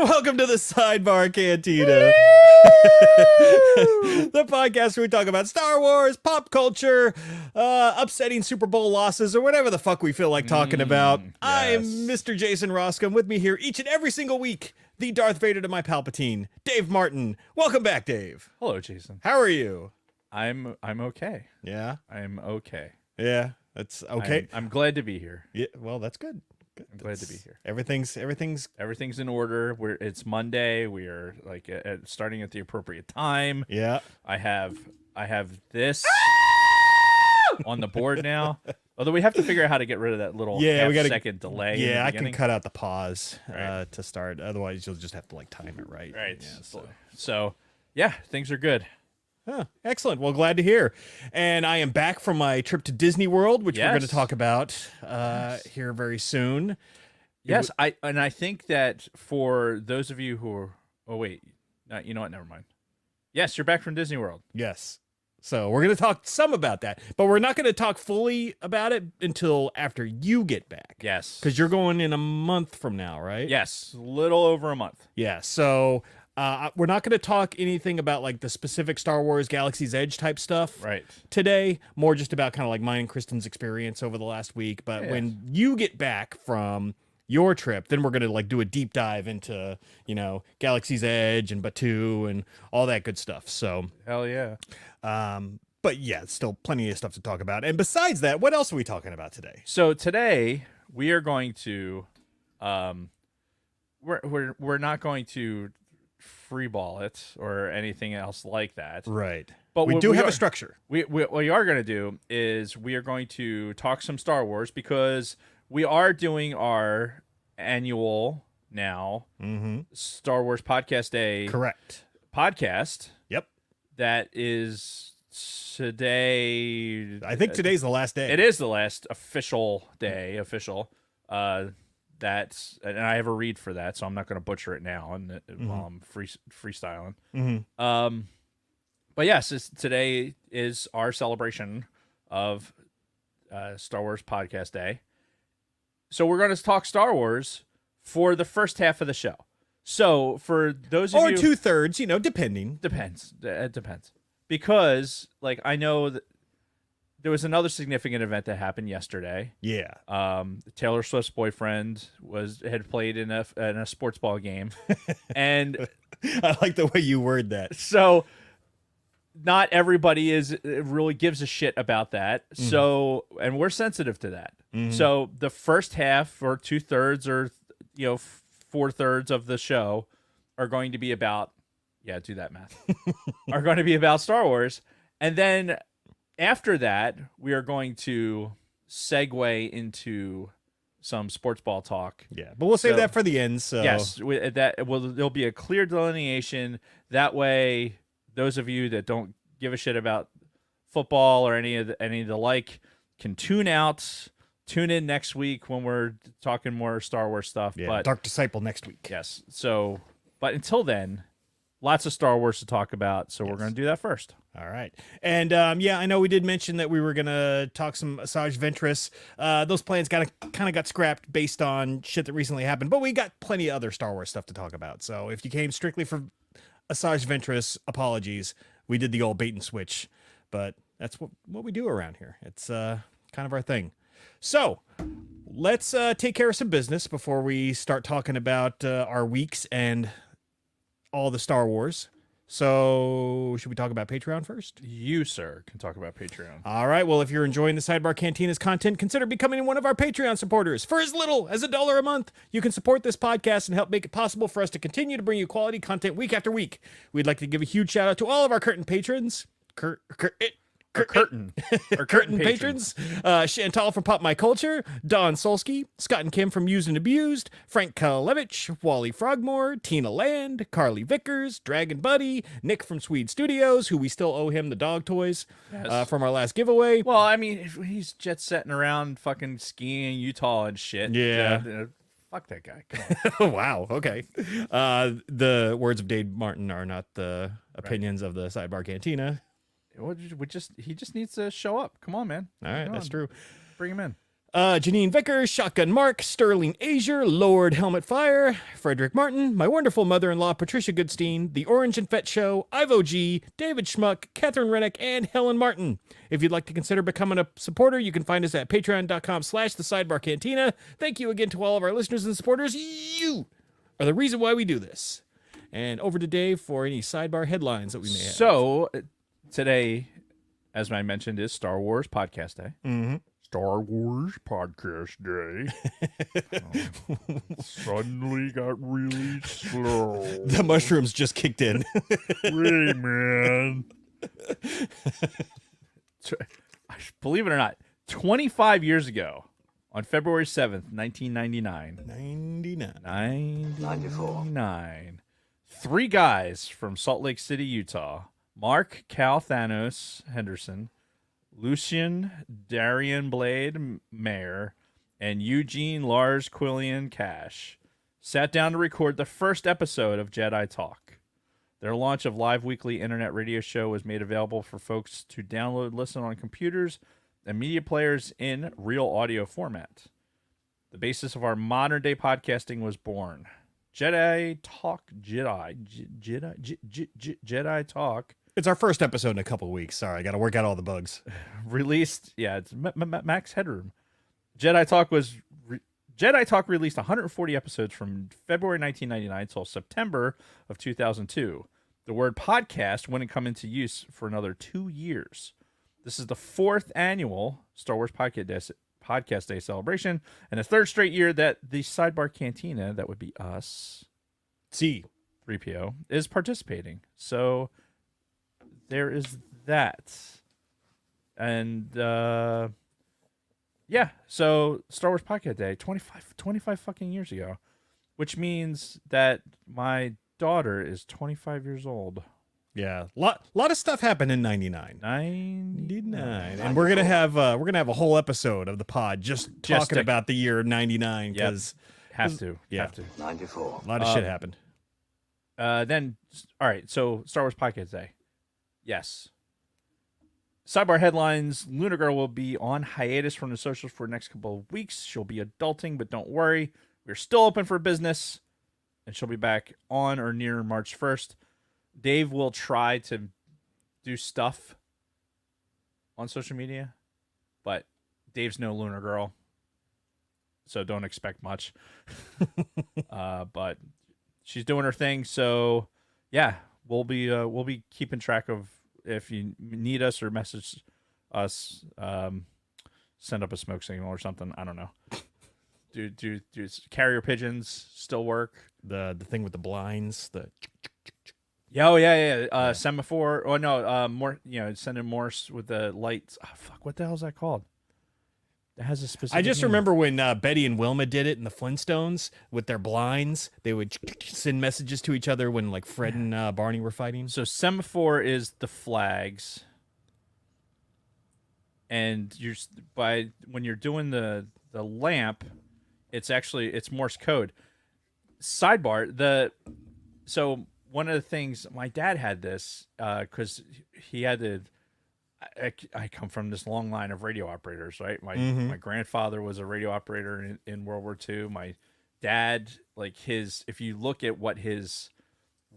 welcome to the Sidebar Cantina. The podcast where we talk about Star Wars, pop culture, upsetting Super Bowl losses, or whatever the fuck we feel like talking about. Yes. I'm Mr. Jason Roscom. With me here each and every single week, the Darth Vader to my Palpatine, Dave Martin. Welcome back, Dave. Hello, Jason. How are you? I'm okay. Yeah? I'm okay. Yeah, that's okay. I'm glad to be here. Yeah, well, that's good. I'm glad to be here. Everything's Everything's in order. It's Monday. We are like starting at the appropriate time. yeah. I have this on the board now. Although we have to figure out how to get rid of that little Yeah, we gotta- second delay. in Yeah, the I can beginning. cut out the pause Right. to start. Otherwise, you'll just have to like time it right. Right. Yeah, So yeah, things are good. Huh, excellent. Well, glad to hear. And I am back from my trip to Disney World, which we're going to Yes. talk about here very soon. Yes, I think that for those of you who are, you know what? Never mind. Yes, you're back from Disney World. Yes. So we're going to talk some about that, but we're not going to talk fully about it until after you get back. Yes, Because you're going in a month from now, right? yes, a little over a month. Yeah. So we're not going to talk anything about like the specific Star Wars Galaxy's Edge type stuff. Right. Today, more just about kind of like mine and Kristen's experience over the last week. But Yes. when you get back from your trip, then we're going to like do a deep dive into, Galaxy's Edge and Batuu and all that good stuff. So, Hell yeah. but yeah, still plenty of stuff to talk about. And besides that, what else are we talking about today? So today we are going to, we're not going to freeball it or anything else like that. Right. But we what do we have are- a structure. What we are going to do is we are going to talk some Star Wars because we are doing our annual now Star Wars Podcast Day Correct. podcast. Yep. That is today. I think today's the last day. It is the last official day. That's and I have a read for that, so I'm not going to butcher it now and while I'm freestyling. But yes, today is our celebration of Star Wars Podcast Day. So we're going to talk Star Wars for the first half of the show. So for those of Or you, 2/3, depending. depends. It depends because like I know that there was another significant event that happened yesterday. Yeah. Taylor Swift's boyfriend had played in a sports ball game, and I like the way you word that. so not everybody really gives a shit about that. So and we're sensitive to that. So the first half or 2/3 or 4/3 of the show are going to be about do that math are going to be about Star Wars, and then after that we are going to segue into some sports ball talk. Yeah, but we'll save So- that for the end. So Yes, there'll be a clear delineation. That way, those of you that don't give a shit about football or any of the like can tune out. Tune in next week when we're talking more Star Wars stuff. Yeah, But Dark Disciple next week. yes, but until then, lots of Star Wars to talk about. So we're going to do that first. All right. And I know we did mention that we were going to talk some Asajj Ventress. Those plans kind of got scrapped based on shit that recently happened, but we got plenty of other Star Wars stuff to talk about. So if you came strictly for Asajj Ventress, apologies. We did the old bait and switch, but that's what we do around here. It's kind of our thing. So let's take care of some business before we start talking about our weeks and all the Star Wars. So should we talk about Patreon first? You, sir, can talk about Patreon. All right. Well, if you're enjoying the Sidebar Cantina's content, consider becoming one of our Patreon supporters. For as little as $1 a month, you can support this podcast and help make it possible for us to continue to bring you quality content week after week. We'd like to give a huge shout out to all of our curtain patrons. Curtain patrons. Chantal from Pop My Culture, Don Solsky, Scott and Kim from Used and Abused, Frank Kalevich, Wally Frogmore, Tina Land, Carly Vickers, Dragon Buddy, Nick from Swede Studios, who we still owe him the dog toys from our last giveaway. Well, I mean, if he's jet setting around, fucking skiing in Utah and shit. Yeah. Fuck that guy. Come on. Wow. Okay. The words of Dave Martin are not the opinions of the Sidebar Cantina. He just needs to show up. Come on, man. All right, Come that's on. true. Bring him in. Janine Vickers, Shotgun Mark, Sterling Azier, Lord Helmet Fire, Frederick Martin, my wonderful mother-in-law Patricia Goodstein, The Orange and Fett Show, Ivo G, David Schmuck, Catherine Rennick, and Helen Martin. If you'd like to consider becoming a supporter, you can find us at patreon.com/the Sidebar Cantina. Thank you again to all of our listeners and supporters. You are the reason why we do this. And over to Dave for any sidebar headlines that we may have. So today, as I mentioned, is Star Wars Podcast Day. Mm-hmm. Star Wars Podcast Day. Suddenly got really slow. The mushrooms just kicked in. Hey, man. Believe it or not, 25 years ago, on February 7th, 1999. 99. Three guys from Salt Lake City, Utah. Mark Cal Thanos Henderson, Lucian Darian Blade Mayer, and Eugene Lars Quillian Cash sat down to record the first episode of Jedi Talk. Their launch of live weekly internet radio show was made available for folks to download and listen on computers and media players in real audio format. The basis of our modern day podcasting was born. Jedi Talk. It's our first episode in a couple weeks. Sorry, I got to work out all the bugs. Released, it's max headroom. Jedi Talk released 140 episodes from February 1999 until September of 2002. The word podcast wouldn't come into use for another 2 years. This is the fourth annual Star Wars Podcast Day celebration, and the third straight year that the Sidebar Cantina, that would be us, C3PO, is participating. So there is that. And so Star Wars Podcast Day, 25 fucking years ago, which means that my daughter is 25 years old. Yeah, lot of stuff happened in 99. 99. And we're gonna have a whole episode of the pod just talking about the year 99 because have to. 94. A lot of shit happened. Then all right, so Star Wars Podcast Day. Yes. Sidebar headlines. Luna Girl will be on hiatus from the socials for the next couple of weeks. She'll be adulting, but don't worry. We're still open for business, and she'll be back on or near March 1st. Dave will try to do stuff on social media, but Dave's no Lunar Girl, so don't expect much. But she's doing her thing, so yeah, we'll be keeping track of if you need us or message us. Send up a smoke signal or something. I don't know. Do carrier pigeons still work? The thing with the blinds, Yeah. Semaphore. Oh no, more. Sending Morse with the lights. Oh, fuck, what the hell is that called? It has a specific. I just name. remember when Betty and Wilma did it in the Flintstones with their blinds. They would send messages to each other when like Fred and Barney were fighting. So semaphore is the flags, and when you're doing the lamp, it's Morse code. Sidebar. So one of the things my dad had this because he had to. I come from this long line of radio operators, right? My grandfather was a radio operator in World War II. My dad, if you look at what his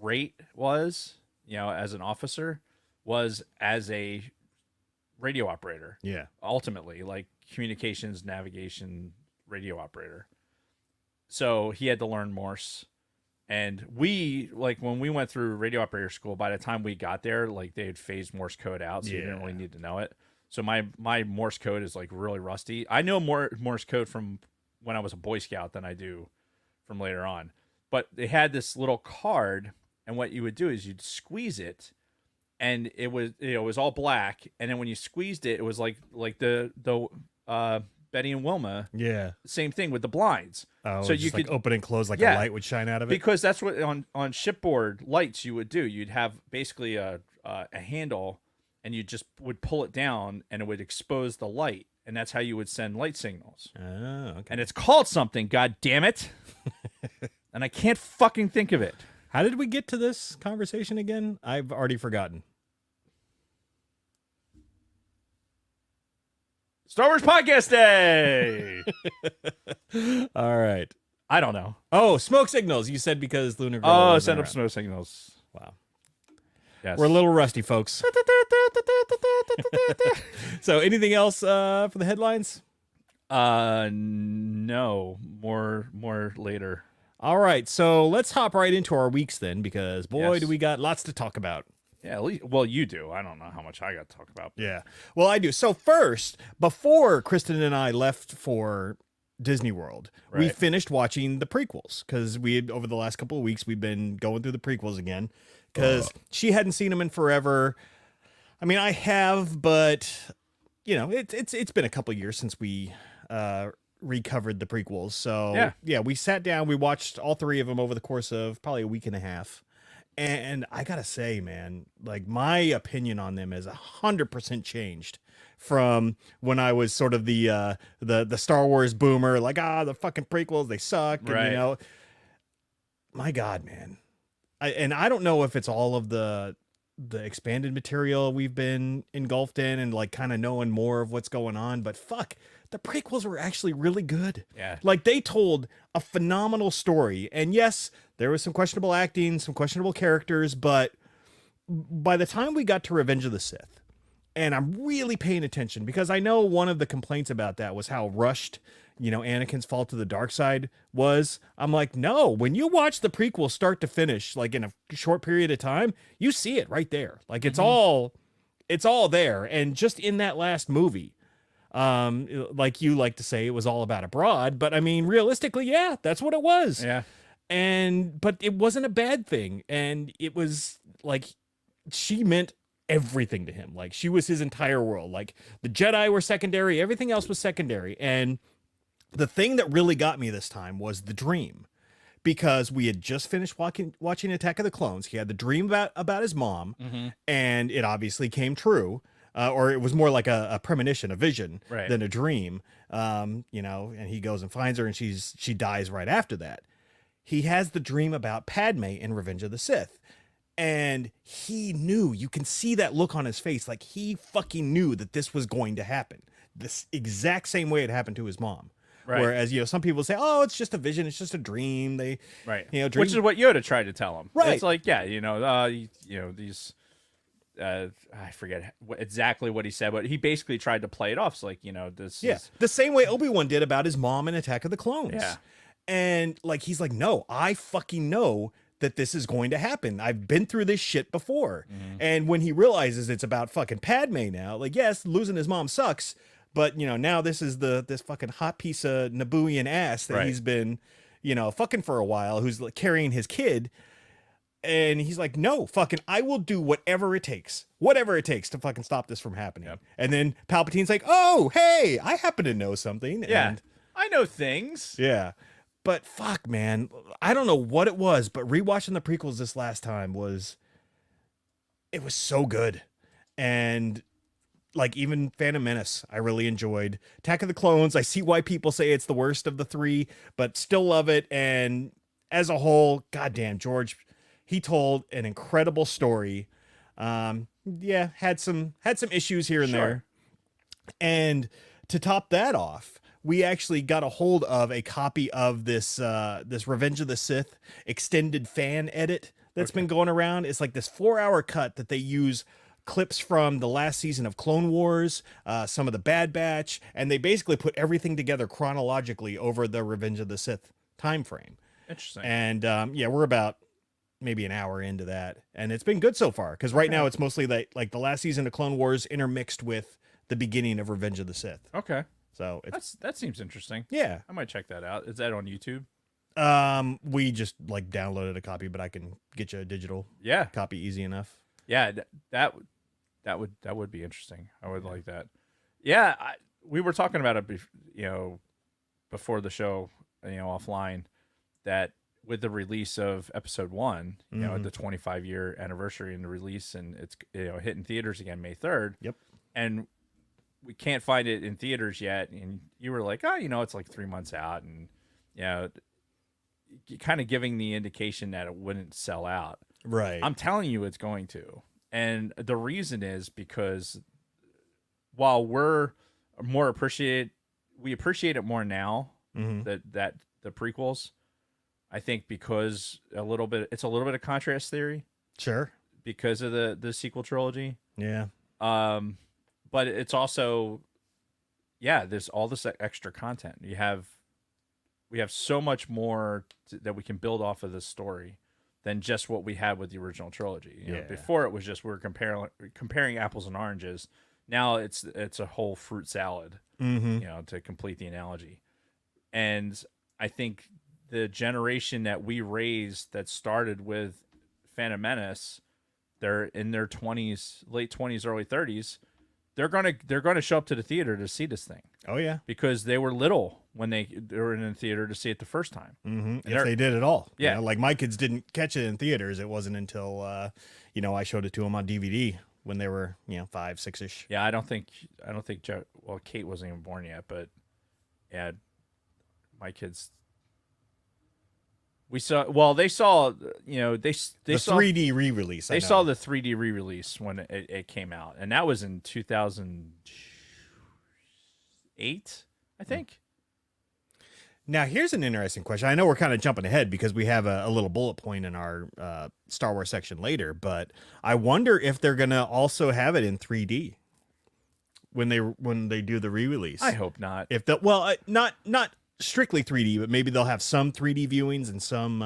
rate was, as an officer, was as a radio operator. Yeah. Ultimately, communications, navigation, radio operator. So he had to learn Morse. And we, when we went through radio operator school, by the time we got there, they had phased Morse code out, so you didn't really need to know it. So my Morse code is, really rusty. I know more Morse code from when I was a Boy Scout than I do from later on. But they had this little card, and what you would do is you'd squeeze it, and it was all black. And then when you squeezed it, it was like the Betty and Wilma. Yeah. Same thing with the blinds. Oh, so you could open and close a light would shine out of it. Because that's what on shipboard lights you would do. You'd have basically a handle, and you just would pull it down, and it would expose the light, and that's how you would send light signals. Oh, okay. And it's called something. God damn it! And I can't fucking think of it. How did we get to this conversation again? I've already forgotten. Star Wars Podcast Day. All right. I don't know. Oh, smoke signals. You said because Lunar Girl. Oh, wasn't send up around. smoke signals. Wow. Yes. We're a little rusty, folks. So, anything else for the headlines? No. More later. All right. So let's hop right into our weeks then, because boy, Yes. do we got lots to talk about. Yeah, at least, well, you do. I don't know how much I got to talk about. Yeah. Well, I do. So first, before Kristen and I left for Disney World, we Right. finished watching the prequels because we had, over the last couple of weeks, we've been going through the prequels again because she hadn't seen them in forever. I mean, I have, but you know, it's been a couple of years since we recovered the prequels. So yeah, we sat down, we watched all three of them over the course of probably a week and a half. And I gotta say, man, like my opinion on them has 100% changed from when I was sort of the Star Wars boomer, like the fucking prequels, they suck, and Right. you know, my God, man, I don't know if it's all of the expanded material we've been engulfed in and like kind of knowing more of what's going on, but fuck, the prequels were actually really good. Yeah. Like they told a phenomenal story. And yes, there was some questionable acting, some questionable characters, but by the time we got to Revenge of the Sith, and I'm really paying attention because I know one of the complaints about that was how rushed, you know, Anakin's fall to the dark side was. I'm like, no, when you watch the prequel start to finish, like in a short period of time, you see it right there. Like it's all there. And just in that last movie, like you like to say, it was all about abroad, but I mean, realistically, yeah, that's what it was. Yeah. But it wasn't a bad thing. And it was like, she meant everything to him. Like she was his entire world. Like the Jedi were secondary. Everything else was secondary. And the thing that really got me this time was the dream, because we had just finished watching Attack of the Clones. He had the dream about his mom, and it obviously came true. Or it was more like a premonition, a vision, Right. than a dream. You know, and he goes and finds her, and she dies right after that. He has the dream about Padme in Revenge of the Sith. And he knew, you can see that look on his face, like he fucking knew that this was going to happen. This exact same way it happened to his mom. Right. Whereas, you know, some people say, oh, it's just a vision, it's just a dream. Right. You know, Which is what Yoda tried to tell him. Right. It's like, yeah, you know, these. I forget exactly what he said, but he basically tried to play it off. It's like, you know, this. Yeah, Is, the same way Obi-Wan did about his mom in Attack of the Clones. Yeah. And like, he's like, no, I fucking know that this is going to happen. I've been through this shit before. And when he realizes it's about fucking Padme now, like, yes, losing his mom sucks, but you know, now this is this fucking hot piece of Nabooian ass that Right. he's been, you know, fucking for a while, who's like carrying his kid. And he's like, no, fucking, I will do whatever it takes to fucking stop this from happening. Yep. And then Palpatine's like, oh, hey, I happen to know something. yeah. And I know things. yeah. But fuck, man, I don't know what it was, but rewatching the prequels this last time it was so good. And like even Phantom Menace, I really enjoyed. Attack of the Clones, I see why people say it's the worst of the three, but still love it. And as a whole, goddamn, George, he told an incredible story. Yeah, had some issues here and Sure. there. And to top that off, we actually got a hold of a copy of this Revenge of the Sith extended fan edit that's been going around. It's like this 4-hour cut that they use clips from the last season of Clone Wars, some of the Bad Batch, and they basically put everything together chronologically over the Revenge of the Sith time frame. Interesting. And yeah, we're about maybe an hour into that, and it's been good so far, because right now it's mostly like the last season of Clone Wars intermixed with the beginning of Revenge of the Sith. Okay. So it's That seems interesting. yeah. I might check that out. Is that on YouTube? We just like downloaded a copy, but I can get you a digital Yeah. copy easy enough. Yeah. That would be interesting. I would like that. Yeah. We were talking about it, before the show, offline, that with the release of episode 1, you know, the 25-year anniversary and the release, and it's hitting theaters again May 3rd. Yep. And we can't find it in theaters yet. And you were like, it's like 3 months out, and kind of giving the indication that it wouldn't sell out. Right. I'm telling you, it's going to. And the reason is because while we're more appreciate it more now Mhm. that the prequels. I think because it's a little bit of contrast theory Sure. because of the sequel trilogy. Yeah. But it's also, yeah, there's all this extra content. We have so much more that we can build off of this story than just what we had with the original trilogy. You know, before it was just we're comparing apples and oranges. Now it's a whole fruit salad. Mm-hmm. You know, to complete the analogy. And I think the generation that we raised that started with Phantom Menace, they're in their 20s, late 20s, early 30s. They're gonna show up to the theater to see this thing. Oh yeah, because they were little when they were in the theater to see it the first time. Mm-hmm. If they did at all. Yeah, you know, like my kids didn't catch it in theaters. It wasn't until I showed it to them on DVD when they were 5, 6ish. Yeah, I don't think Kate wasn't even born yet, but yeah, my kids. They saw they saw the saw 3D re-release. They saw the 3D re-release when it came out, and that was in 2008, I think. Now here's an interesting question. I know we're kind of jumping ahead because we have a little bullet point in our Star Wars section later, but I wonder if they're gonna also have it in 3D when they do the re-release. I hope not. If not strictly 3D, but maybe they'll have some 3D viewings and some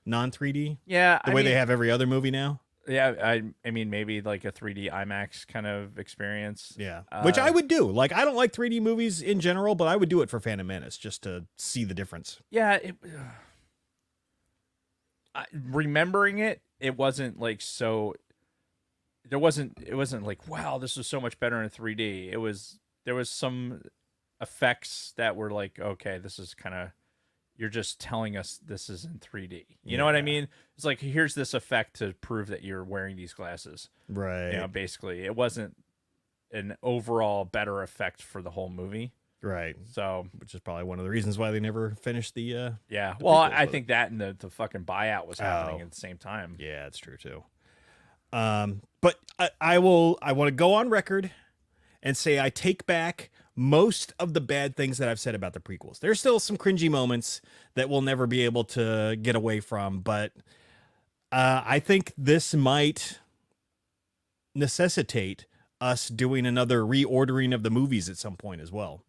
non-3D. Yeah, the way they have every other movie now. Yeah, I mean maybe like a 3D IMAX kind of experience. Yeah, which I would do. Like I don't like 3D movies in general, but I would do it for Phantom Menace just to see the difference. Yeah, remembering it wasn't like so. It wasn't like, wow, this was so much better in 3D. There was some effects that were like, okay, this is kind of, you're just telling us this is in 3D. You know what I mean? It's like, here's this effect to prove that you're wearing these glasses. Right. You know, basically, it wasn't an overall better effect for the whole movie. Right. So, which is probably one of the reasons why they never finished the yeah. Well, I think that and the fucking buyout was happening at the same time. Yeah, it's true too. But I want to go on record and say I take back most of the bad things that I've said about the prequels. There's still some cringy moments that we'll never be able to get away from, but I think this might necessitate us doing another reordering of the movies at some point as well.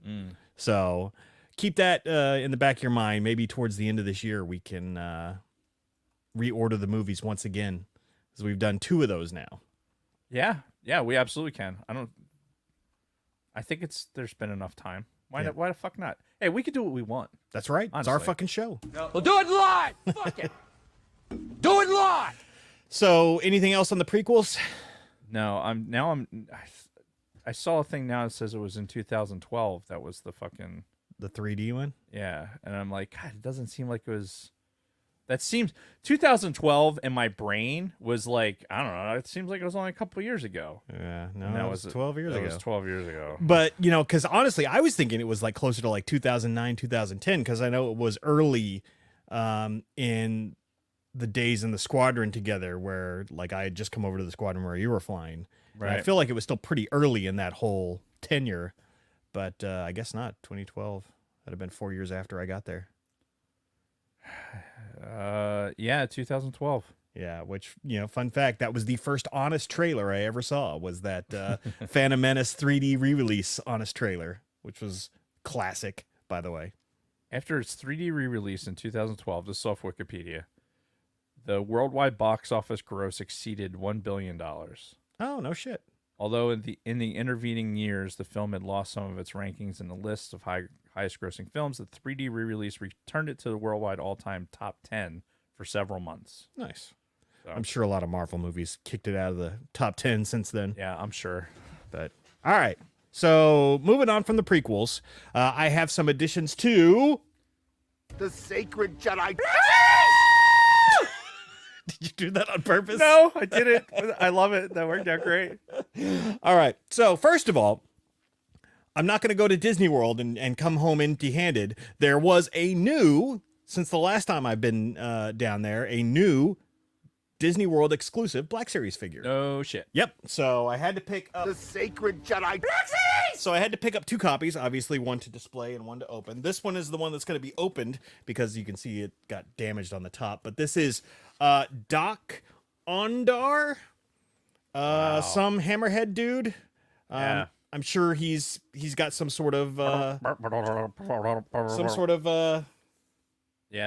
So keep that in the back of your mind. Maybe towards the end of this year, we can reorder the movies once again, because we've done 2 of those now. Yeah, we absolutely can. I think there's been enough time. Why the fuck not? Hey, we can do what we want. That's right. Honestly. It's our fucking show. We'll do it live. Fuck it. Do it live. So, anything else on the prequels? No, I saw a thing now that says it was in 2012. That was the 3D one? Yeah, and I'm like, God, it doesn't seem like it was. That seems 2012 in my brain was like, I don't know. It seems like it was only a couple of years ago. Yeah, no, that was 12 years ago. It was 12 years ago. But, because honestly, I was thinking it was like closer to like 2009, 2010, because I know it was early in the days in the squadron together where like I had just come over to the squadron where you were flying. Right. And I feel like it was still pretty early in that whole tenure, but I guess not. 2012. That'd have been 4 years after I got there. Yeah, 2012. Yeah, which, fun fact, that was the first honest trailer I ever saw, was that Phantom Menace 3D re-release honest trailer, which was classic, by the way. After its 3D re-release in 2012, this is off Wikipedia, the worldwide box office gross exceeded $1 billion. Oh, no shit. Although in the intervening years, the film had lost some of its rankings in the list of highest grossing films, the 3D re-release returned it to the worldwide all-time top 10 for several months. Nice. So, I'm sure a lot of Marvel movies kicked it out of the top 10 since then. Yeah, I'm sure. But all right. So moving on from the prequels, I have some additions to the Sacred Jedi. Did you do that on purpose? No, I didn't. I love it. That worked out great. All right. So first of all, I'm not going to go to Disney World and come home empty-handed. There was since the last time I've been down there, a new Disney World exclusive Black Series figure. No shit. Yep. So I had to pick up The sacred Jedi. So I had to pick up 2 copies, obviously one to display and one to open. This one is the one that's going to be opened because you can see it got damaged on the top. But this is Doc Ondar, some hammerhead dude. Yeah. I'm sure he's got some sort of Yeah.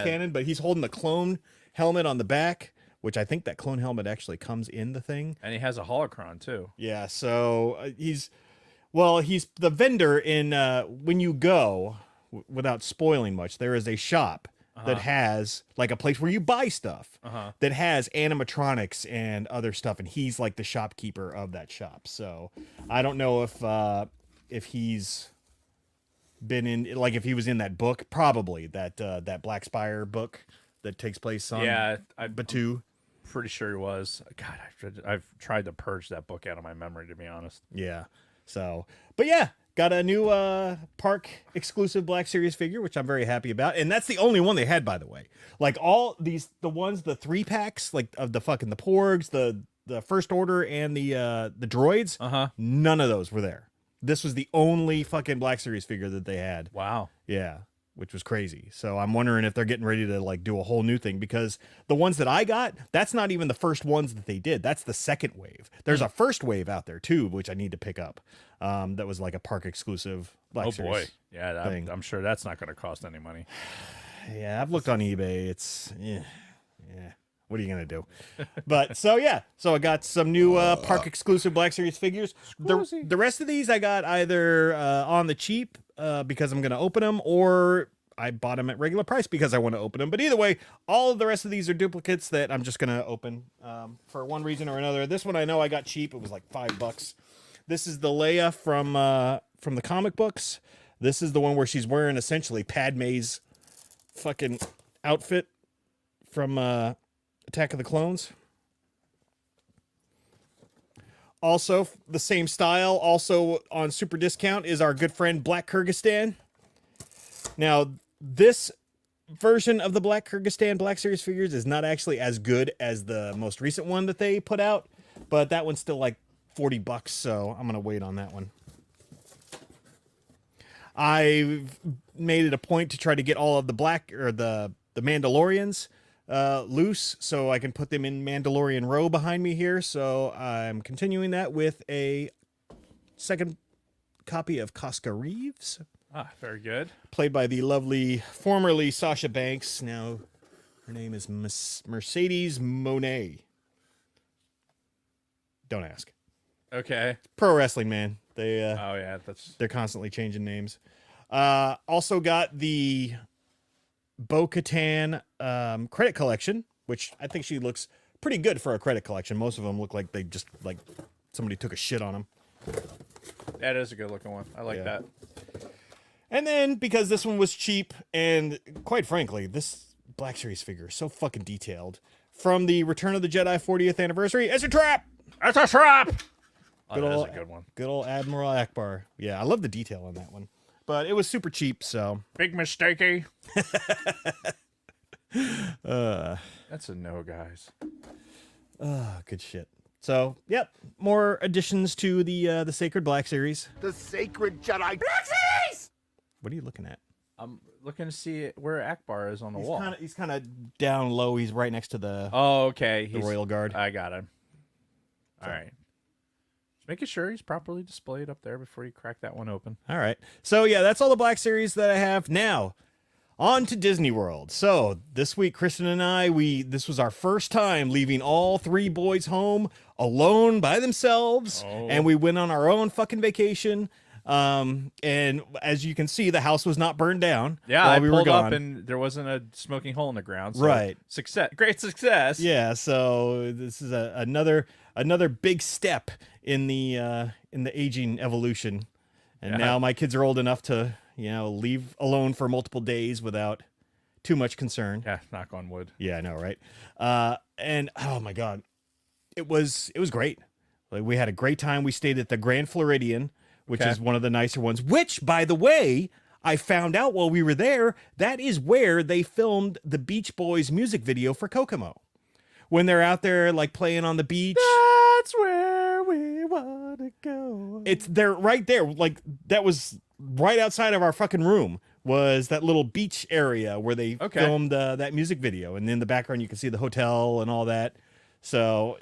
cannon, but he's holding the clone helmet on the back, which I think that clone helmet actually comes in the thing. And he has a holocron too. Yeah, so he's the vendor in when you go, without spoiling much, there is a shop that has like a place where you buy stuff that has animatronics and other stuff, and he's like the shopkeeper of that shop. So I don't know if he's been in, like, if he was in that book, probably that Black Spire book that takes place on Batuu. Pretty sure he was. God, I've tried to purge that book out of my memory, to be honest. Yeah. So, but yeah, got a new park exclusive Black Series figure, which I'm very happy about. And that's the only one they had, by the way. Like all these, the 3-packs, like of the Porgs, the First Order, and the droids, none of those were there. This was the only fucking Black Series figure that they had. Wow. Yeah, which was crazy. So I'm wondering if they're getting ready to like do a whole new thing, because the ones that I got, that's not even the first ones that they did. That's the second wave. There's a first wave out there too, which I need to pick up. That was like a park exclusive Black Series. Oh boy. Yeah, I'm sure that's not going to cost any money. Yeah, I've looked on eBay. It's yeah. What are you gonna do? But so yeah, so I got some new park exclusive Black Series figures. The rest of these I got either on the cheap because I'm gonna open them, or I bought them at regular price because I want to open them. But either way, all of the rest of these are duplicates that I'm just gonna open for one reason or another. This one I know I got cheap. It was like $5. This is the Leia from the comic books. This is the one where she's wearing essentially Padme's fucking outfit from Attack of the Clones. Also, the same style, also on super discount, is our good friend Black Kyrgyzstan. Now, this version of the Black Kyrgyzstan Black Series figures is not actually as good as the most recent one that they put out, but that one's still like $40, so I'm gonna wait on that one. I've made it a point to try to get all of the the Mandalorians loose, so I can put them in Mandalorian row behind me here. So I'm continuing that with a second copy of Casca Reeves. Ah, very good. Played by the lovely, formerly Sasha Banks. Now her name is Mercedes Monet. Don't ask. Okay. Pro wrestling, man. They oh yeah, they're constantly changing names. Also got the Bo-Katan credit collection, which I think she looks pretty good for a credit collection. Most of them look like they just like somebody took a shit on them. That is a good looking one. I like that. And then because this one was cheap, and quite frankly, this Black Series figure is so fucking detailed, from the Return of the Jedi 40th anniversary, it's a trap. It's a trap. Good That is old, a good one. Good old Admiral Akbar. Yeah, I love the detail on that one. But it was super cheap, so. Big mistakey. That's a no, guys. Good shit. So, yep, more additions to the Sacred Black Series. The sacred Jedi. Black Series! What are you looking at? I'm looking to see where Akbar is on the wall. He's kind of down low. He's right next to the Oh, okay. the Royal Guard. I got him. All right. Just making sure he's properly displayed up there before you crack that one open. All right. So, yeah, that's all the Black Series that I have. Now, on to Disney World. So, this week, Kristen and I, this was our first time leaving all 3 boys home alone by themselves. Oh. And we went on our own fucking vacation. And as you can see, the house was not burned down. Yeah, while I we were pulled gone. up and there wasn't a smoking hole in the ground. So Right. Success. Great success. Yeah, so this is another big step in the aging evolution. And now my kids are old enough to, leave alone for multiple days without too much concern. Yeah, knock on wood. Yeah, I know, right? And oh my God, it was great. Like, we had a great time. We stayed at the Grand Floridian, which is one of the nicer ones, which, by the way, I found out while we were there, that is where they filmed the Beach Boys music video for Kokomo, when they're out there like playing on the beach. That's where we want to go. They're right there. Like that was right outside of our fucking room was that little beach area where they filmed that music video. And in the background, you can see the hotel and all that. So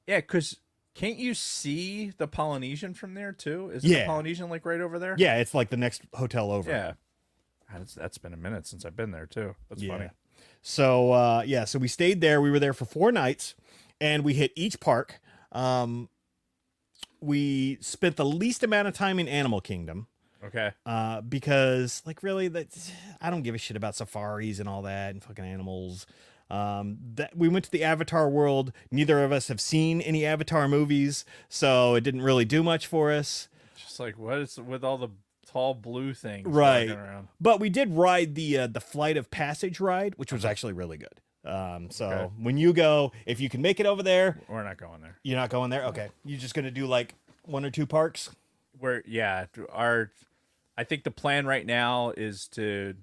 yeah, because can't you see the Polynesian from there too? Is the Polynesian like right over there? Yeah, it's like the next hotel over. Yeah. That's been a minute since I've been there too. That's funny. So so we stayed there. We were there for 4 nights, and we hit each park. We spent the least amount of time in Animal Kingdom. Okay. Because like really, I don't give a shit about safaris and all that and fucking animals. That we went to the Avatar world. Neither of us have seen any Avatar movies, so it didn't really do much for us. Just like what is with all the tall blue things right around. But we did ride the Flight of Passage ride, which was actually really good. When you go, if you can make it over there, we're not going there. You're not going there. Okay, you're just gonna do like 1 or 2 parks. I think the plan right now is to,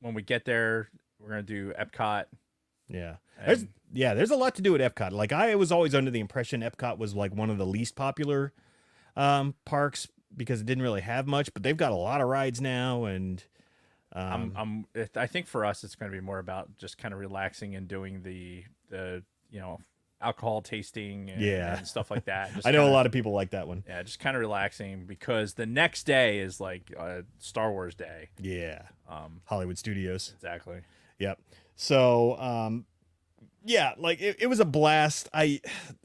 when we get there, we're gonna do Epcot. Yeah. There's a lot to do at Epcot. Like I was always under the impression Epcot was like one of the least popular parks because it didn't really have much, but they've got a lot of rides now. And I think for us it's going to be more about just kind of relaxing and doing the alcohol tasting and stuff like that. I know a lot of people like that one. Yeah, just kind of relaxing because the next day is like Star Wars Day. Yeah. Hollywood Studios. Exactly. Yep. So, like it was a blast.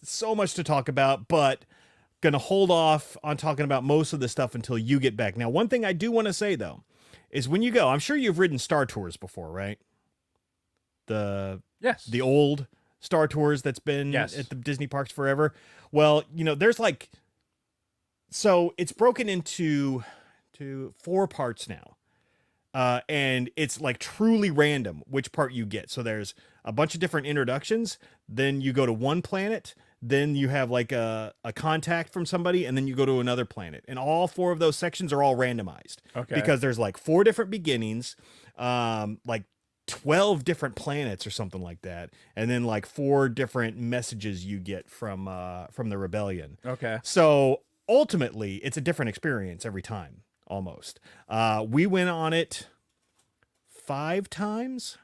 So much to talk about, but gonna hold off on talking about most of the stuff until you get back. Now, one thing I do want to say though is when you go, I'm sure you've ridden Star Tours before, right? The old Star Tours that's been at the Disney parks forever. Well, there's like, so it's broken into 4 parts now. And it's like truly random which part you get. So there's a bunch of different introductions. Then you go to one planet. Then you have like a contact from somebody, and then you go to another planet. And all 4 of those sections are all randomized. Okay. Because there's like 4 different beginnings, like 12 different planets or something like that. And then like 4 different messages you get from the rebellion. Okay. So ultimately it's a different experience every time. Almost. We went on it 5 times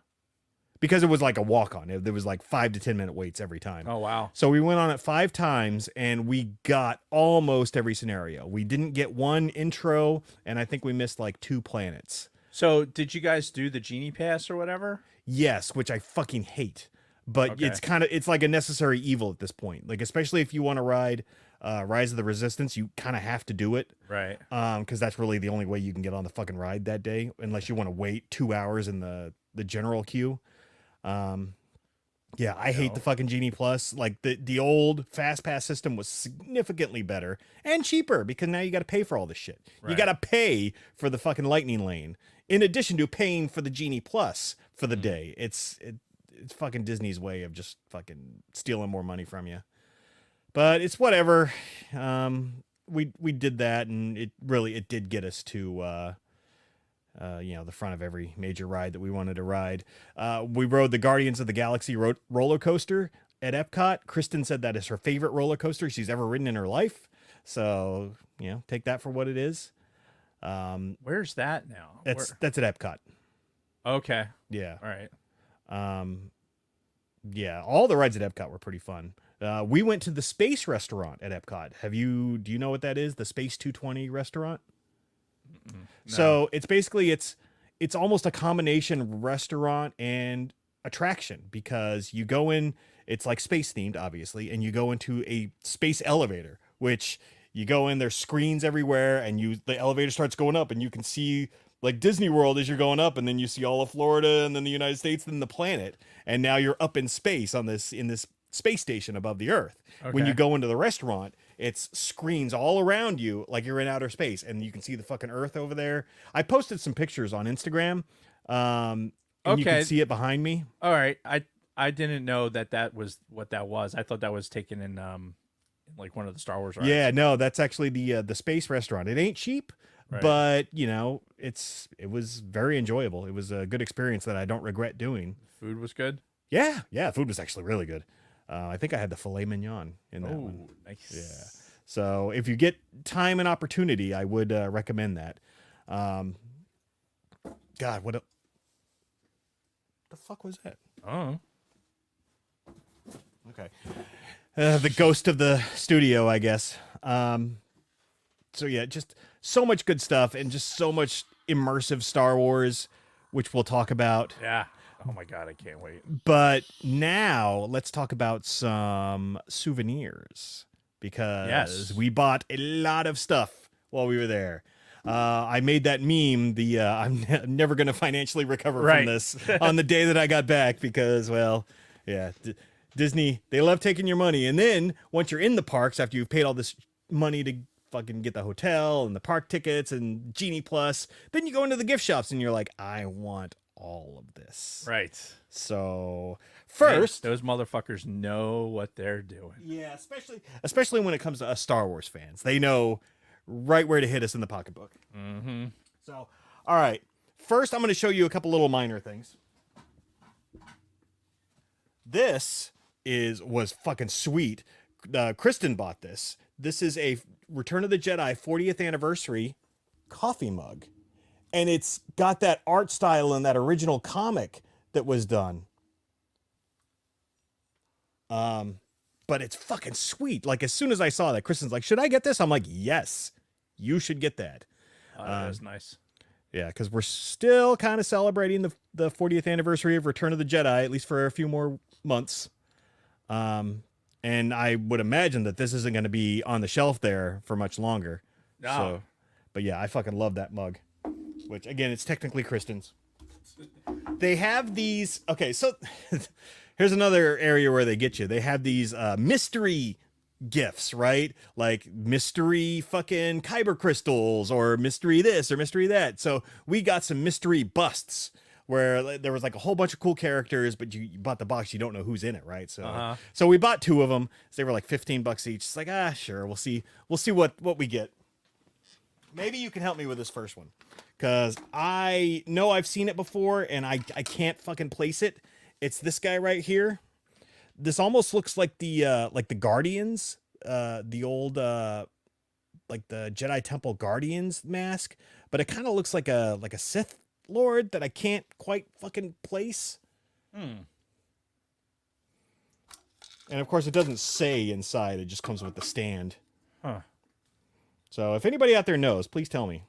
because it was like a walk-on. There was like 5 to 10 minute waits every time. Oh, wow. So we went on it 5 times and we got almost every scenario. We didn't get one intro, and I think we missed like 2 planets. So did you guys do the Genie Pass or whatever? Yes, which I fucking hate. But it's like a necessary evil at this point. Like, especially if you want to ride Rise of the Resistance, you kind of have to do it. Right. Because that's really the only way you can get on the fucking ride that day, unless you want to wait 2 hours in the general queue. I hate the fucking Genie Plus. Like, the old Fast Pass system was significantly better and cheaper because now you got to pay for all this shit. Right. You got to pay for the fucking Lightning Lane in addition to paying for the Genie Plus for the day. It's fucking Disney's way of just fucking stealing more money from you. But it's whatever. We did that, and it did get us to the front of every major ride that we wanted to ride. We rode the Guardians of the Galaxy roller coaster at Epcot. Kristen said that is her favorite roller coaster she's ever ridden in her life. So, take that for what it is. Where's that now? That's at Epcot. Okay. Yeah. All right. All the rides at Epcot were pretty fun. We went to the Space Restaurant at Epcot. Do you know what that is? The Space 220 restaurant? No. So it's basically, it's almost a combination restaurant and attraction because you go in, it's like space themed, obviously, and you go into a space elevator, which you go in, there's screens everywhere, and the elevator starts going up, and you can see like Disney World as you're going up, and then you see all of Florida, and then the United States, and then the planet, and now you're up in space in this space station above the Earth. Okay. When you go into the restaurant, it's screens all around you like you're in outer space, and you can see the fucking Earth over there. I posted some pictures on Instagram, and you can see it behind me. All right, I didn't know that was what that was. I thought that was taken in like one of the Star Wars rides. Yeah, no, that's actually the space restaurant. It ain't cheap. Right. But it was very enjoyable. It was a good experience that I don't regret doing. Food was good. Yeah, food was actually really good. I think I had the filet mignon in that one. Nice. Yeah. So if you get time and opportunity, I would recommend that. God, what the fuck was that? Oh. Okay. The ghost of the studio, I guess. So yeah, just so much good stuff and just so much immersive Star Wars, which we'll talk about. Yeah. Oh my God, I can't wait. But now let's talk about some souvenirs because we bought a lot of stuff while we were there. I made that meme, I'm never going to financially recover from this on the day that I got back because, well, yeah, Disney, they love taking your money. And then once you're in the parks, after you've paid all this money to fucking get the hotel and the park tickets and Genie Plus, then you go into the gift shops and you're like, I want all of this. Right. So first, those motherfuckers know what they're doing. Yeah, especially when it comes to us Star Wars fans. They know right where to hit us in the pocketbook. Mm-hmm. So, all right. First, I'm going to show you a couple little minor things. This was fucking sweet. Kristen bought this. This is a Return of the Jedi 40th anniversary coffee mug. And it's got that art style in that original comic that was done. But it's fucking sweet. Like, as soon as I saw that, Kristen's like, should I get this? I'm like, yes, you should get that. That was nice. Yeah, because we're still kind of celebrating the 40th anniversary of Return of the Jedi, at least for a few more months. And I would imagine that this isn't going to be on the shelf there for much longer. No. So, but yeah, I fucking love that mug. Which, again, it's technically Kristen's. They have these... Okay, so here's another area where they get you. They have these mystery gifts, right? Like mystery fucking kyber crystals or mystery this or mystery that. So we got some mystery busts where there was like a whole bunch of cool characters, but you bought the box, you don't know who's in it, right? So so we bought 2 of them. So they were like $15 each. It's like, sure, we'll see what we get. Maybe you can help me with this first one. Because I know I've seen it before, and I can't fucking place it. It's this guy right here. This almost looks like the Guardians, the old like the Jedi Temple Guardians mask, but it kind of looks like a Sith Lord that I can't quite fucking place. And of course, it doesn't say inside; it just comes with the stand. Huh. So if anybody out there knows, please tell me.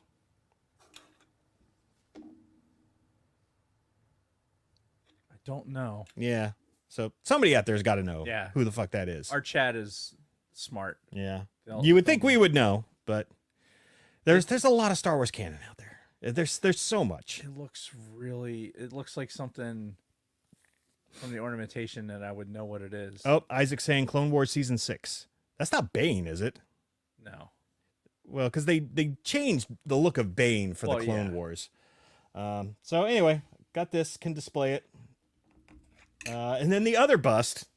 Don't know. Yeah. So somebody out there's got to know Yeah. who the fuck that is. Our chat is smart. Yeah. They'll- You would think we would know, but there's a lot of Star Wars canon out there. There's so much. It looks like something from the ornamentation that I would know what it is. Oh, Isaac's saying Clone Wars Season 6. That's not Bane, is it? No. Well, because they changed the look of Bane for the Clone Wars. So anyway, got this, can display it. And then the other bust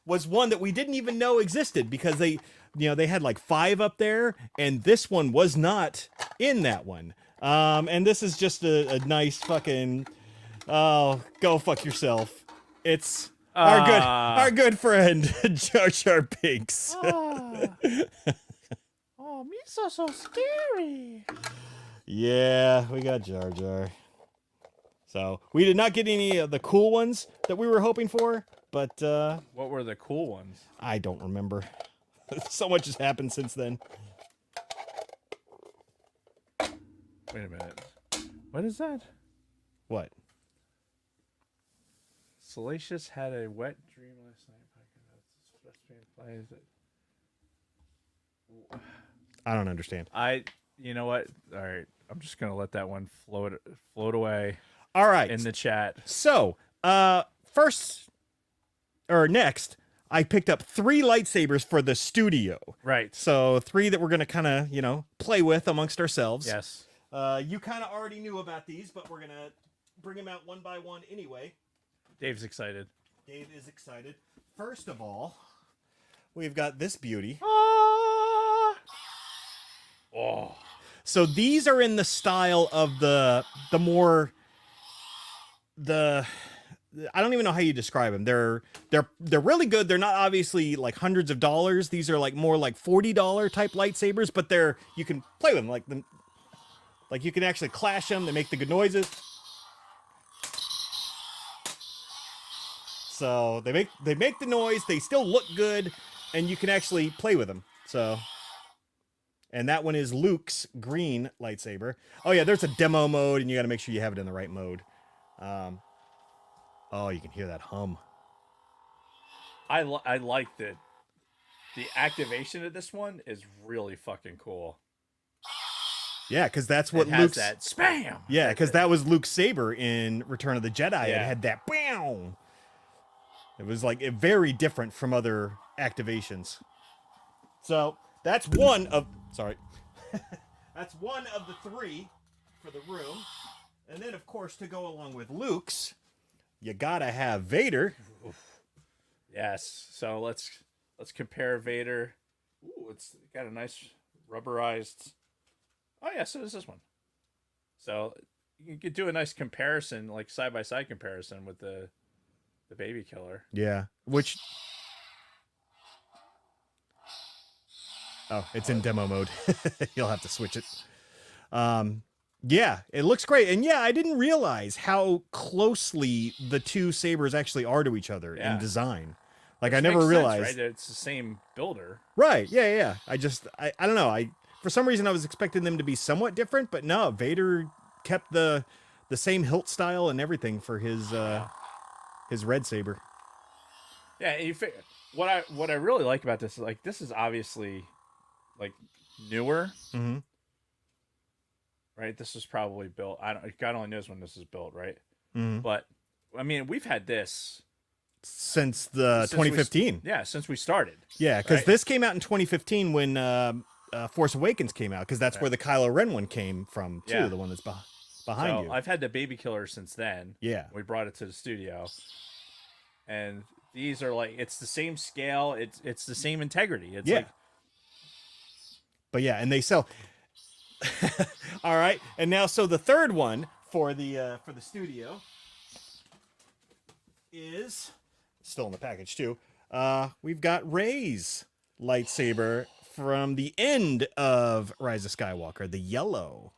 was one that we didn't even know existed because they had like 5 up there, and this one was not in that one. And this is just a nice fucking, oh, go fuck yourself. It's our good friend Jar Jar Binks. Oh, Misa's so scary. Yeah, we got Jar Jar. So we did not get any of the cool ones that we were hoping for, but What were the cool ones? I don't remember. So much has happened since then. Wait a minute. What is that? What? Salacious had a wet dream last night. I don't understand. You know what? All right. I'm just gonna let that one float away All right. in the chat. So, next, I picked up 3 lightsabers for the studio. Right. So 3 that we're gonna kind of, play with amongst ourselves. Yes. You kind of already knew about these, but we're gonna bring them out one by one anyway. Dave's excited. Dave is excited. First of all, we've got this beauty. Oh. So these are in the style of the I don't even know how you describe them. They're really good. They're not obviously like hundreds of dollars. These are like more like $40 type lightsabers, but you can play with them like you can actually clash them. They make the good noises. So they make the noise. They still look good, and you can actually play with them. So, and that one is Luke's green lightsaber. Oh yeah, there's a demo mode, and you got to make sure you have it in the right mode. Oh, you can hear that hum. I like the activation of this one is really fucking cool. Yeah, because that's what It has Luke's. that spam. Yeah, because that was Luke's saber in Return of the Jedi. It Yeah. had that bam. It was like very different from other activations. So that's one of that's one of the 3 for the room, and then of course to go along with Luke's, you gotta have Vader. Yes. So let's compare Vader. Ooh, it's got a nice rubberized. Oh yeah, so does this one. So you could do a nice comparison, like side by side comparison with the baby killer. Yeah, which. Oh, it's in demo mode. You'll have to switch it. Yeah, it looks great. And yeah, I didn't realize how closely the 2 sabers actually are to each other in design. Like, I never Makes sense, realized. right? It's the same builder. Right. Yeah. I don't know. For some reason I was expecting them to be somewhat different, but no, Vader kept the same hilt style and everything for his red saber. Yeah, what I really like about this is like this is obviously like newer, Mm-hmm. right? This was probably built. God only knows when this was built, right? Mm-hmm. But I mean, we've had this Since the 2015. since we started. Yeah, because right? this came out in 2015 when Force Awakens came out, because that's where the Kylo Ren one came from too, Yeah. the one that's behind So you. I've had the baby killer since then. Yeah. We brought it to the studio, and these are like it's the same scale. It's the same integrity. It's like But yeah, and they sell. All right, and now so the third one for the studio is still in the package too. We've got Rey's lightsaber from the end of Rise of Skywalker, the yellow,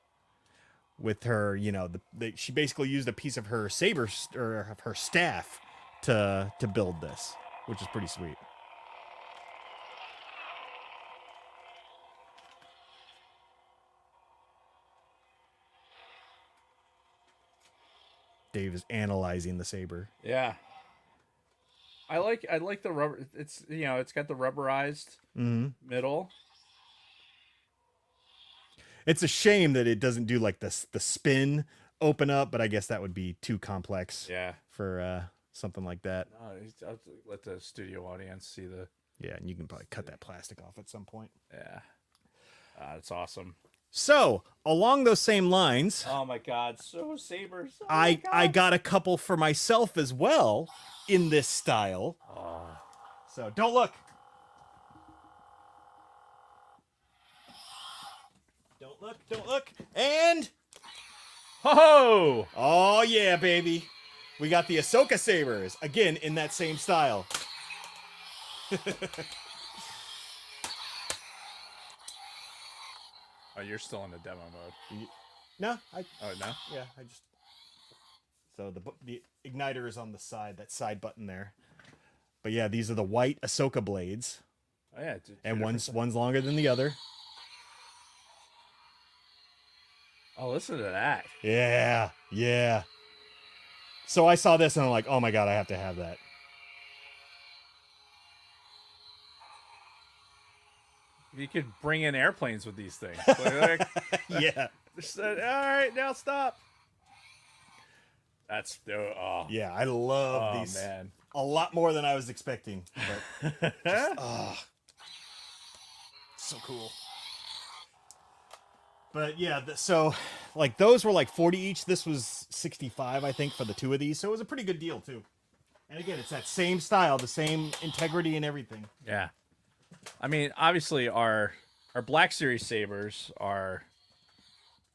with her. You know, she basically used a piece of her saber or of her staff to build this, which is pretty sweet. Dave is analyzing the saber. yeah. I like the rubber. It's it's got the rubberized middle. It's a shame that it doesn't do like the spin open up, but I guess that would be too complex. Yeah. For something like that. I'll let the studio audience see the. Yeah, and you can probably cut that plastic off at some point. Yeah. It's awesome. So along those same lines, Oh my God! So sabers. Oh I got a couple for myself as well in this style. So don't look. Don't look. And oh yeah, baby. We got the Ahsoka sabers again in that same style. Oh, you're still in the demo mode. No, Oh no. yeah, I just. So the igniter is on the side, that side button there. But yeah, these are the white Ahsoka blades, Oh yeah. and one's longer than the other. Oh, listen to that. Yeah. So I saw this and I'm like, oh my God, I have to have that. You could bring in airplanes with these things. Like, Yeah. all right, now stop. That's Yeah, I love these man. a lot more than I was expecting. But so cool. But yeah, so like those were like 40 each. This was 65, I think, for the 2 of these. So it was a pretty good deal too. And again, it's that same style, the same integrity and everything. Yeah. I mean, obviously our Black Series sabers are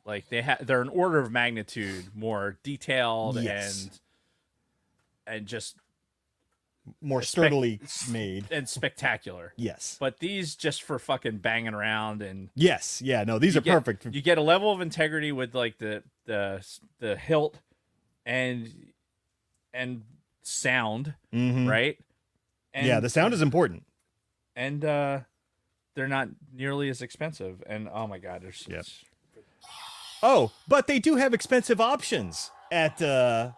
like they're an order of magnitude more detailed Yes. and just more sturdily made and spectacular. Yes, But these just for fucking banging around and yes, yeah, no, these are perfect. You get a level of integrity with like the hilt and sound, right? And, yeah, the sound is important. And they're not nearly as expensive. And oh my god, there's Oh, but they do have expensive options at oh,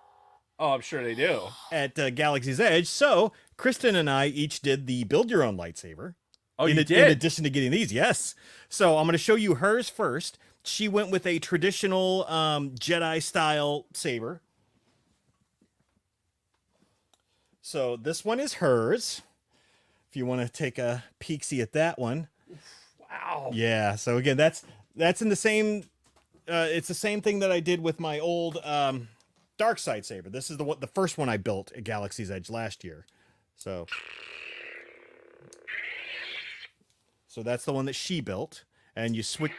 I'm sure they do. At Galaxy's Edge. So Kristen and I each did the build your own lightsaber. Oh, you did? In addition to getting these, yes. So I'm going to show you hers first. She went with a traditional Jedi style saber. So this one is hers. If you want to take a peek-see at that one. Wow. Yeah. So again, that's in the same. It's the same thing that I did with my old dark side saber. This is the first one I built at Galaxy's Edge last year. So that's the one that she built, and you switch.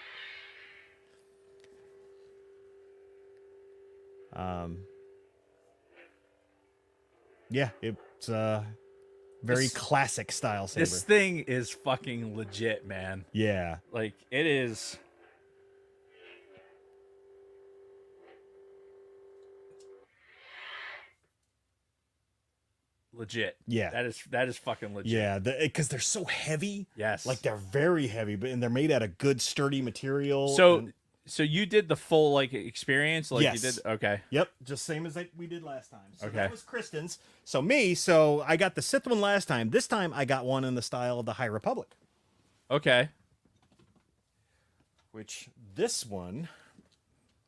Yeah, it's very classic style saber. This thing is fucking legit, man. Yeah. Like it is. Legit. Yeah. That is fucking legit. Yeah, because they're so heavy. Yes. Like they're very heavy, and they're made out of good sturdy material. So you did the full like experience, like yes. you did. Okay. Yep, just same as we did last time. So okay. That was Kristen's. So I got the Sith one last time. This time I got one in the style of the High Republic. Okay. Which this one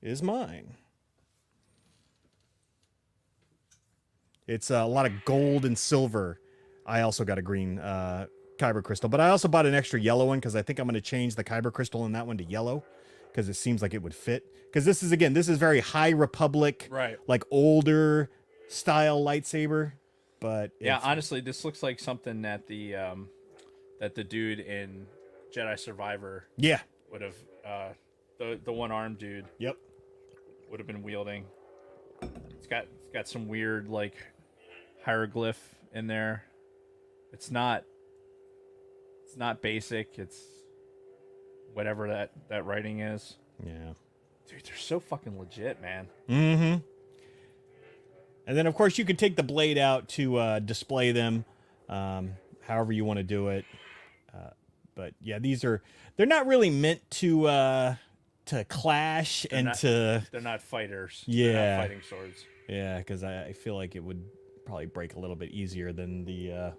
is mine. It's a lot of gold and silver. I also got a green kyber crystal, but I also bought an extra yellow one because I think I'm going to change the kyber crystal in that one to yellow because it seems like it would fit. Because this is very High Republic, right? Like older style lightsaber. But yeah, honestly, this looks like something that the dude in Jedi Survivor would have the one-armed dude would have been wielding. It's got some weird like hieroglyph in there. It's not basic. It's whatever that writing is. Yeah. Dude, they're so fucking legit, man. Mm-hmm. And then of course you can take the blade out to display them, however you want to do it. But yeah, they're not really meant to clash they're not fighters. Yeah. They're not fighting swords. Yeah, because I feel like it would probably break a little bit easier than the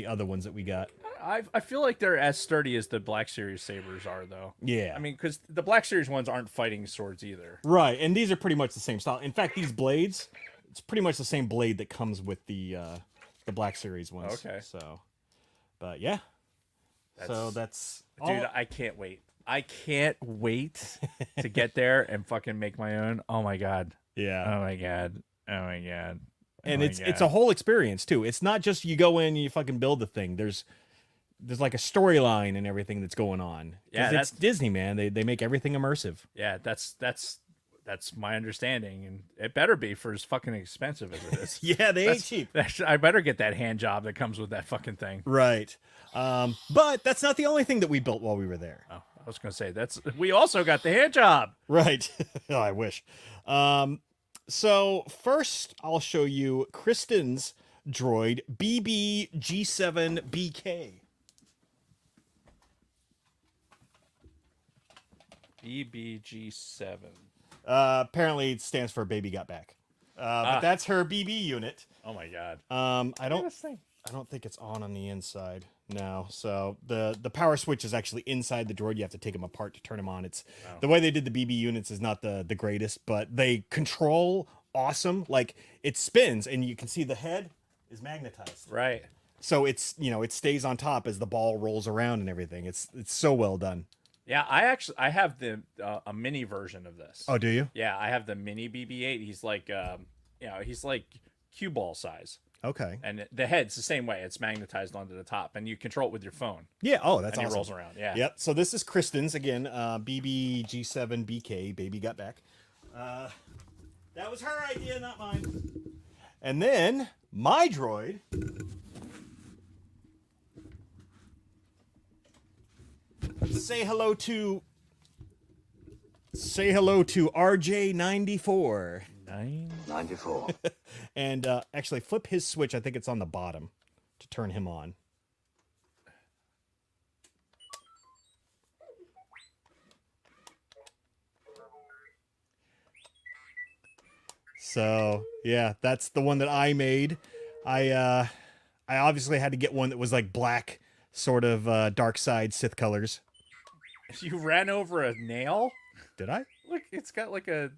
other ones that we got. I feel like they're as sturdy as the Black Series sabers are, though. Yeah. I mean, because the Black Series ones aren't fighting swords either. Right, and these are pretty much the same style. In fact, these blades, it's pretty much the same blade that comes with the Black Series ones. Okay. So, but yeah. That's dude. I can't wait. I can't wait to get there and fucking make my own. Oh my god. Yeah. Oh my god. Oh my god. And it's a whole experience too. It's not just you go in and you fucking build the thing. There's like a storyline and everything that's going on. Yeah, it's Disney, man. They make everything immersive. Yeah, that's my understanding, and it better be for as fucking expensive as it is. Yeah, they ain't cheap. I better get that hand job that comes with that fucking thing. Right. But that's not the only thing that we built while we were there. Oh, I was gonna say we also got the hand job. Right. Oh, I wish. So first I'll show you Kristen's droid BB-G7BK. BB-G7. Apparently it stands for Baby Got Back. But that's her BB unit. Oh my god. I don't think it's on the inside. No. So the power switch is actually inside the droid. You have to take them apart to turn them on. The way they did the BB units is not the greatest, but they control awesome. Like it spins and you can see the head is magnetized. Right. So it's, it stays on top as the ball rolls around and everything. It's so well done. Yeah, I have a mini version of this. Oh, do you? Yeah, I have the mini BB-8. He's like he's like cue ball size. Okay. And the head's the same way. It's magnetized onto the top, and you control it with your phone. Yeah. Oh, that's and awesome. It rolls around. Yeah. Yep. So this is Kristen's again. BB-G7BK. Baby got back. That was her idea, not mine. And then my droid say hello to RJ94. 94. And actually flip his switch. I think it's on the bottom to turn him on. So yeah, that's the one that I made. I obviously had to get one that was like black, sort of dark side Sith colors. You ran over a nail? Did I? Look, it's got like a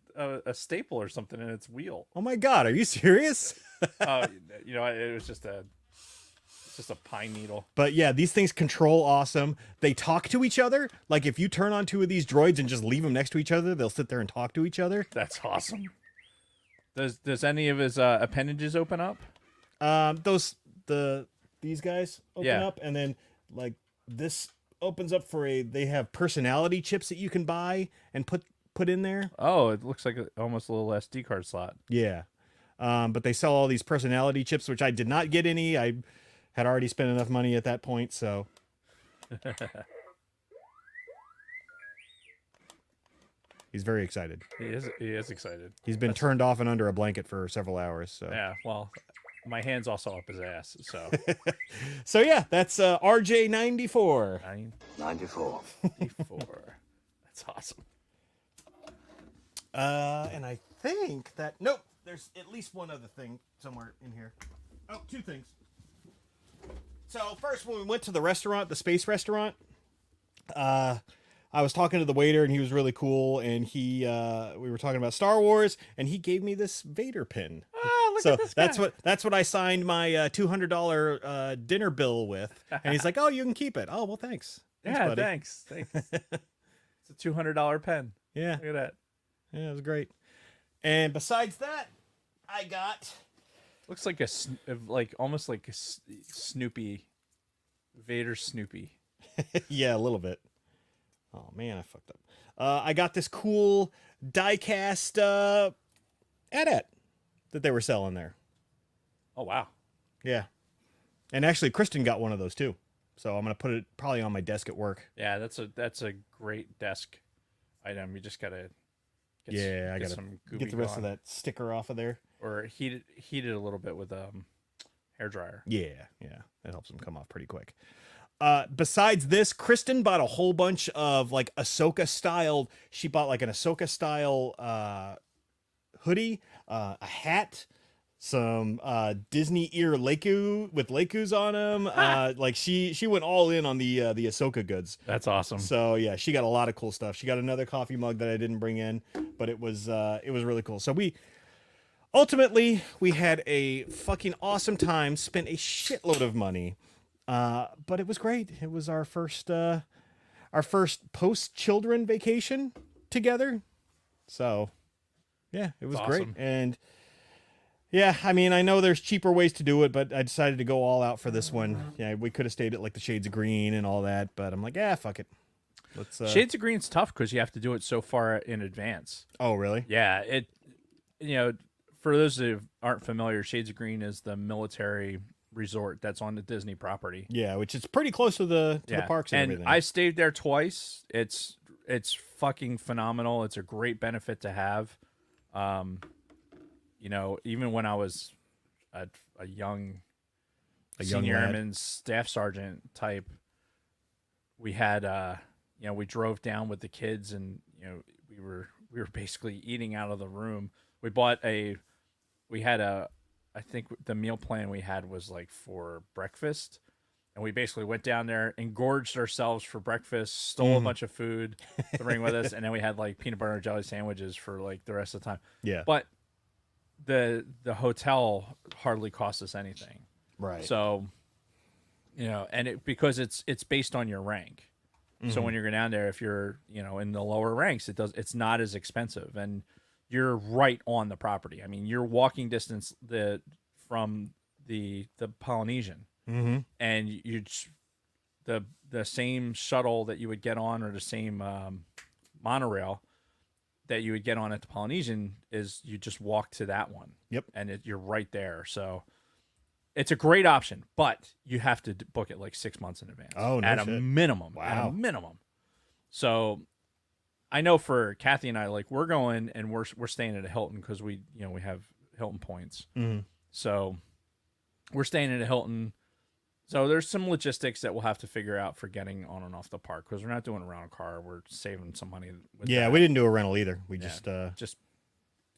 staple or something in its wheel. Oh my god, are you serious? Oh, it was just a pine needle. But yeah, these things control awesome. They talk to each other. Like if you turn on two of these droids and just leave them next to each other, they'll sit there and talk to each other. That's awesome. Does any of his appendages open up? These guys open Yeah. up, and then like this opens up for they have personality chips that you can buy and put in there. Oh, it looks like almost a little SD card slot. Yeah. But they sell all these personality chips, which I did not get any. I had already spent enough money at that point, so. He's very excited. He is excited. He's been turned off and under a blanket for several hours. So Yeah, well, my hand's also up his ass, so. So yeah, that's RJ94. 94. 94. That's awesome. And I think that nope, there's at least one other thing somewhere in here. Oh, two things. So first, when we went to the restaurant, the space restaurant, I was talking to the waiter and he was really cool, and we were talking about Star Wars, and he gave me this Vader pin. Ah, look So at this guy. that's what I signed my $200 dinner bill with, and he's like, "Oh, you can keep it." Oh, well, thanks. Yeah, buddy. thanks. It's a $200 pen. Yeah, Look at that. yeah, it was great. And besides that, I got Looks like almost like a Snoopy, Vader Snoopy. yeah, a little bit. Oh man, I fucked up. I got this cool die-cast AT-AT that they were selling there. Oh wow. Yeah, and actually, Kristen got one of those too. So I'm gonna put it probably on my desk at work. Yeah, that's a great desk item. You just gotta I gotta some get the rest of that sticker off of there. or heat it a little bit with hair dryer. Yeah, that helps them come off pretty quick. Besides this, Kristen bought a whole bunch of like Ahsoka styled. She bought like an Ahsoka style hoodie, a hat, some Disney ear Leicu with Leicu's on them. Like she went all in on the Ahsoka goods. That's awesome. So yeah, she got a lot of cool stuff. She got another coffee mug that I didn't bring in, but it was really cool. So we had a fucking awesome time, spent a shitload of money. But it was great. It was our first post-children vacation together. So, yeah, it was great. Awesome. And yeah, I mean, I know there's cheaper ways to do it, but I decided to go all out for this one. Yeah, we could have stayed at like the Shades of Green and all that, but I'm like, yeah, fuck it. Let's. Shades of Green's tough because you have to do it so far in advance. Oh, really? Yeah, for those who aren't familiar, Shades of Green is the military resort that's on the Disney property. Yeah, which is pretty close to the parks and everything. I stayed there twice. It's fucking phenomenal. It's a great benefit to have. Even when I was a young senior lad. airman staff sergeant type, we had we drove down with the kids, and we were basically eating out of the room. I think the meal plan we had was like for breakfast, and we basically went down there, engorged ourselves for breakfast, stole a bunch of food to bring with us, and then we had like peanut butter and jelly sandwiches for like the rest of the time. Yeah. But the hotel hardly cost us anything. Right. So, and because it's based on your rank. So when you're going down there, if you're, in the lower ranks, it's not as expensive, and you're right on the property. I mean, you're walking distance from the Polynesian, and the same shuttle that you would get on, or the same monorail, that you would get on at the Polynesian is you just walk to that one. Yep. And you're right there. So it's a great option, but you have to book it like 6 months in advance. Oh, no at shit. a minimum. Wow. At a minimum. So I know for Kathy and I, like we're going and we're staying at a Hilton because we have Hilton points. Mm-hmm. So we're staying at a Hilton. So there's some logistics that we'll have to figure out for getting on and off the park because we're not doing a rental car. We're saving some money. With Yeah, that. we didn't do a rental either. We Yeah. just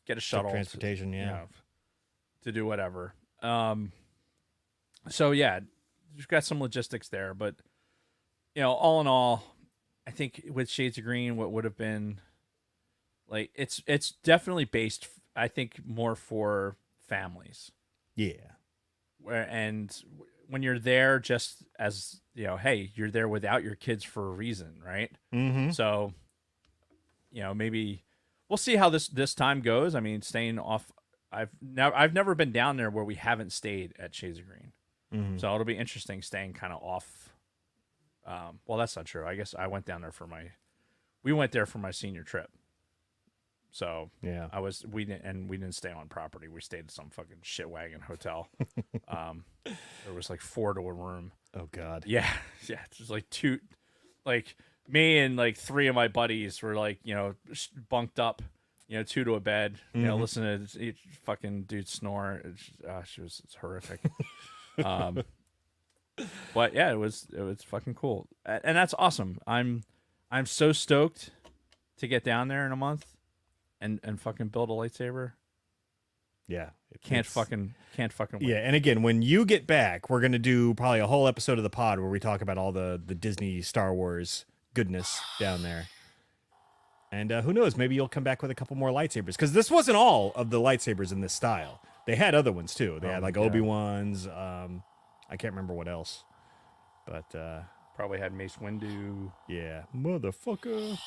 Get a shuttle transportation. to do whatever. So yeah, you've got some logistics there, but all in all, I think with Shades of Green, what would have been like it's definitely based, I think, more for families. Yeah. And when you're there, just as hey, you're there without your kids for a reason, right? Mm-hmm. So, maybe we'll see how this time goes. I mean, staying off. I've never been down there where we haven't stayed at Shades of Green. Mm-hmm. So it'll be interesting staying kind of off. Well, that's not true. I guess I went down there we went there for my senior trip. So Yeah. we didn't stay on property. We stayed at some fucking shit wagon hotel. There was like 4 to a room. Oh God. Yeah. Yeah. It was like two, like me and like 3 of my buddies were like, bunked up, 2 to a bed, listening to each fucking dude snore. It's horrific. But yeah, it was fucking cool. And that's awesome. I'm so stoked to get down there in a month and fucking build a lightsaber. Yeah. Can't fucking wait. Yeah, and again, when you get back, we're gonna do probably a whole episode of the pod where we talk about all the Disney Star Wars goodness down there. And who knows, maybe you'll come back with a couple more lightsabers because this wasn't all of the lightsabers in this style. They had other ones too. They had like yeah. Obi-Wan's. I can't remember what else, but Probably had Mace Windu. yeah, motherfucker.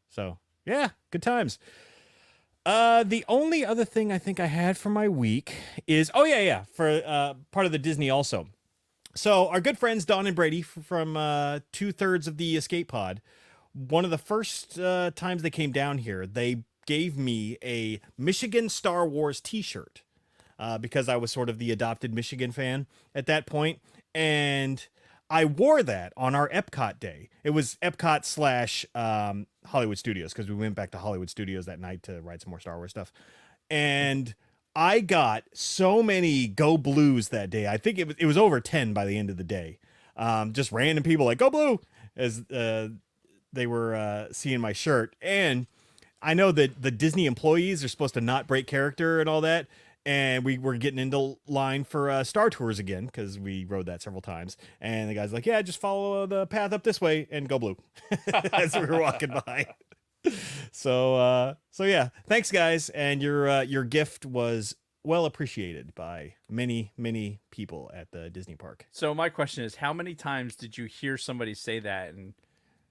So yeah, good times. The only other thing I think I had for my week is for part of the Disney also. So our good friends Don and Brady from 2/3 of the Escape Pod, one of the first times they came down here, they gave me a Michigan Star Wars t-shirt because I was sort of the adopted Michigan fan at that point, and I wore that on our Epcot day. It was Epcot / Hollywood Studios because we went back to Hollywood Studios that night to ride some more Star Wars stuff. And I got so many Go Blues that day. I think it was over 10 by the end of the day. Just random people like, Go Blue, as they were seeing my shirt. And I know that the Disney employees are supposed to not break character and all that. And we were getting into line for Star Tours again because we rode that several times. And the guy's like, yeah, just follow the path up this way and go blue as we were walking by. So yeah, thanks guys. And your gift was well appreciated by many, many people at the Disney park. So my question is, how many times did you hear somebody say that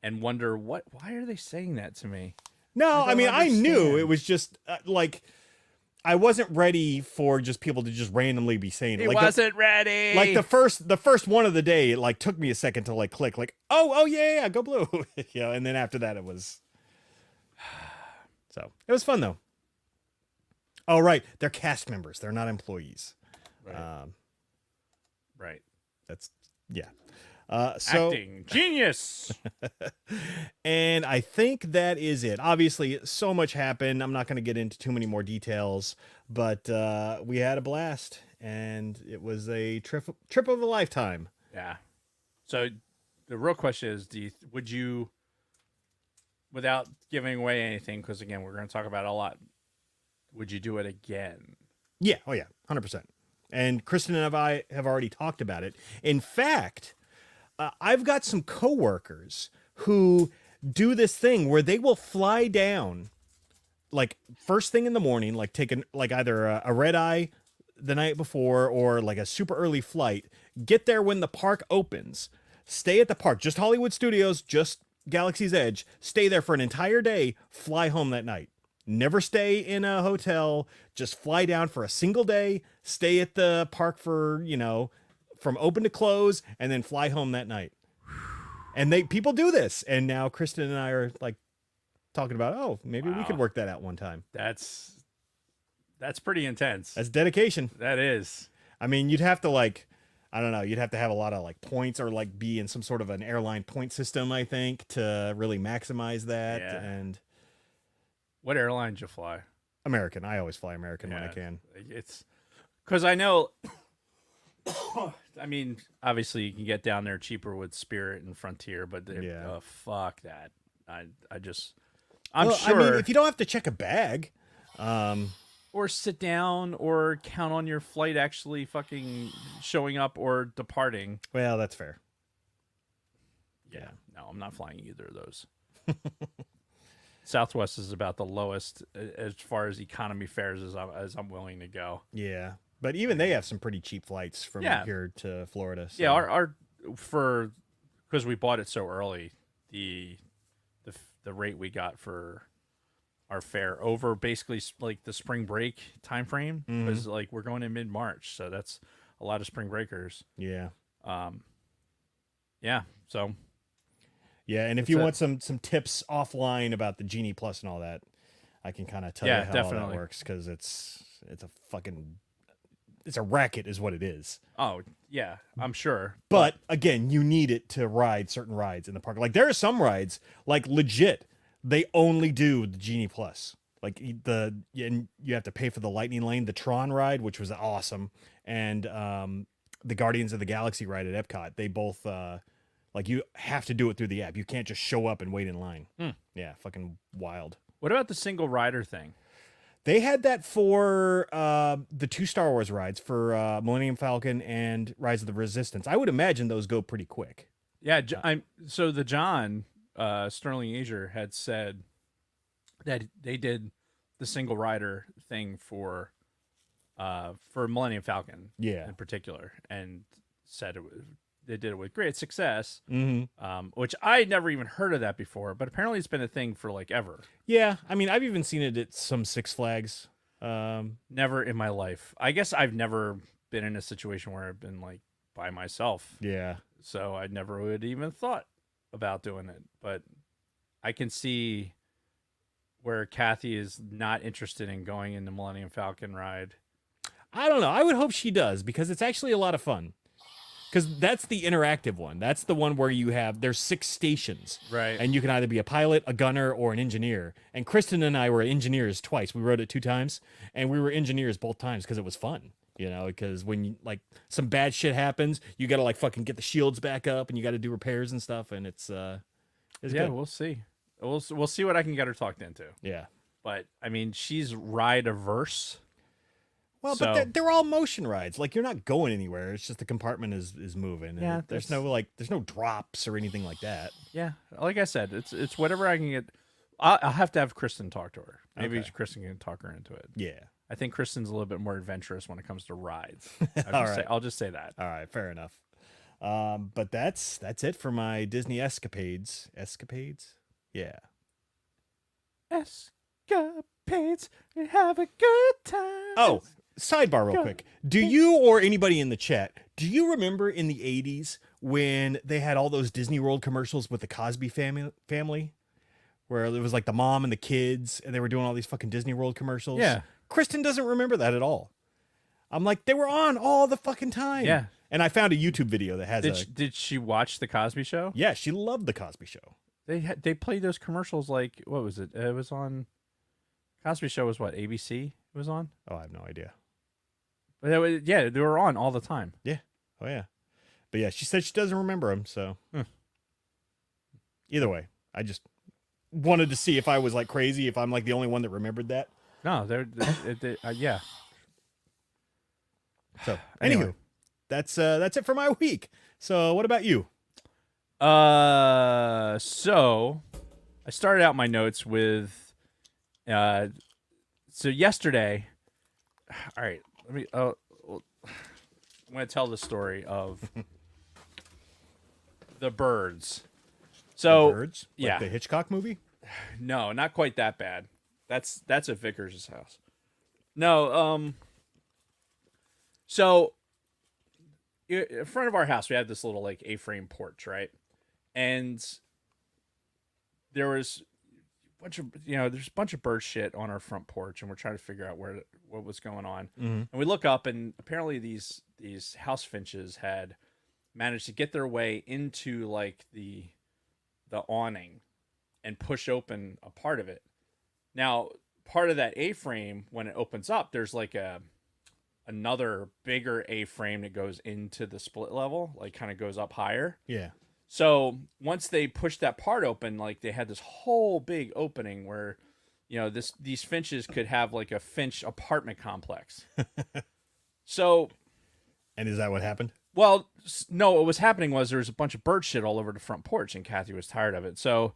and wonder why are they saying that to me? No, I mean, I knew understand. it was just like, I wasn't ready for just people to just randomly be saying it. He Like wasn't ready. Like the first one of the day, it like took me a second to like click, like, oh yeah, go blue. And then after that it was so it was fun though. Oh right. They're cast members, they're not employees. Right. Right. That's yeah. So Acting genius. and I think that is it. Obviously, so much happened. I'm not going to get into too many more details, but we had a blast, and it was a trip of a lifetime. Yeah. So the real question is, would you, without giving away anything, because again, we're going to talk about it a lot, would you do it again? Yeah. Oh yeah. 100%. And Kristen and I have already talked about it. In fact, I've got some coworkers who do this thing where they will fly down like first thing in the morning, like taking like either a red eye the night before or like a super early flight, get there when the park opens, stay at the park, just Hollywood Studios, just Galaxy's Edge, stay there for an entire day, fly home that night. Never stay in a hotel, just fly down for a single day, stay at the park for, from open to close, and then fly home that night. And people do this. And now Kristen and I are like talking about, oh, maybe we Wow. could work that out one time. That's pretty intense. That's dedication. That is. I mean, you'd have to like, I don't know, you'd have to have a lot of like points or like be in some sort of an airline point system, I think, to really maximize that. Yeah. And What airline did you fly? American. I always fly American when I Yeah. can. It's because I know. I mean, obviously, you can get down there cheaper with Spirit and Frontier, but Yeah. fuck that. I'm Well, sure. I mean, if you don't have to check a bag, or sit down or count on your flight actually fucking showing up or departing. well, that's fair. Yeah. No, I'm not flying either of those. Southwest is about the lowest as far as economy fares as I'm willing to go. Yeah. But even they have some pretty cheap flights from Yeah. here to Florida. So. Yeah, our for because we bought it so early, the rate we got for our fare over basically like the spring break time frame was like we're going in mid-March, so that's a lot of spring breakers. Yeah. Yeah, so Yeah, and if you want some tips offline about the Genie Plus and all that, I can kind of tell you how all definitely. that works because it's a racket is what it is. oh yeah, I'm sure. But again, you need it to ride certain rides in the park. Like there are some rides, like legit, they only do the Genie Plus. Like and you have to pay for the Lightning Lane, the Tron ride, which was awesome, and the Guardians of the Galaxy ride at Epcot. They both like you have to do it through the app. You can't just show up and wait in line. Yeah, fucking wild. What about the single rider thing? They had that for the 2 Star Wars rides for Millennium Falcon and Rise of the Resistance. I would imagine those go pretty quick. Yeah, so the John Sterling Asia had said that they did the single rider thing for Millennium Falcon, Yeah. in particular, and said they did it with great success. Which I had never even heard of that before, but apparently it's been a thing for like ever. Yeah, I mean, I've even seen it at some Six Flags. Never in my life. I guess I've never been in a situation where I've been like by myself. Yeah. So I never would even thought about doing it. But I can see where Kathy is not interested in going in the Millennium Falcon ride. I don't know. I would hope she does because it's actually a lot of fun. Because that's the interactive one. That's the one where there's 6 stations. Right. And you can either be a pilot, a gunner, or an engineer. And Kristen and I were engineers twice. We rode it 2 times. And we were engineers both times because it was fun. You know, because when like some bad shit happens, you got to like fucking get the shields back up and you got to do repairs and stuff. And it's Yeah, good. we'll see. We'll see what I can get her talked into. Yeah. But I mean, she's ride averse. Well, So- but they're all motion rides. Like you're not going anywhere. It's just the compartment is moving. And Yeah, there's that's- no drops or anything like that. Yeah, like I said, it's whatever I can get. I'll have to have Kristen talk to her. Maybe Okay. Kristen can talk her into it. Yeah. I think Kristen's a little bit more adventurous when it comes to rides. I'll just say that. All right, fair enough. But that's it for my Disney escapades. Escapades? Yeah. Escapades, have a good time. Oh, sidebar real quick. Do you or anybody in the chat, do you remember in the 80s when they had all those Disney World commercials with the Cosby family? Where it was like the mom and the kids and they were doing all these fucking Disney World commercials? Yeah. Kristen doesn't remember that at all. I'm like, they were on all the fucking time. Yeah. And I found a YouTube video that has Did she watch the Cosby Show? Yeah, she loved the Cosby Show. They played those commercials like what was it? It was on Cosby Show was what ABC it was on. Oh, I have no idea. But they were on all the time. Yeah. Oh, yeah. But yeah, she said she doesn't remember them. So either way, I just wanted to see if I was like crazy, if I'm like the only one that remembered that. No, yeah. So Anyway. anywho, that's it for my week. So what about you? So I started out my notes with, so yesterday, all right, I'm going to tell the story of the birds. So Birds? Like yeah. the Hitchcock movie? No, not quite that bad. That's at Vickers' house. No, so in front of our house we have this little like A-frame porch, right? And there was there's a bunch of bird shit on our front porch, and we're trying to figure out what was going on. Mm-hmm. And we look up, and apparently these house finches had managed to get their way into like the awning and push open a part of it. Now, part of that A-frame, when it opens up, there's like another bigger A-frame that goes into the split level, like kind of goes up higher. Yeah. So once they pushed that part open, like they had this whole big opening where, these finches could have like a finch apartment complex. So. And is that what happened? Well, no, what was happening was there was a bunch of bird shit all over the front porch, and Kathy was tired of it. So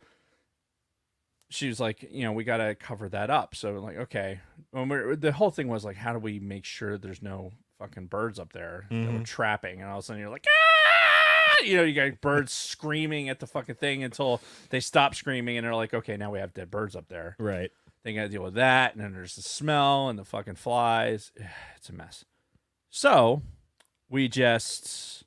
she was like, we got to cover that up. So like, okay. The whole thing was like, how do we make sure there's no fucking birds up there that we're trapping? And all of a sudden you're like, ah! You got birds screaming at the fucking thing until they stop screaming, and they're like, okay, now we have dead birds up there. Right. They got to deal with that. And then there's the smell and the fucking flies. It's a mess. So we just,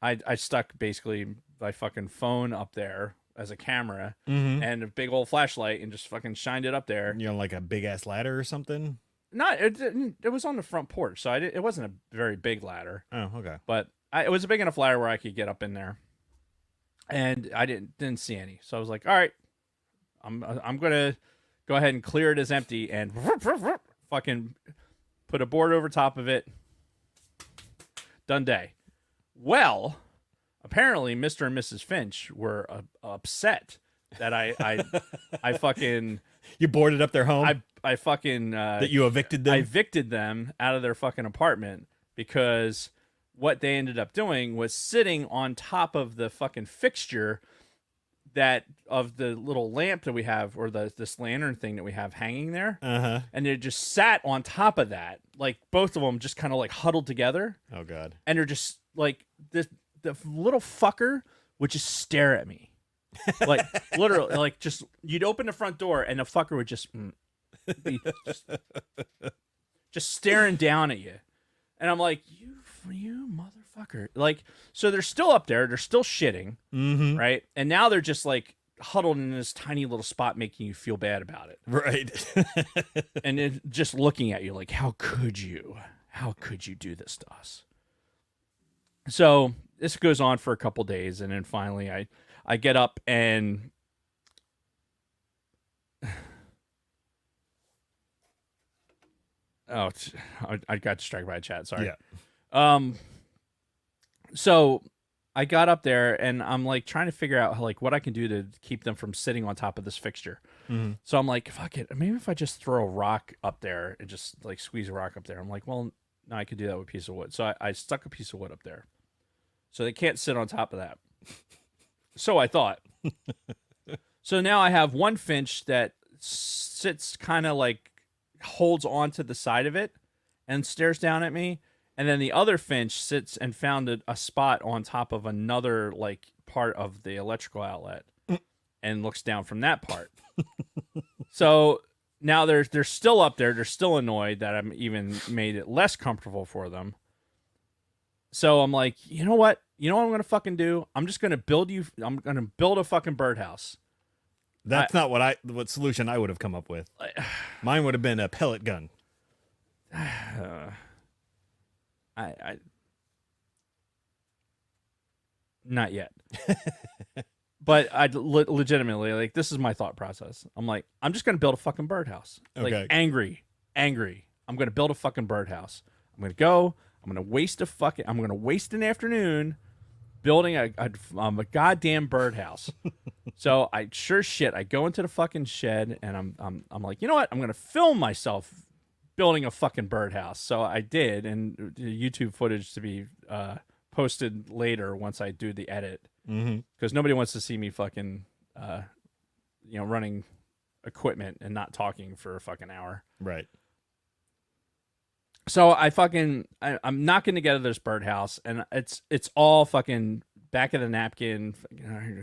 I stuck basically my fucking phone up there as a camera and a big old flashlight and just fucking shined it up there. Like a big ass ladder or something? It was on the front porch, so it wasn't a very big ladder. Oh, okay. But it was a big enough ladder where I could get up in there. And I didn't see any. So I was like, all right, I'm gonna go ahead and clear it as empty and fucking put a board over top of it. Done day. Well, apparently Mr. and Mrs. Finch were upset that I fucking You boarded up their home? I fucking that you evicted them? I evicted them out of their fucking apartment because what they ended up doing was sitting on top of the fucking fixture that of the little lamp that we have, or this lantern thing that we have hanging there. Uh-huh. And they just sat on top of that, like both of them just kind of like huddled together. Oh God. And they're just like the little fucker would just stare at me. Like literally, like just you'd open the front door and the fucker would just be just staring down at you. And I'm like, you motherfucker. Like, so they're still up there, they're still shitting, right? And now they're just like huddled in this tiny little spot, making you feel bad about it. Right. And then just looking at you like, how could you do this to us? So this goes on for a couple days, and then finally I get up and I got distracted by a chat. Sorry. Yeah. So I got up there and I'm like trying to figure out like what I can do to keep them from sitting on top of this fixture. So I'm like, fuck it. Maybe if I just throw a rock up there and just like squeeze a rock up there. I'm like, well, no, I could do that with a piece of wood. So I stuck a piece of wood up there. So they can't sit on top of that. So I thought. So now I have one finch that sits kind of like holds onto the side of it and stares down at me. And then the other finch sits and found a spot on top of another like part of the electrical outlet and looks down from that part. So now they're still up there. They're still annoyed that I'm even made it less comfortable for them. So I'm like, you know what? You know what I'm going to fucking do? I'm going to build a fucking birdhouse. That's not what solution I would have come up with. Mine would have been a pellet gun. I not yet. But I legitimately, like, this is my thought process. I'm like, I'm just going to build a fucking birdhouse. Okay. Like, angry. I'm going to build a fucking birdhouse. I'm going to waste an afternoon building a goddamn birdhouse. So I go into the fucking shed and I'm like, you know what? I'm going to film myself building a fucking birdhouse. So I did, and YouTube footage to be posted later once I do the edit, because nobody wants to see me fucking running equipment and not talking for a fucking hour. Right. So I'm knocking together this birdhouse, and it's all fucking back of the napkin.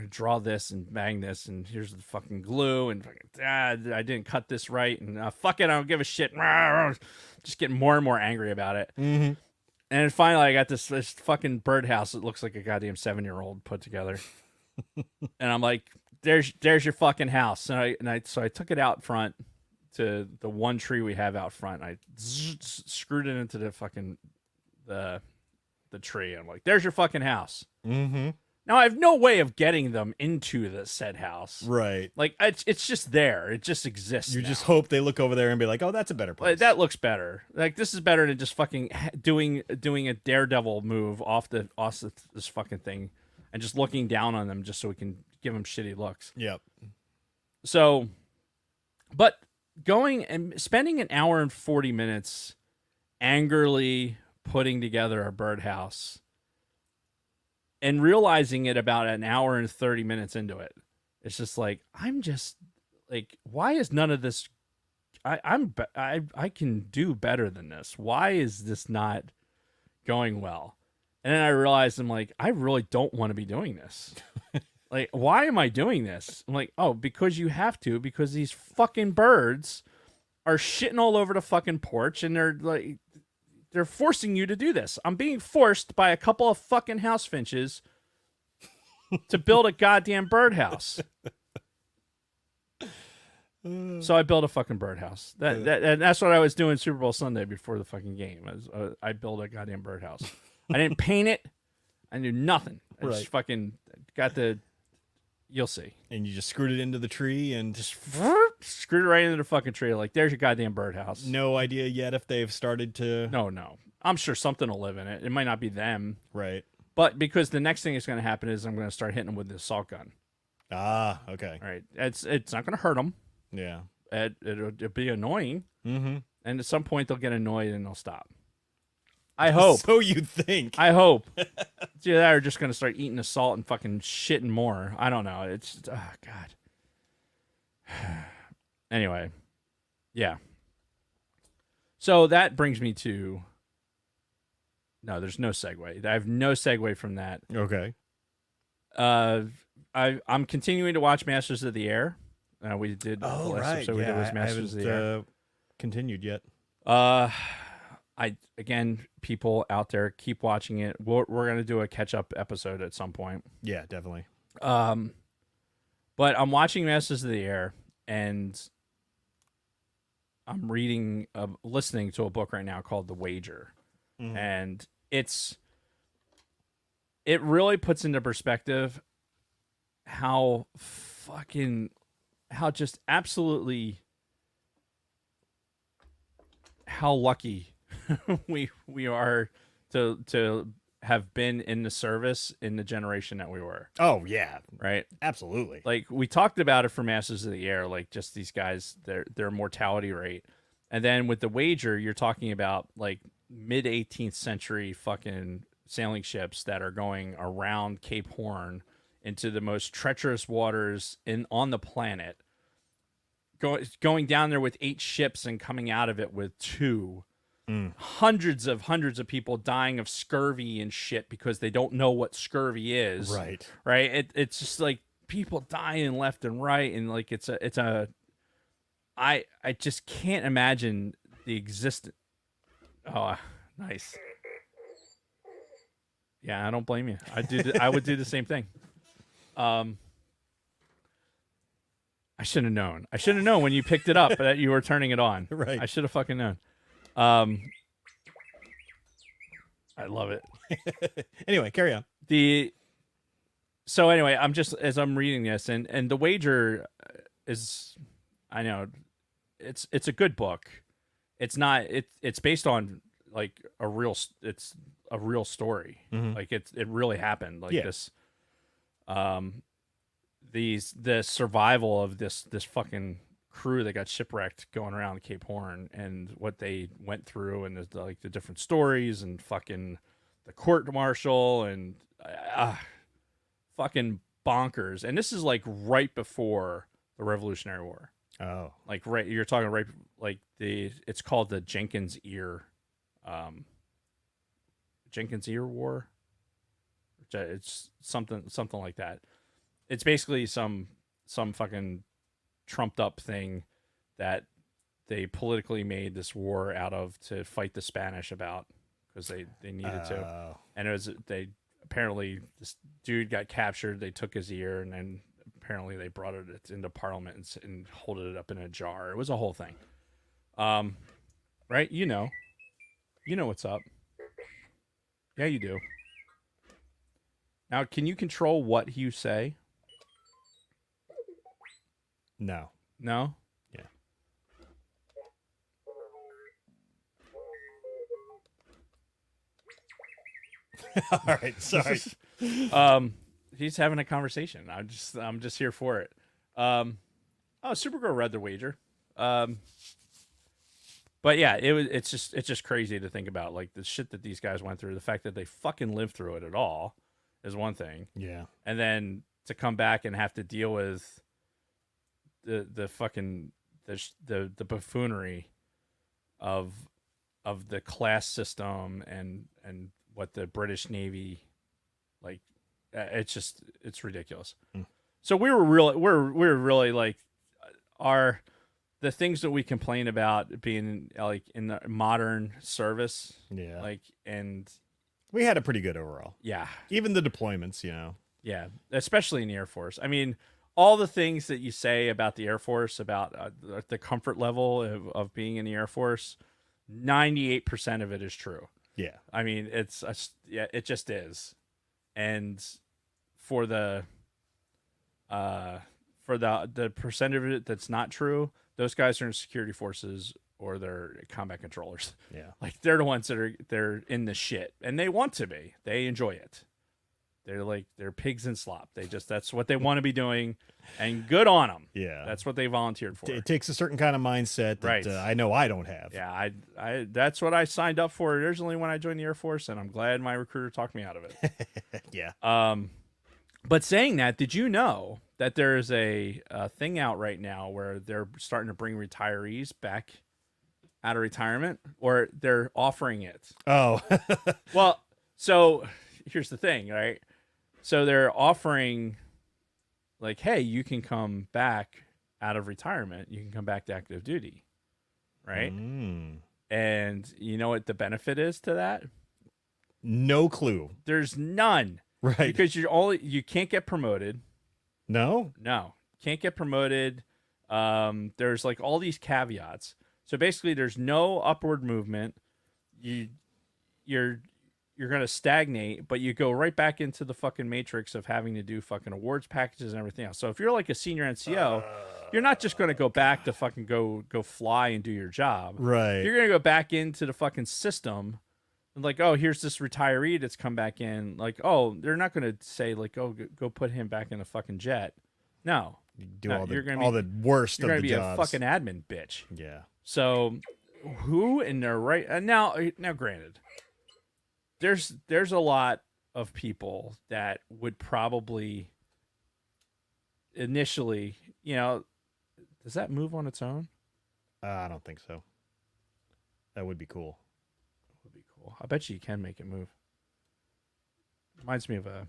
Draw this and bang this, and here's the fucking glue, and I didn't cut this right, and fuck it, I don't give a shit. Just getting more and more angry about it. And then finally, I got this fucking birdhouse that looks like a goddamn 7-year-old put together. And I'm like, there's your fucking house. So I took it out front to the one tree we have out front. I screwed it into the fucking the tree. I'm like, there's your fucking house. Mm-hmm. Now I have no way of getting them into the said house. Right. Like it's just there. It just exists. You now. just hope they look over there and be like, oh, that's a better place. Like, that looks better. Like this is better than just fucking doing a daredevil move off this fucking thing, and just looking down on them just so we can give them shitty looks. Yep. So, but going and spending an hour and 40 minutes angrily putting together a birdhouse and realizing it about an hour and 30 minutes into it, it's just like, I'm just like, why is none of this? I can do better than this. Why is this not going well? And then I realized, I'm like, I really don't want to be doing this. Like, why am I doing this? I'm like, oh, because you have to, because these fucking birds are shitting all over the fucking porch, and they're forcing you to do this. I'm being forced by a couple of fucking house finches to build a goddamn birdhouse. So I built a fucking birdhouse. And that's what I was doing Super Bowl Sunday before the fucking game. I built a goddamn birdhouse. I didn't paint it. I knew nothing. I just fucking got the... You'll see. And you just screwed it into the tree and Just screwed it right into the fucking tree. Like, there's your goddamn birdhouse. no idea yet if they've started to... No. I'm sure something will live in it. It might not be them. Right. But because the next thing that's going to happen is I'm going to start hitting them with the assault gun. Ah, okay. All right. It's not going to hurt them. Yeah. It'll be annoying. Mm-hmm. And at some point they'll get annoyed and they'll stop. I hope. So you think. I hope. Either that or just going to start eating the salt and fucking shitting more. I don't know. It's, oh, God. Anyway. Yeah. So that brings me to... No, there's no segue. I have no segue from that. Okay. I'm continuing to watch Masters of the Air. We did. Oh, the last right. episode we did was Masters of the Air. Continued yet. Again, people out there, keep watching it. We're gonna do a catch up episode at some point. Yeah, definitely. But I'm watching Masters of the Air, and I'm listening to a book right now called The Wager, and it really puts into perspective how just absolutely how lucky we are to have been in the service in the generation that we were. Oh, yeah. Right? Absolutely. Like, we talked about it for Masters of the Air, like just these guys, their mortality rate. And then with The Wager, you're talking about like mid 18th century fucking sailing ships that are going around Cape Horn into the most treacherous waters on the planet. Going down there with 8 ships and coming out of it with 2. Hundreds of people dying of scurvy and shit because they don't know what scurvy is. Right. It's just like people dying left and right, and like I just can't imagine the existence. Oh, nice. Yeah, I don't blame you. I would do the same thing. I should have known. I should have known when you picked it up that you were turning it on. Right. I should have fucking known. I love it. Anyway, carry on. So anyway, as I'm reading this, and The Wager is, I know, it's a good book. It's not. It's based on like a real story. Like it really happened. Like this. The survival of this fucking crew that got shipwrecked going around Cape Horn, and what they went through, and the different stories, and fucking the court martial, and fucking bonkers. And this is like right before the Revolutionary War. Oh, like you're talking right, like it's called the Jenkins Ear War. It's something like that. It's basically some fucking trumped up thing that they politically made this war out of to fight the Spanish about, because they needed to. And apparently this dude got captured. They took his ear, and then apparently they brought it into Parliament and hold it up in a jar. It was a whole thing. Right? You know what's up. Yeah, you do. Now, can you control what you say? No. No? Yeah. All right. Sorry. He's having a conversation. I'm just here for it. Oh, Supergirl read the wager. But yeah, it's just crazy to think about, like, the shit that these guys went through. The fact that they fucking lived through it at all is one thing. Yeah. And then to come back and have to deal with the fucking the buffoonery of the class system and what the British Navy, like, it's ridiculous. So we're really like the things that we complain about being like in the modern service. Yeah. Like, and We had a pretty good overall. yeah, Even the deployments, you know. yeah, especially in the Air Force. I mean, all the things that you say about the Air Force, about the comfort level of being in the Air Force, 98% of it is true. Yeah. I mean, it just is. And for the percent of it that's not true, those guys are in security forces or they're combat controllers. Yeah. Like, they're the ones they're in the shit, and they want to be. They enjoy it. They're pigs in slop. That's what they want to be doing, and good on them. Yeah. That's what they volunteered for. It takes a certain kind of mindset that Right. I know I don't have. Yeah, I that's what I signed up for originally when I joined the Air Force, and I'm glad my recruiter talked me out of it. Yeah. But saying that, did you know that there's a thing out right now where they're starting to bring retirees back out of retirement, or they're offering it? Oh. Well, so here's the thing, right? So they're offering, like, hey, you can come back out of retirement. You can come back to active duty, right? And you know what the benefit is to that? No clue. There's none. Right. Because you can't get promoted. No? No, can't get promoted. There's like all these caveats. So basically, there's no upward movement. You're gonna stagnate, but you go right back into the fucking matrix of having to do fucking awards packages and everything else. So if you're like a senior NCO, you're not just gonna go back to fucking go fly and do your job. Right. You're gonna go back into the fucking system. And like, oh, here's this retiree that's come back in. Like, oh, they're not gonna say like, oh, go put him back in a fucking jet. No, You do No, all you're gonna the worst you're of gonna the be jobs. a fucking admin bitch. Yeah. So, who in their right now? Granted, there's a lot of people that would probably initially, does that move on its own? I don't think so. That would be cool. Would be cool. I bet you can make it move. Reminds me of a.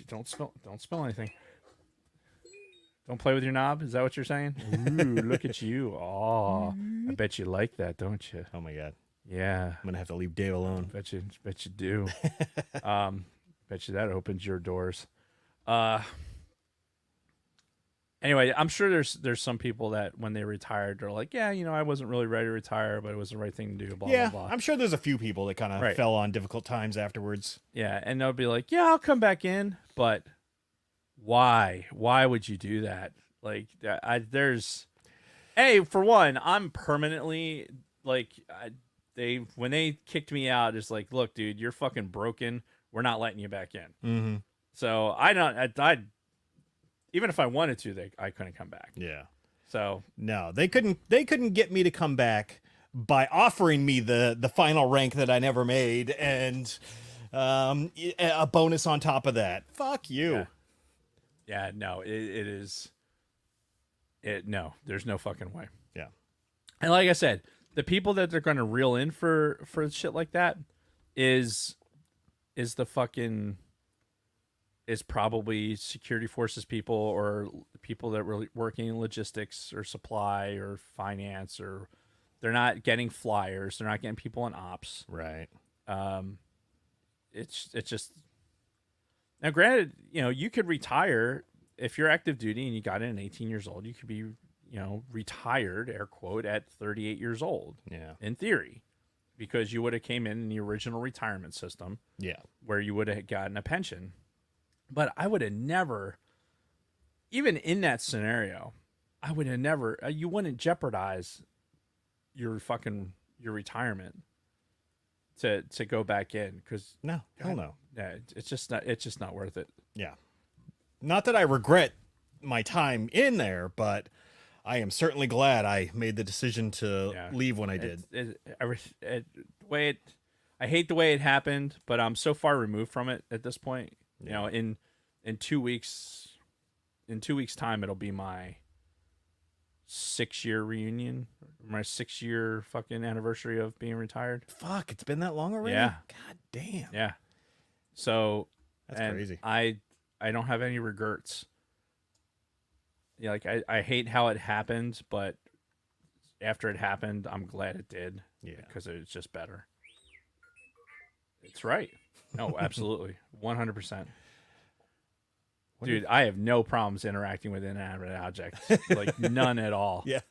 Don't spill anything. Don't play with your knob. Is that what you're saying? Ooh, look at you. Oh, I bet you like that, don't you? Oh my god. Yeah. I'm gonna have to leave Dave alone. Bet you do. Bet you that opens your doors. Anyway, I'm sure there's some people that when they retired, they're like, yeah, I wasn't really ready to retire, but it was the right thing to do. Blah Yeah, blah blah. I'm sure there's a few people that kind of Right. fell on difficult times afterwards. Yeah, and they'll be like, yeah, I'll come back in, but why? Why would you do that? Like, for one, I'm permanently like, when they kicked me out, it's like, look, dude, you're fucking broken. We're not letting you back in. Mm-hmm. So I even if I wanted to, I couldn't come back. Yeah. So No, they couldn't get me to come back by offering me the final rank that I never made and a bonus on top of that. Fuck you. yeah, no, there's no fucking way. Yeah. And like I said, the people that they're going to reel in for shit like that is probably security forces people or people that were working in logistics or supply or finance, or they're not getting flyers. They're not getting people in ops. Right. It's just Now, granted, you could retire if you're active duty and you got in at 18 years old. You could be, retired, air quote, at 38 years old. Yeah. In theory, because you would have came in the original retirement system. Yeah. Where you would have gotten a pension. But I would have never, even in that scenario, I would have never. You wouldn't jeopardize your retirement to go back in because No, hell no. Yeah, it's just not worth it. Yeah. Not that I regret my time in there, but I am certainly glad I made the decision to leave when I did. I hate the way it happened, but I'm so far removed from it at this point. Yeah. In 2 weeks, in 2 weeks' time, it'll be my 6-year reunion, my 6-year fucking anniversary of being retired. Fuck, it's been that long already? Yeah. God damn. Yeah. So that's crazy. I don't have any regrets. Yeah, like I hate how it happened, but after it happened, I'm glad it did. Yeah. Because it's just better. It's right. No, absolutely. 100%. Dude, I have no problems interacting with inanimate objects. Like none at all. Yeah.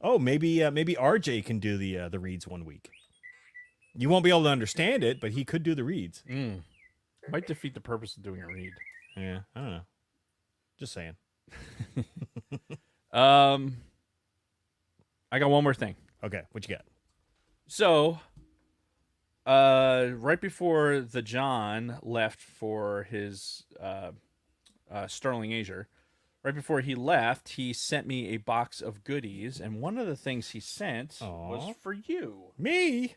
Oh, maybe RJ can do the reads one week. You won't be able to understand it, but he could do the reads. Might defeat the purpose of doing a read. Yeah, I don't know. Just saying. I got one more thing. Okay, what you got? So, right before the John left for his Sterling Asia, right before he left, he sent me a box of goodies, and one of the things he sent was for you. Me?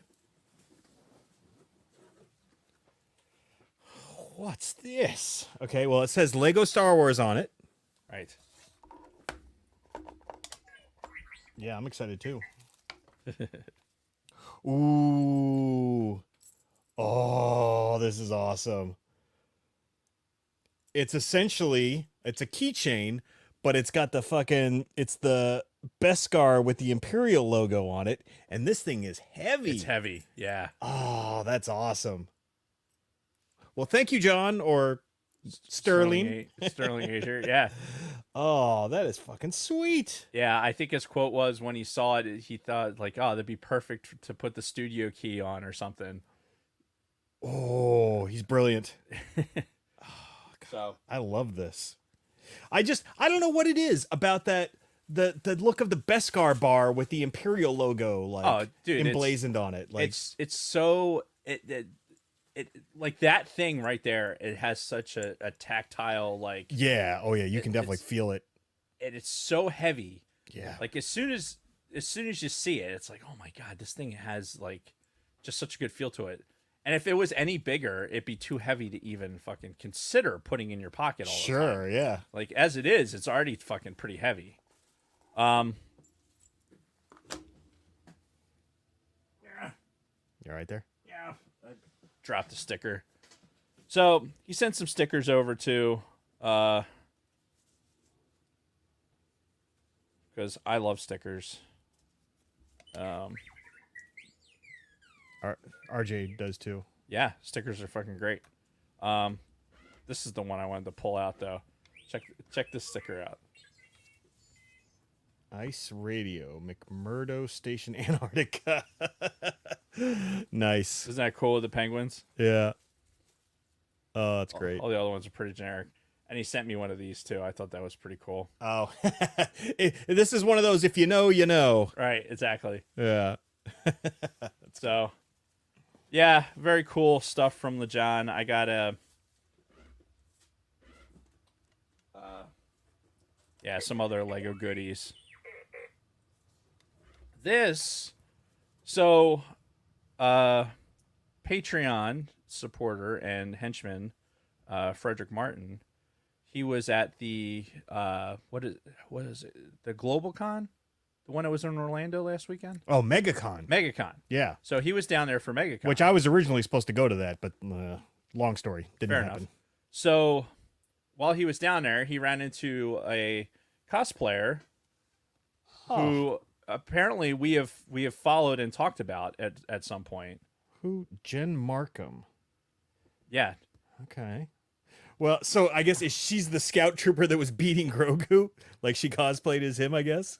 What's this? Okay, well, it says Lego Star Wars on it. Right. Yeah, I'm excited too. Ooh. Oh, this is awesome. It's essentially, it's a keychain, but it's got it's the Beskar with the Imperial logo on it, and this thing is heavy. It's heavy, yeah. Oh, that's awesome. Well, thank you, John, or Sterling. Sterling Asia, yeah. Oh, that is fucking sweet. Yeah, I think his quote was when he saw it, he thought like, "Oh, that'd be perfect to put the studio key on or something." Oh, he's brilliant. So I love this. I don't know what it is about that the look of the Beskar bar with the Imperial logo emblazoned on it. Like it's so it like that thing right there. It has such a tactile yeah. Oh yeah, you can definitely feel it. And it's so heavy. Yeah. Like as soon as you see it, it's like, oh my god, this thing has like just such a good feel to it. And if it was any bigger, it'd be too heavy to even fucking consider putting in your pocket all the time. Sure, yeah. Like as it is, it's already fucking pretty heavy. Yeah. You're right there? Yeah. I dropped the sticker. So he sent some stickers over to because I love stickers. RJ does too. Yeah, stickers are fucking great. This is the one I wanted to pull out though. Check this sticker out. Ice Radio, McMurdo Station, Antarctica. Nice. Isn't that cool with the penguins? Yeah. Oh, that's great. All the other ones are pretty generic. And he sent me one of these too. I thought that was pretty cool. Oh, this is one of those, if you know, you know. Right, exactly. Yeah. So, yeah, very cool stuff from the John. I got some other Lego goodies. Patreon supporter and henchman, Frederick Martin, he was at the what is it? The Global Con? The one that was in Orlando last weekend? Oh, MegaCon. MegaCon. Yeah. So he was down there for MegaCon. Which I was originally supposed to go to that, but long story. Didn't Fair happen. enough. So while he was down there, he ran into a cosplayer who apparently we have followed and talked about at some point. Who? Jen Markham. Yeah. Okay. Well, so I guess she's the scout trooper that was beating Grogu, like she cosplayed as him, I guess.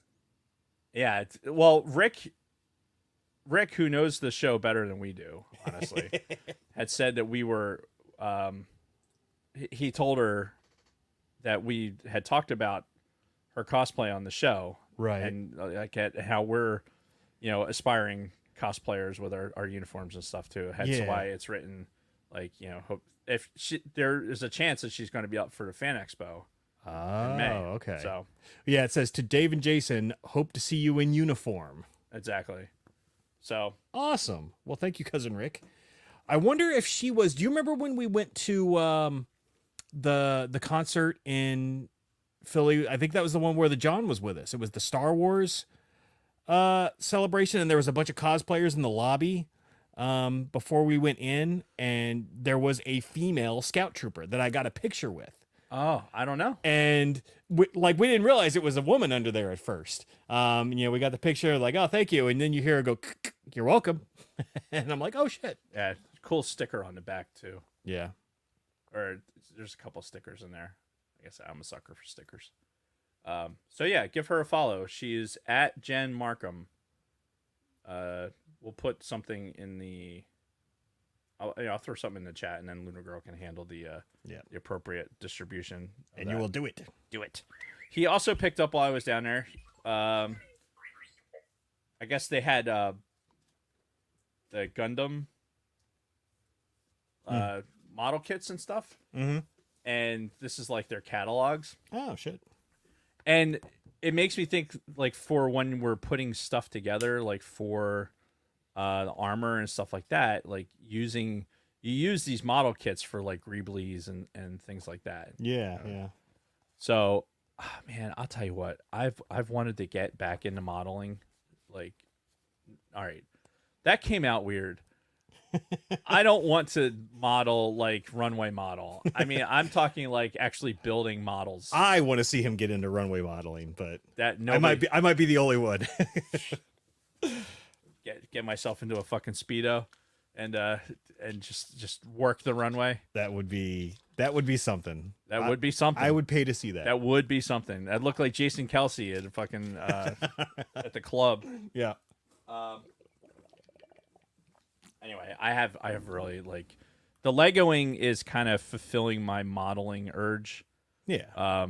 Yeah. Well, Rick, who knows the show better than we do, honestly, had said that we were. He told her that we had talked about her cosplay on the show, Right. And like at how we're, aspiring cosplayers with our uniforms and stuff too. Hence why it's written like, hope if there is a chance that she's going to be up for the Fan Expo in May. Okay. So yeah, it says to Dave and Jason, hope to see you in uniform. exactly. So Awesome. Well, thank you, cousin Rick. I wonder if she was. Do you remember when we went to the concert in Philly? I think that was the one where the John was with us. It was the Star Wars celebration, and there was a bunch of cosplayers in the lobby before we went in, and there was a female scout trooper that I got a picture with. oh, I don't know. And we didn't realize it was a woman under there at first. We got the picture, like, oh, thank you, and then you hear her go, "You're welcome," and I'm like, oh shit. Yeah, cool sticker on the back too. Yeah. Or there's a couple stickers in there. I guess I'm a sucker for stickers. So yeah, give her a follow. She's at Jen Markham. We'll put something in the. I'll throw something in the chat, and then Lunar Girl can handle the appropriate distribution. And you will do it. Do it. He also picked up while I was down there. I guess they had the Gundam model kits and stuff. Mm-hmm. And this is like their catalogs. Oh shit. And it makes me think, like, for when we're putting stuff together, like for the armor and stuff like that, like you use these model kits for like Greeblies and things like that. Yeah, yeah. So, man, I'll tell you what, I've wanted to get back into modeling. Like, all right, that came out weird. I don't want to model like runway model. I mean, I'm talking like actually building models. I want to see him get into runway modeling, but that nobody, I might be the only one. get myself into a fucking Speedo and just work the runway. That would be something. That would be something. I would pay to see that. That would be something. That'd look like Jason Kelsey at a fucking at the club. Yeah. Anyway, I have really, like, the Legoing is kind of fulfilling my modeling urge. Yeah.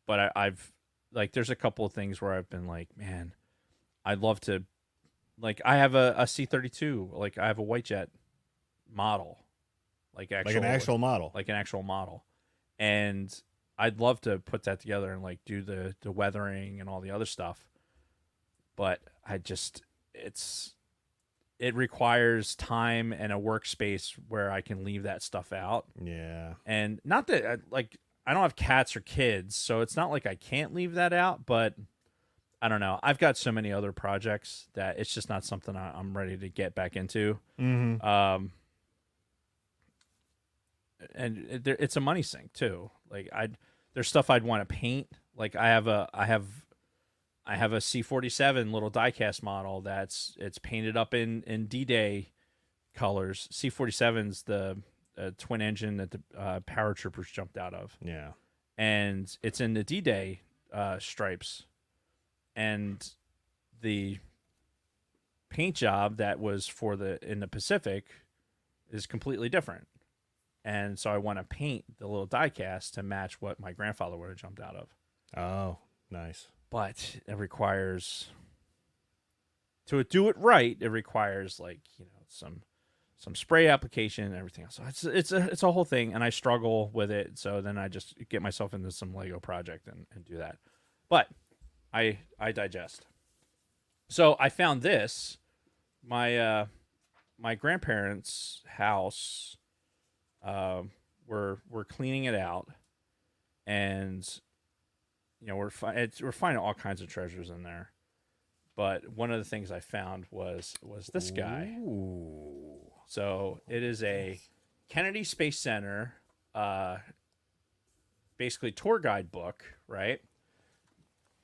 But I've like, there's a couple of things where I've been like, man, I'd love to, like, I have a C-32, like I have a white jet model, like an actual model, and I'd love to put that together and like do the weathering and all the other stuff. But it requires time and a workspace where I can leave that stuff out. Yeah. And not that I don't have cats or kids, so it's not like I can't leave that out, but I don't know. I've got so many other projects that it's just not something I'm ready to get back into. Mm-hmm. And it's a money sink too. Like there's stuff I'd want to paint. Like I have a C-47 little diecast model it's painted up in D-Day colors. C-47's the twin engine that the paratroopers jumped out of. Yeah. And it's in the D-Day stripes. And the paint job that was in the Pacific is completely different. And so I want to paint the little diecast to match what my grandfather would have jumped out of. Oh, nice. But it requires, to do it right, it requires like, some spray application and everything else. So it's a whole thing, and I struggle with it. So then I just get myself into some Lego project and do that. But I digest. So I found this. My grandparents' house, we're cleaning it out, and we're finding all kinds of treasures in there. But one of the things I found was this guy. Ooh. So it is a Kennedy Space Center, basically tour guide book, right?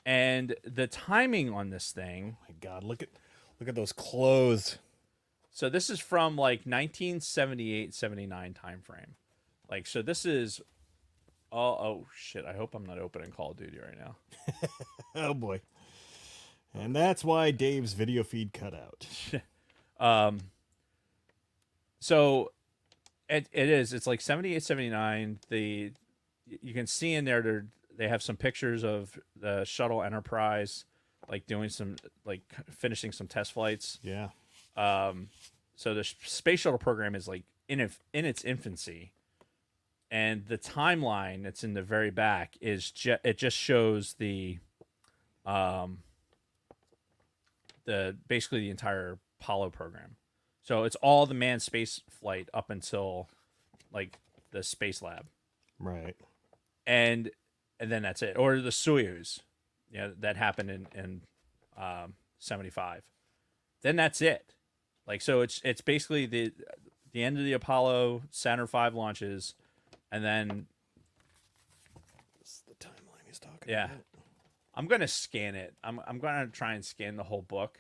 And the timing on this thing. Oh my God, look at those clothes. So this is from like 1978, 79 time frame. Like, so this is Oh shit! I hope I'm not opening Call of Duty right now. Oh boy. And that's why Dave's video feed cut out. So it is. It's like 78, 79. You can see in there they have some pictures of the shuttle Enterprise, like doing some like finishing some test flights. Yeah. So the space shuttle program is like in its infancy, and the timeline that's in the very back is it just shows the basically the entire Apollo program. So it's all the manned space flight up until like the space lab, Right. and then that's it. Or the Soyuz, that happened in 75. Then that's it. Like, so it's basically the end of the Apollo Saturn V launches, and then This is the timeline he's talking yeah, about. I'm gonna scan it. I'm gonna try and scan the whole book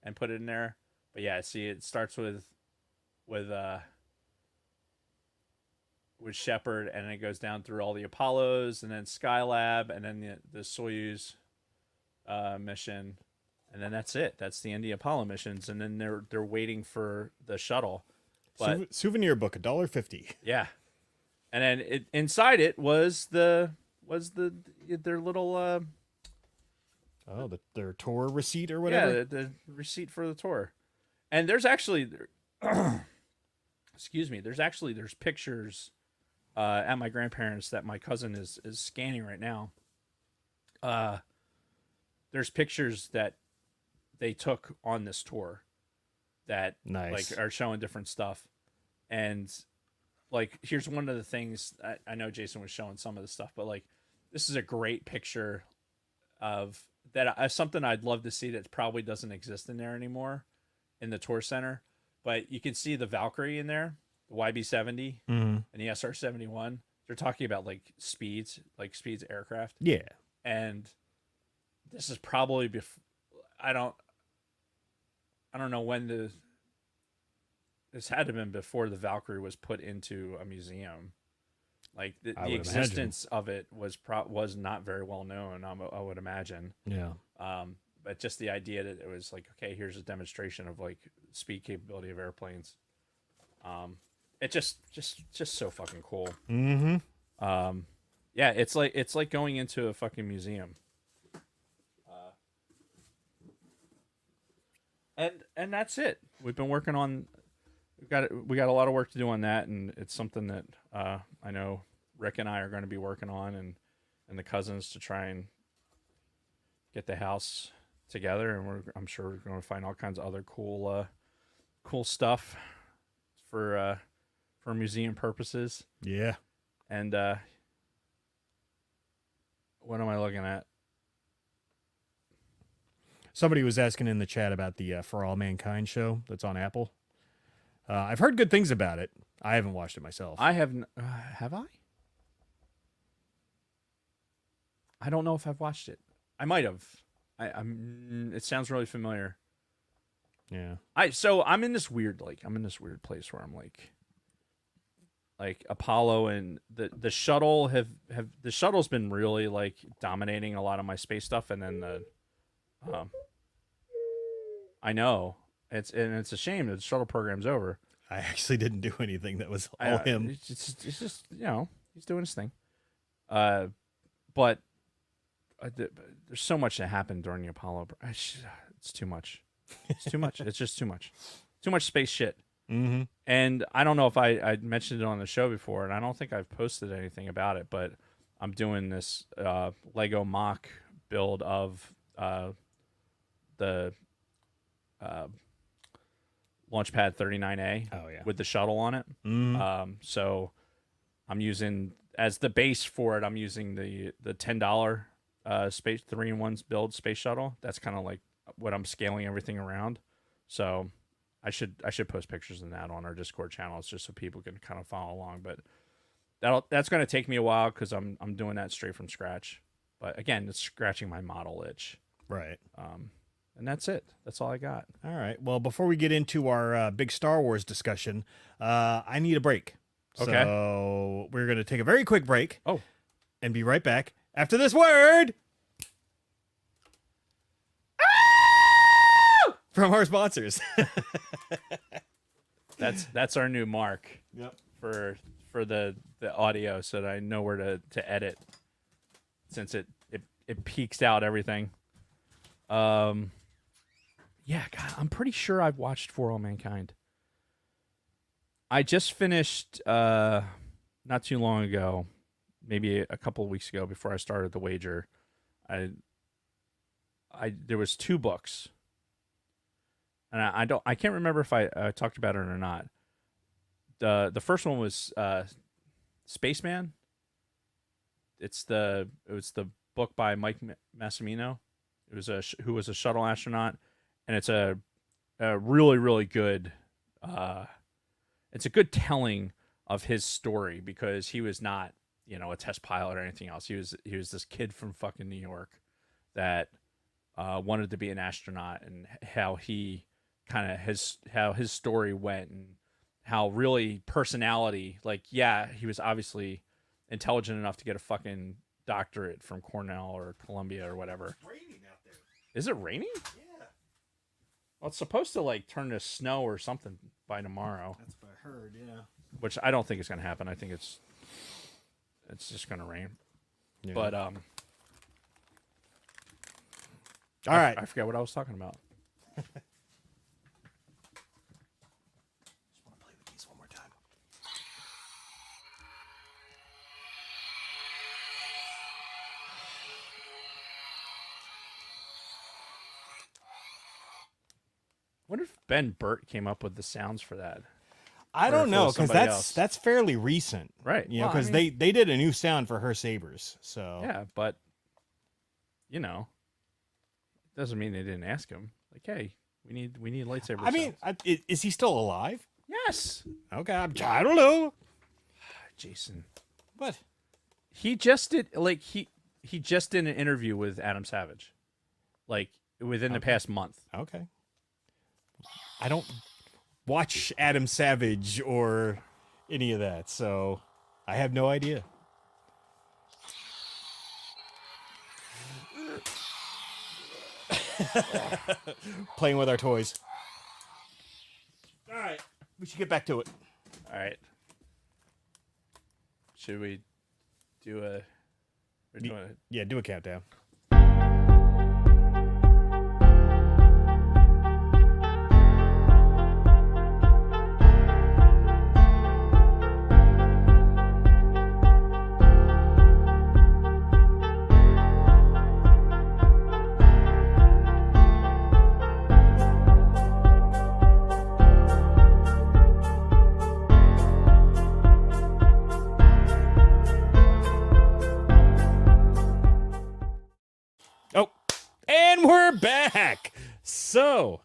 and put it in there. But yeah, see, it starts with Shepard, and it goes down through all the Apollos, and then Skylab, and then the Soyuz mission, and then that's it. That's the end of the Apollo missions, and then they're waiting for the shuttle. But Souvenir book, $1.50. yeah, and then inside it was their little Their tour receipt or yeah, whatever. the receipt for the tour. And there's actually excuse me, there's pictures at my grandparents that my cousin is scanning right now. There's pictures that they took on this tour that Nice. like are showing different stuff. And like, here's one of the things I know Jason was showing some of the stuff, but like, this is a great picture of that. Something I'd love to see that probably doesn't exist in there anymore in the tour center, but you can see the Valkyrie in there, the YB-70 and the SR-71. They're talking about like Speeds aircraft. Yeah. And this is probably I don't know when this had to have been before the Valkyrie was put into a museum. Like the existence of it was not very well known. I would imagine. Yeah. But just the idea that it was like, okay, here's a demonstration of like speed capability of airplanes. It just so fucking cool. Mm-hmm. Yeah, it's like going into a fucking museum. And that's it. We've been working on. We got a lot of work to do on that, and it's something that I know Rick and I are going to be working on, and the cousins, to try and get the house together. And I'm sure we're going to find all kinds of other cool stuff for museum purposes. Yeah. And what am I looking at? Somebody was asking in the chat about the For All Mankind show that's on Apple. I've heard good things about it. I haven't watched it myself. I have. Have I? I don't know if I've watched it. I might have. It sounds really familiar. Yeah. I'm in this weird place where I'm like Apollo and the shuttle the shuttle's been really like dominating a lot of my space stuff, and then I know it's a shame that the shuttle program's over. I actually didn't do anything. That was all him. It's just he's doing his thing. But there's so much that happened during the Apollo. It's too much. It's too much. It's just too much. Too much space shit. Mm-hmm. And I don't know if I mentioned it on the show before, and I don't think I've posted anything about it, but I'm doing this Lego mock build of the Launchpad 39A with the shuttle on it. So I'm using, as the base for it, I'm using the $10 space 3-in-1 build space shuttle. That's kind of like what I'm scaling everything around. So I should post pictures of that on our Discord channel. It's just so people can kind of follow along. But that's going to take me a while because I'm doing that straight from scratch. But again, it's scratching my model itch. Right. And that's it. That's all I got. All right. Well, before we get into our big Star Wars discussion, I need a break. Okay. So we're going to take a very quick break. Oh. and be right back after this word from our sponsors. That's our new mark. Yep. For the audio, so that I know where to edit, since it peaks out everything. Yeah, God, I'm pretty sure I've watched For All Mankind. I just finished not too long ago, maybe a couple of weeks ago, before I started the wager. There was 2 books, and I can't remember if I talked about it or not. The first one was Spaceman. It was the book by Mike Massimino. It was who was a shuttle astronaut, and it's a really, really good. It's a good telling of his story, because he was not, a test pilot or anything else. He was this kid from fucking New York that wanted to be an astronaut, and how he how his story went, and how really personality, he was obviously intelligent enough to get a fucking doctorate from Cornell or Columbia or whatever. It's raining out there. Is it raining? Yeah. Well, it's supposed to turn to snow or something by tomorrow. That's what I heard, yeah. Which I don't think is going to happen. I think it's just going to rain. Yeah. But all right. I forgot what I was talking about. I wonder if Ben Burt came up with the sounds for that. I don't know, because somebody else. that's fairly recent, Right? Because they did a new sound for her sabers. So yeah, but doesn't mean they didn't ask him. Hey, we need lightsaber. I mean, is he still alive? Yes. Okay, I don't know. Jason, what? He just did he just did an interview with Adam Savage, within the past month. Okay. I don't watch Adam Savage or any of that, so I have no idea. Playing with our toys. All right, we should get back to it. All right. Should we do a? Yeah, do a countdown. And we're back. So,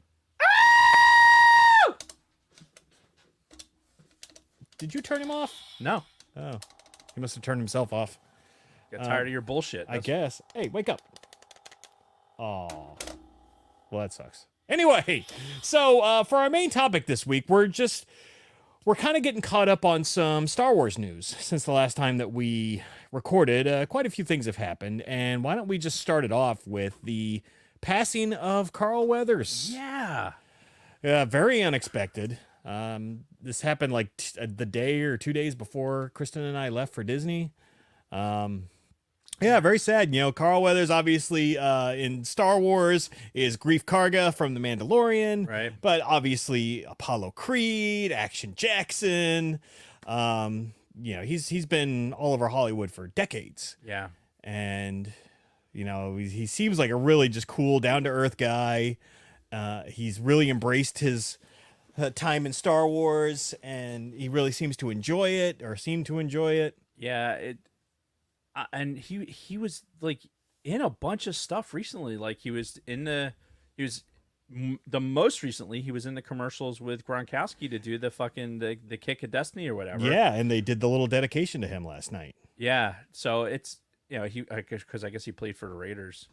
did you turn him off? No. Oh, he must have turned himself off. Got tired of your bullshit. I guess. Hey, wake up. Oh, well, that sucks. Anyway, so for our main topic this week, we're kind of getting caught up on some Star Wars news since the last time that we recorded. Quite a few things have happened, and why don't we just start it off with the passing of Carl Weathers? Yeah. Very unexpected. This happened the day or 2 days before Kristen and I left for Disney. Yeah, very sad. Carl Weathers, obviously, in Star Wars, is Grief Karga from The Mandalorian. Right. But obviously, Apollo Creed, Action Jackson. He's been all over Hollywood for decades. Yeah. And, he seems like a really just cool, down-to-earth guy. He's really embraced his time in Star Wars, and he really seems to enjoy it, or seem to enjoy it. Yeah, and he was in a bunch of stuff recently. The most recently he was in the commercials with Gronkowski to do the fucking the Kick of Destiny or whatever. Yeah, and they did the little dedication to him last night. Yeah, so it's because I guess he played for the Raiders.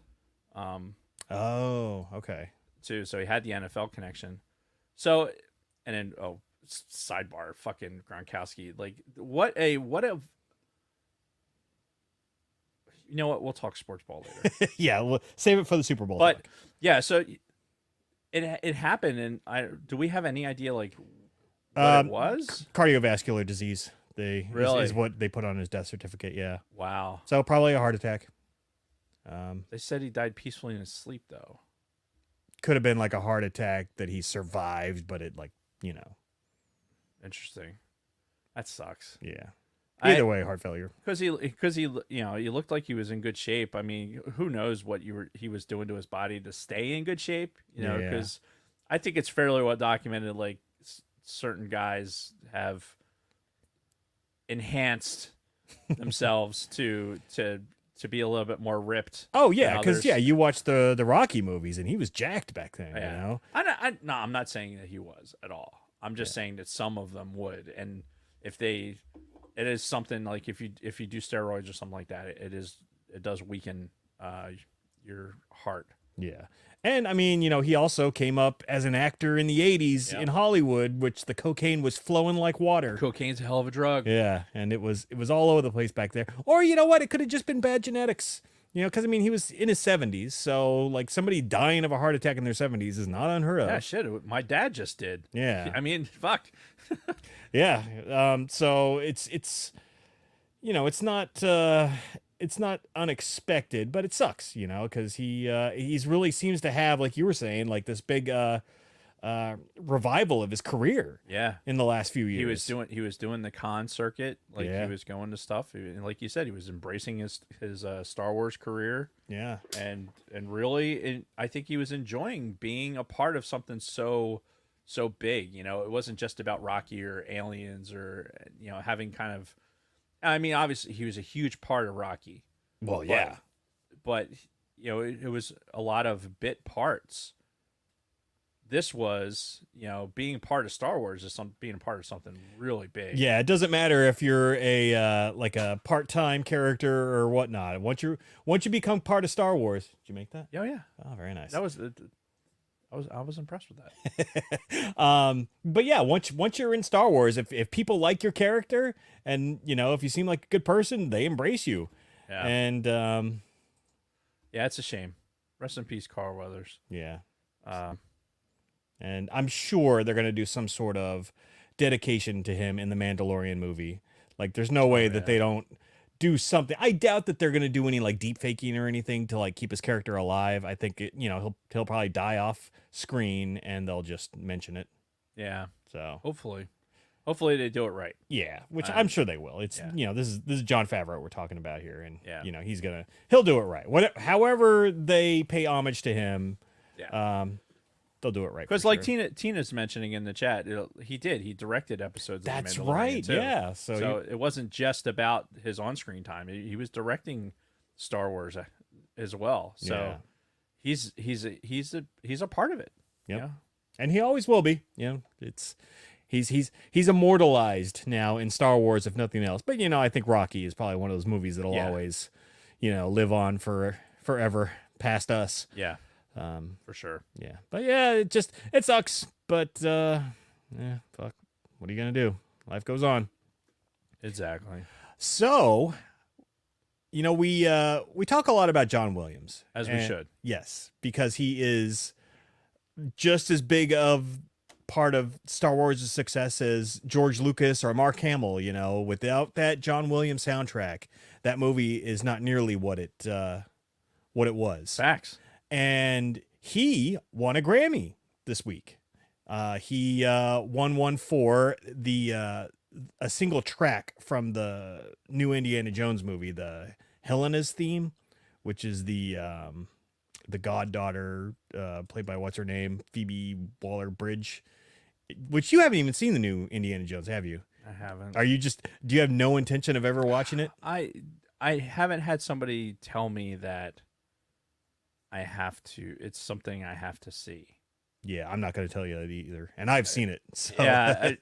Oh, okay. Too, so he had the NFL connection. So, and then sidebar, fucking Gronkowski, what a You know what? We'll talk sports ball later. Yeah, we'll save it for the Super Bowl. But talk. yeah, so it happened, and do we have any idea like what it was? Cardiovascular disease. Really? Is what they put on his death certificate. Yeah. Wow. So probably a heart attack. They said he died peacefully in his sleep, though. Could have been like a heart attack that he survived, but it Interesting. That sucks. yeah. Either way, heart failure. Because he looked like he was in good shape. I mean, who knows what he was doing to his body to stay in good shape? Yeah. Because I think it's fairly well documented. Like certain guys have enhanced themselves to be a little bit more ripped. Oh yeah, because because you watch the Rocky movies and he was jacked back then. Yeah. You know. No, I'm not saying that he was at all. I'm just saying that some of them would, and it is something like if you do steroids or something like that, it does weaken your heart. Yeah. And I mean, he also came up as an actor in the 80s in Hollywood, which the cocaine was flowing like water. Cocaine's a hell of a drug. Yeah, and it was all over the place back there. Or you know what? It could have just been bad genetics. Because I mean, he was in his 70s, so like somebody dying of a heart attack in their 70s is not unheard of. Yeah, shit. My dad just did. Yeah. I mean, fuck. Yeah. So it's it's not unexpected, but it sucks, because he's really seems to have, like you were saying, like this big revival of his career. Yeah. In the last few years, He was doing the con circuit, like Yeah. he was going to stuff, and like you said, he was embracing his Star Wars career. Yeah. And really, I think he was enjoying being a part of something so big. It wasn't just about Rocky or Aliens or having kind of. I mean, obviously, he was a huge part of Rocky. Well, yeah. But it was a lot of bit parts. This was, being part of Star Wars is being a part of something really big. Yeah, it doesn't matter if you're a like a part-time character or whatnot. Once you become part of Star Wars, did you make that? Oh yeah. Oh, very nice. That was. I was impressed with that. But yeah, once you're in Star Wars, if people like your character and if you seem like a good person, they embrace you. Yeah. And yeah, it's a shame. Rest in peace, Carl Weathers. Yeah. And I'm sure they're gonna do some sort of dedication to him in the Mandalorian movie. Like, there's no way that they don't do something. I doubt that they're gonna do any like deep faking or anything to like keep his character alive. I think he'll probably die off screen and they'll just mention it. Yeah. So hopefully they do it right. Yeah, which I'm sure they will. It's this is Jon Favreau we're talking about here, and he'll do it right. However they pay homage to him, they'll do it right. Because like Tina's mentioning in the chat, he directed episodes. That's of The Mandalorian right. too. Yeah. So it wasn't just about his on-screen time. He was directing Star Wars as well. So he's a part of it. Yep. Yeah. And he always will be. He's immortalized now in Star Wars, if nothing else. But I think Rocky is probably one of those movies that'll always, live on forever past us. Yeah. For sure. Yeah. But yeah, it sucks. But fuck. What are you gonna do? Life goes on. Exactly. So, we talk a lot about John Williams. As we should. Yes, because he is just as big of part of Star Wars' success as George Lucas or Mark Hamill. Without that John Williams soundtrack, that movie is not nearly what it was. Facts. And he won a Grammy this week. He won one for a single track from the new Indiana Jones movie, the Helena's theme, which is the goddaughter played by what's her name, Phoebe Waller-Bridge, which you haven't even seen the new Indiana Jones, have you? I haven't. Do you have no intention of ever watching it? I haven't had somebody tell me that I have to. It's something I have to see. Yeah, I'm not going to tell you that either, and I've seen it. So. Yeah,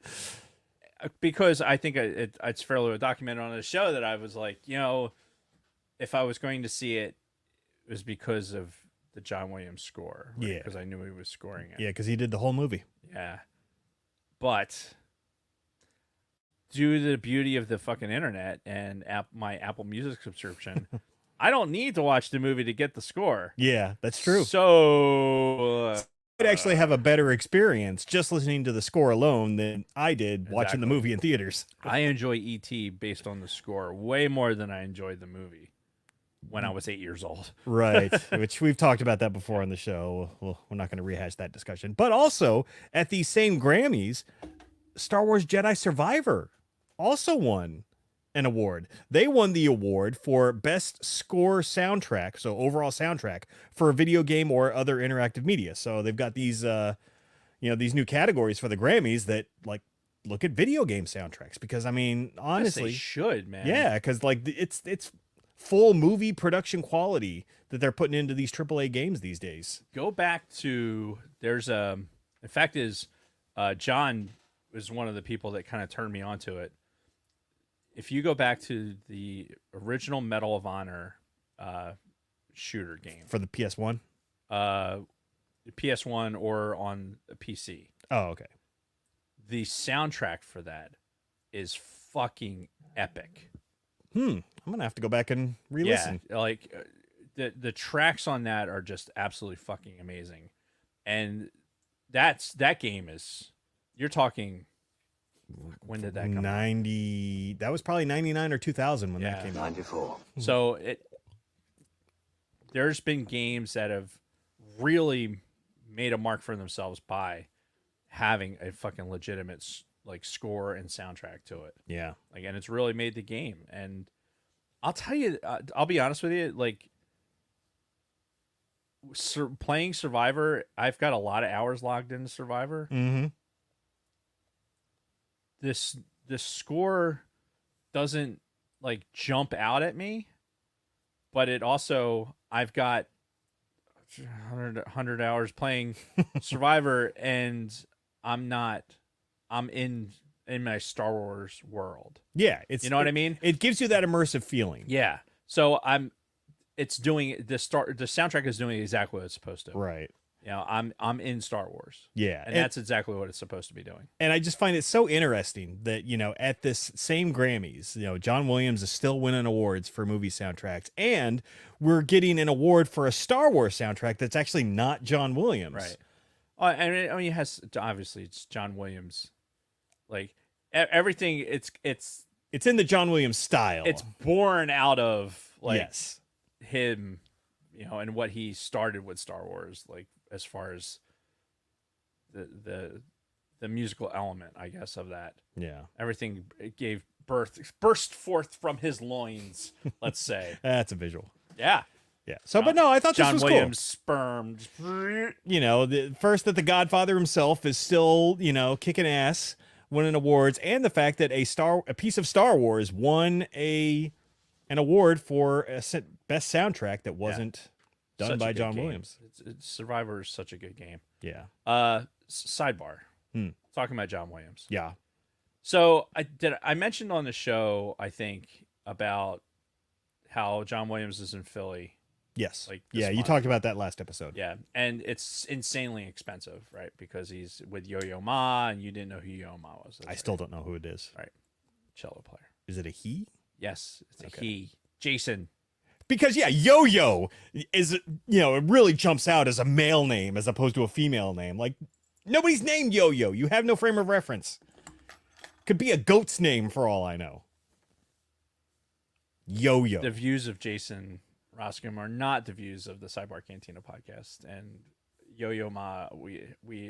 because I think it's fairly well documented on the show that I was like, if I was going to see it, it was because of the John Williams score. Right? Yeah, because I knew he was scoring it. Yeah, because he did the whole movie. Yeah, but due to the beauty of the fucking internet and my Apple Music subscription, I don't need to watch the movie to get the score. Yeah, that's true. So I'd actually have a better experience just listening to the score alone than I did watching the Exactly. movie in theaters. I enjoy E.T. based on the score way more than I enjoyed the movie when I was 8 years old. Right, which we've talked about that before on the show. Well, we're not going to rehash that discussion. But also, at these same Grammys, Star Wars Jedi Survivor also won an award. They won the award for Best Score Soundtrack, so overall soundtrack, for a video game or other interactive media. So they've got these, these new categories for the Grammys that, like, look at video game soundtracks. Because, I mean, Yes, honestly... they should, man. Yeah, because, like, it's full movie production quality that they're putting into these AAA games these days. Go back to in fact is John was one of the people that kind of turned me onto it. If you go back to the original Medal of Honor shooter game For the PS1? PS1 or on a PC, Oh, okay. the soundtrack for that is fucking epic. I'm going to have to go back and re-listen. Yeah, like the tracks on that are just absolutely fucking amazing. And that game is, you're talking, when did that come out? 90, that was probably 99 or 2000 when that came out. 94. So there's been games that have really made a mark for themselves by having a fucking legitimate like score and soundtrack to it. Yeah. Like, and it's really made the game. And I'll tell you, I'll be honest with you, like playing Survivor, I've got a lot of hours logged into Survivor. Mm-hmm. This score doesn't like jump out at me, but it also, I've got 100 hours playing Survivor, and I'm in my Star Wars world. Yeah. It's, You know what I mean? It gives you that immersive feeling. Yeah. So it's doing the soundtrack is doing exactly what it's supposed to. Right. You know, I'm in Star Wars. Yeah. And that's exactly what it's supposed to be doing. And I just find it so interesting that, at this same Grammys, John Williams is still winning awards for movie soundtracks, and we're getting an award for a Star Wars soundtrack that's actually not John Williams. Right. And I mean, it has, obviously it's John Williams. Like everything, it's in the John Williams style. It's born out of like yes. him, and what he started with Star Wars, like as far as the musical element, I guess, of that. Yeah. Everything burst forth from his loins, let's say. That's a visual. Yeah. Yeah. So, but no, I thought John this was Williams' sperm. First that the Godfather himself is still, kicking ass, winning awards, and the fact that a piece of Star Wars won an award for a best soundtrack that wasn't done by John Williams. Survivor is such a good game. Yeah. Sidebar. Talking about John Williams. Yeah. So I mentioned on the show, I think, about how John Williams is in Philly. Yes. Like yeah, you month. talked about that last episode. Yeah, and it's insanely expensive, right? Because he's with Yo-Yo Ma, and you didn't know who Yo-Yo Ma was. I still don't know who it is. Right. Cello player. Is it a he? Yes, it's a he. Jason. Because Yo-Yo is, it really jumps out as a male name as opposed to a female name. Like, nobody's named Yo-Yo. You have no frame of reference. Could be a goat's name for all I know. Yo-Yo. The views of Jason Roscom are not the views of the Sidebar Cantina podcast, and Yo-Yo Ma,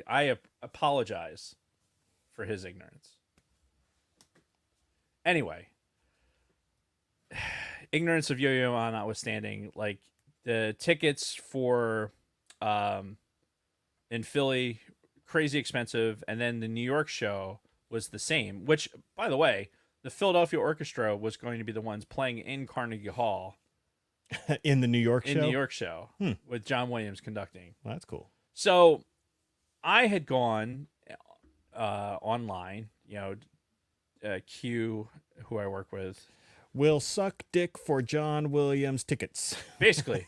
I apologize for his ignorance. Anyway, ignorance of Yo-Yo Ma notwithstanding, like the tickets for in Philly, crazy expensive, and then the New York show was the same, which, by the way, the Philadelphia Orchestra was going to be the ones playing in Carnegie Hall in the New York show with John Williams conducting. Well, that's cool. So I had gone online, Q, who I work with, will suck dick for John Williams tickets. basically.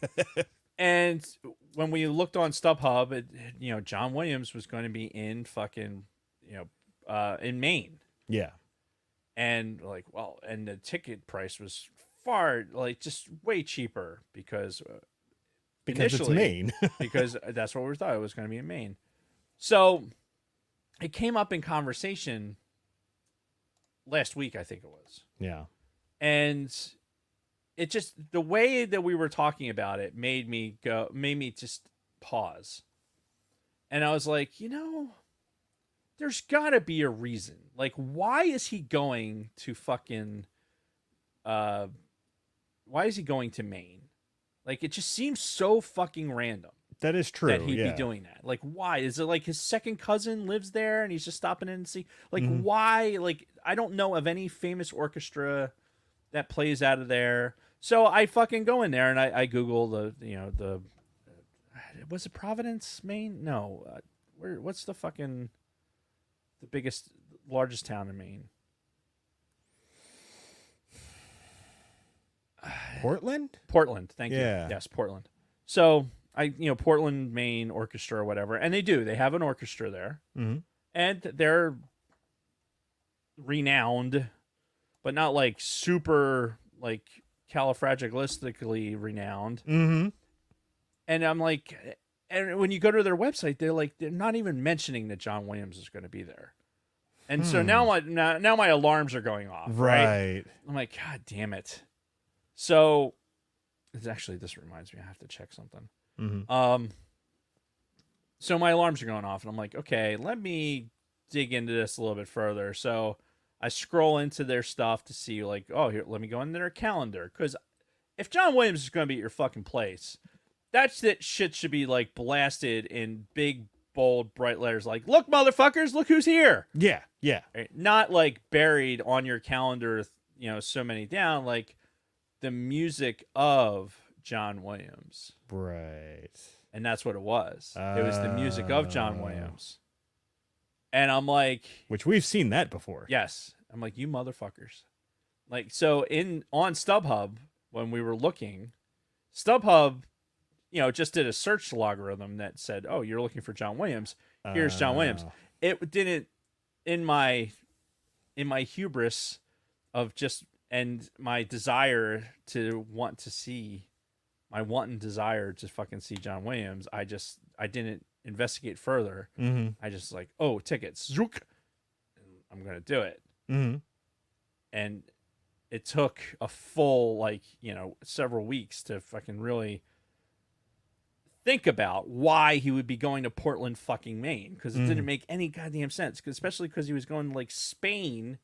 And when we looked on StubHub, John Williams was going to be in fucking, in Maine. Yeah. And and the ticket price was far, like, just way cheaper because It's initially, Maine. because that's what we thought it was going to be in Maine. So it came up in conversation last week, I think it was. Yeah. And it just, the way that we were talking about it made me just pause. And I was like, there's gotta be a reason. Like, why is he going to fucking, why is he going to Maine? Like, it just seems so fucking random. That is true. That he'd be doing that. Like, why? Is it like his second cousin lives there and he's just stopping in and see? Like, why? Like, I don't know of any famous orchestra that plays out of there. So I fucking go in there and I Google the was it Providence, Maine? No. What's the largest town in Maine? Portland? Portland. Thank you. Yeah. Yes, Portland. So Portland, Maine orchestra or whatever. And they have an orchestra there. Mm-hmm. And they're renowned, but not like super like califragilistically renowned. Mm-hmm. And I'm like, and when you go to their website, they're not even mentioning that John Williams is going to be there. And so now my alarms are going off. Right. I'm like, God damn it. So this reminds me, I have to check something. Mm-hmm. So my alarms are going off and I'm like, okay, let me dig into this a little bit further. So I scroll into their stuff to see like, oh, here, let me go into their calendar. Cause if John Williams is going to be at your fucking place, that shit should be like blasted in big, bold, bright letters. Like, look, motherfuckers, look who's here. Yeah. Yeah. Right? Not like buried on your calendar, so many down, like the music of John Williams. Right. And that's what it was. It was the music of John Williams. And I'm like, which we've seen that before. Yes. I'm like, you motherfuckers. Like, so on StubHub, when we were looking, StubHub, just did a search logarithm that said, oh, you're looking for John Williams. Here's John Williams. It didn't, in my hubris of just, and my desire to want to see, my wanton desire to fucking see John Williams, I didn't investigate further. Mm-hmm. I just like, oh, tickets. Zook. I'm going to do it. Mm-hmm. And it took a full, several weeks to fucking really think about why he would be going to Portland fucking Maine. Because it didn't make any goddamn sense. Especially because he was going to Spain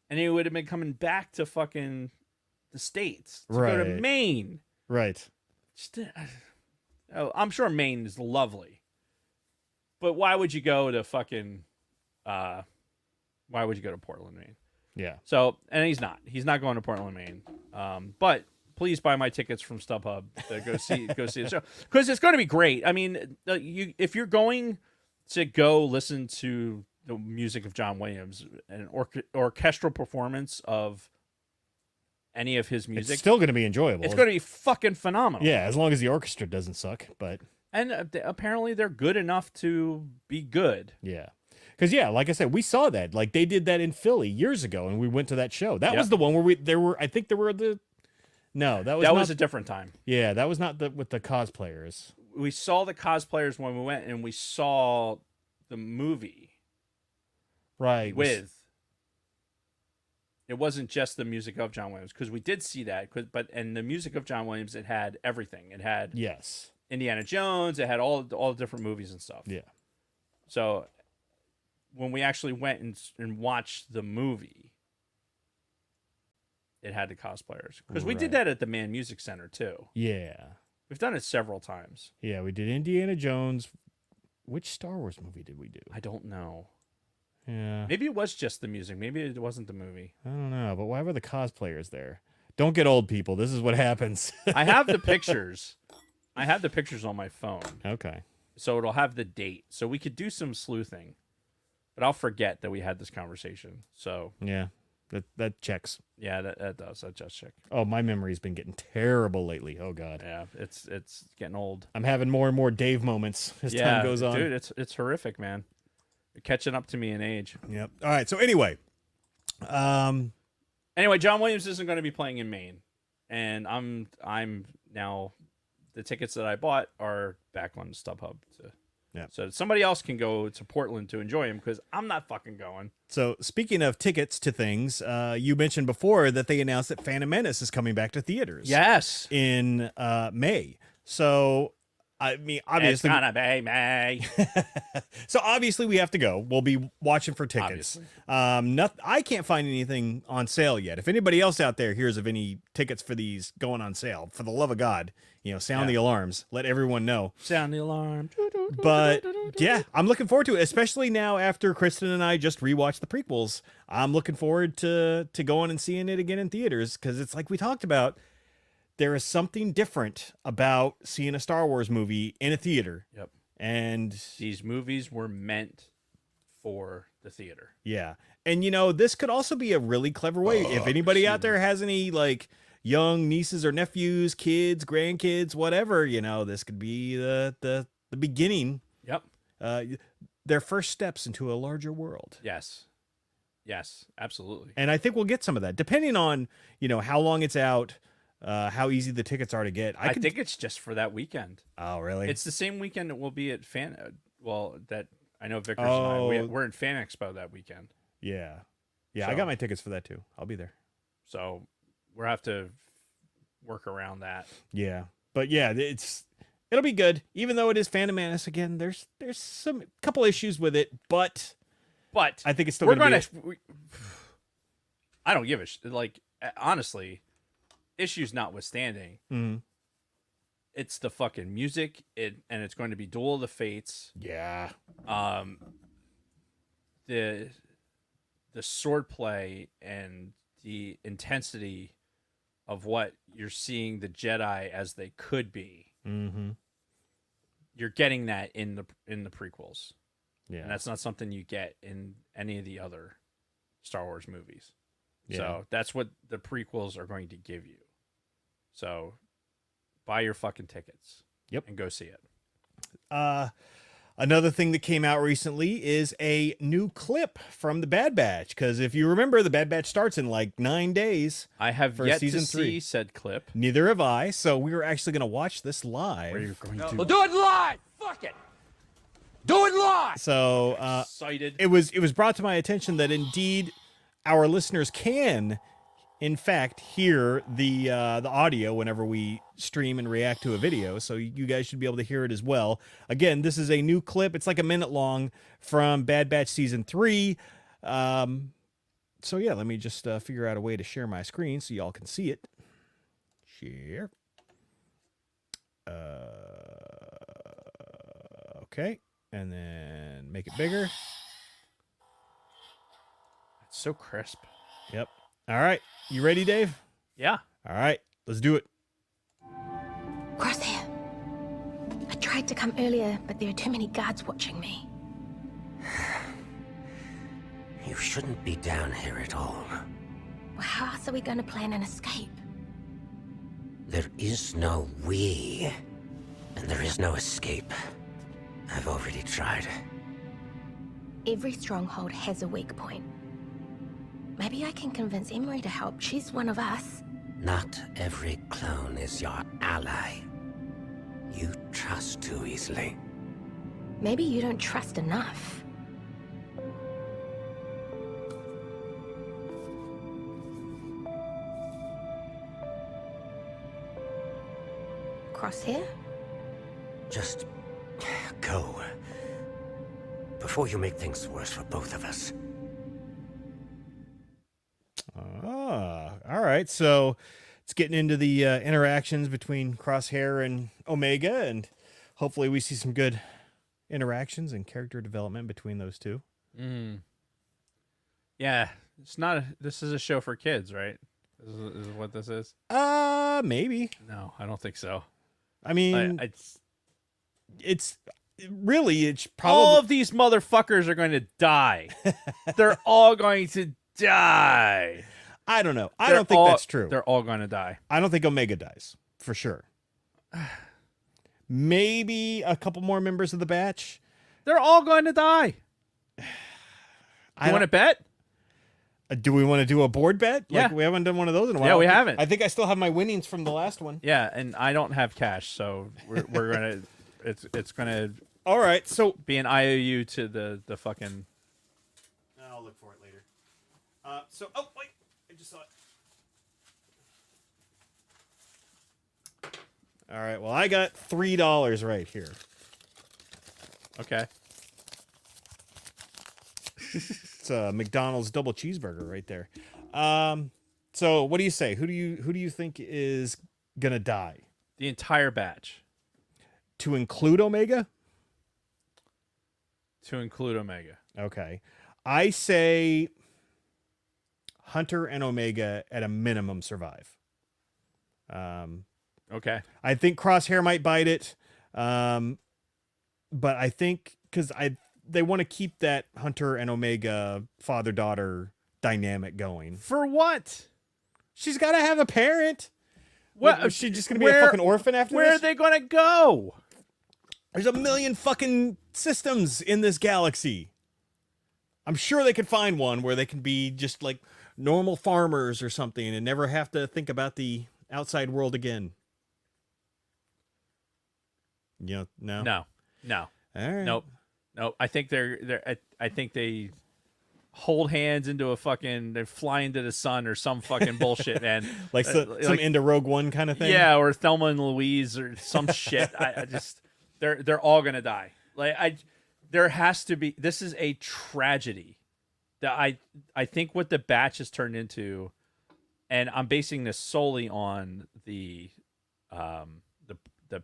and he would have been coming back to fucking the States to go to Maine. Right. I'm sure Maine is lovely. But why would you go to fucking, why would you go to Portland, Maine? Yeah. So, and he's not going to Portland, Maine. But please buy my tickets from StubHub to go see the show. Because it's going to be great. I mean, if you're going to go listen to the music of John Williams, an orchestral performance of any of his music, it's still going to be enjoyable. It's going to be fucking phenomenal. Yeah, as long as the orchestra doesn't suck. But and apparently they're good enough to be good. Yeah. Because, like I said, we saw that. Like, they did that in Philly years ago, and we went to that show. That was the one where that was a different time. Yeah, that was not with the cosplayers. We saw the cosplayers when we went, and we saw the movie. Right. It wasn't just the music of John Williams, because we did see that. And the music of John Williams, it had everything. It had Indiana Jones. It had all the different movies and stuff. Yeah. So when we actually went and watched the movie, it had the cosplayers. Because we did that at the Man Music Center, too. Yeah. We've done it several times. Yeah, we did Indiana Jones. Which Star Wars movie did we do? I don't know. Yeah. Maybe it was just the music. Maybe it wasn't the movie. I don't know, but why were the cosplayers there? Don't get old, people. This is what happens. I have the pictures. I have the pictures on my phone. Okay. So it'll have the date. So we could do some sleuthing. But I'll forget that we had this conversation. So yeah, that checks. Yeah, that does. That just check. Oh, my memory's been getting terrible lately. Oh God. Yeah, it's getting old. I'm having more and more Dave moments as time goes on. Dude, it's horrific, man. You're catching up to me in age. Yep. All right. So anyway, John Williams isn't going to be playing in Maine. and I'm now the tickets that I bought are back on StubHub. So somebody else can go to Portland to enjoy them because I'm not fucking going. So speaking of tickets to things, you mentioned before that they announced that Phantom Menace is coming back to theaters. Yes, In May. So I mean, obviously, it's gonna be May. so obviously we have to go. We'll be watching for tickets. Obviously. I can't find anything on sale yet. If anybody else out there hears of any tickets for these going on sale, for the love of God, sound the alarms. Let everyone know. Sound the alarm. But yeah, I'm looking forward to it, especially now after Kristen and I just rewatched the prequels. I'm looking forward to going and seeing it again in theaters because it's like we talked about. There is something different about seeing a Star Wars movie in a theater. Yep. And these movies were meant for the theater. Yeah. And, this could also be a really clever way. If anybody out there has any, like, young nieces or nephews, kids, grandkids, whatever, this could be the beginning. Yep. Their first steps into a larger world. Yes. Yes, absolutely. And I think we'll get some of that, depending on, how long it's out, how easy the tickets are to get. I think it's just for that weekend. Oh, really? It's the same weekend it will be at that I know Vickers and I, we're in Fan Expo that weekend. Yeah. Yeah, So- I got my tickets for that too. I'll be there. So we'll have to work around that. Yeah. But yeah, it'll be good. Even though it is Phantom Menace again, there's some couple issues with it, but I think it's still we're going to gonna. I don't give a like. Honestly, issues notwithstanding, it's the fucking music. And it's going to be Duel of the Fates. Yeah. The sword play and the intensity of what you're seeing the Jedi as they could be. Mm-hmm. You're getting that in the prequels. Yeah. And that's not something you get in any of the other Star Wars movies. Yeah. So that's what the prequels are going to give you. So buy your fucking tickets. Yep. And go see it. Another thing that came out recently is a new clip from the Bad Batch. Because if you remember, the Bad Batch starts in like 9 days. I have for yet season to 3. see said clip. Neither have I. So we were actually going to watch this live. Where you're going to We'll do it live. Fuck it. Do it live. So excited. it was brought to my attention that indeed our listeners can, in fact, hear the audio whenever we stream and react to a video. So you guys should be able to hear it as well. Again, this is a new clip. It's like a minute long from Bad Batch season 3. So yeah, let me just figure out a way to share my screen so y'all can see it. Share. Okay. And then make it bigger. It's so crisp. Yep. All right. You ready, Dave? Yeah. All right. Let's do it. Crosshair. I tried to come earlier, but there are too many guards watching me. You shouldn't be down here at all. Well, how else are we going to plan an escape? There is no we, and there is no escape. I've already tried. Every stronghold has a weak point. Maybe I can convince Emery to help. She's one of us. Not every clone is your ally. You trust too easily. Maybe you don't trust enough. Crosshair? Just go. Before you make things worse for both of us. All right. So it's getting into the interactions between Crosshair and Omega, and hopefully we see some good interactions and character development between those two. Yeah. It's not. This is a show for kids, right? Is what this is? Maybe. No, I don't think so. I mean, it's probably all of these motherfuckers are going to die. They're all going to die. I don't know. I don't think that's true. They're all going to die. I don't think Omega dies for sure. Maybe a couple more members of the batch. They're all going to die. You want to bet? Do we want to do a board bet? Yeah. Like, we haven't done one of those in a while. Yeah, we haven't. I think I still have my winnings from the last one. Yeah, and I don't have cash, so we're gonna it's gonna All right, so be an IOU to the fucking. I'll look for it later. Oh wait, I just saw it. All right, well, I got $3 right here. Okay. It's a McDonald's double cheeseburger right there. So what do you say? Who do you think is gonna die? The entire batch. To include Omega? To include Omega. Okay. I say Hunter and Omega at a minimum survive. Okay. I think Crosshair might bite it. But I think because they want to keep that Hunter and Omega father-daughter dynamic going. For what? She's got to have a parent. What? Is she just going to be a fucking orphan after Where this? are they going to go? There's a million fucking systems in this galaxy. I'm sure they could find one where they can be just like normal farmers or something and never have to think about the outside world again. You know, no? No. All right. Nope. I think I think they hold hands into a fucking. They fly into the sun or some fucking bullshit, man. Like some into Rogue One kind of thing. Yeah, or Thelma and Louise or some shit. I just they're all gonna die. There has to be. This is a tragedy. That I think what the batch has turned into, and I'm basing this solely on the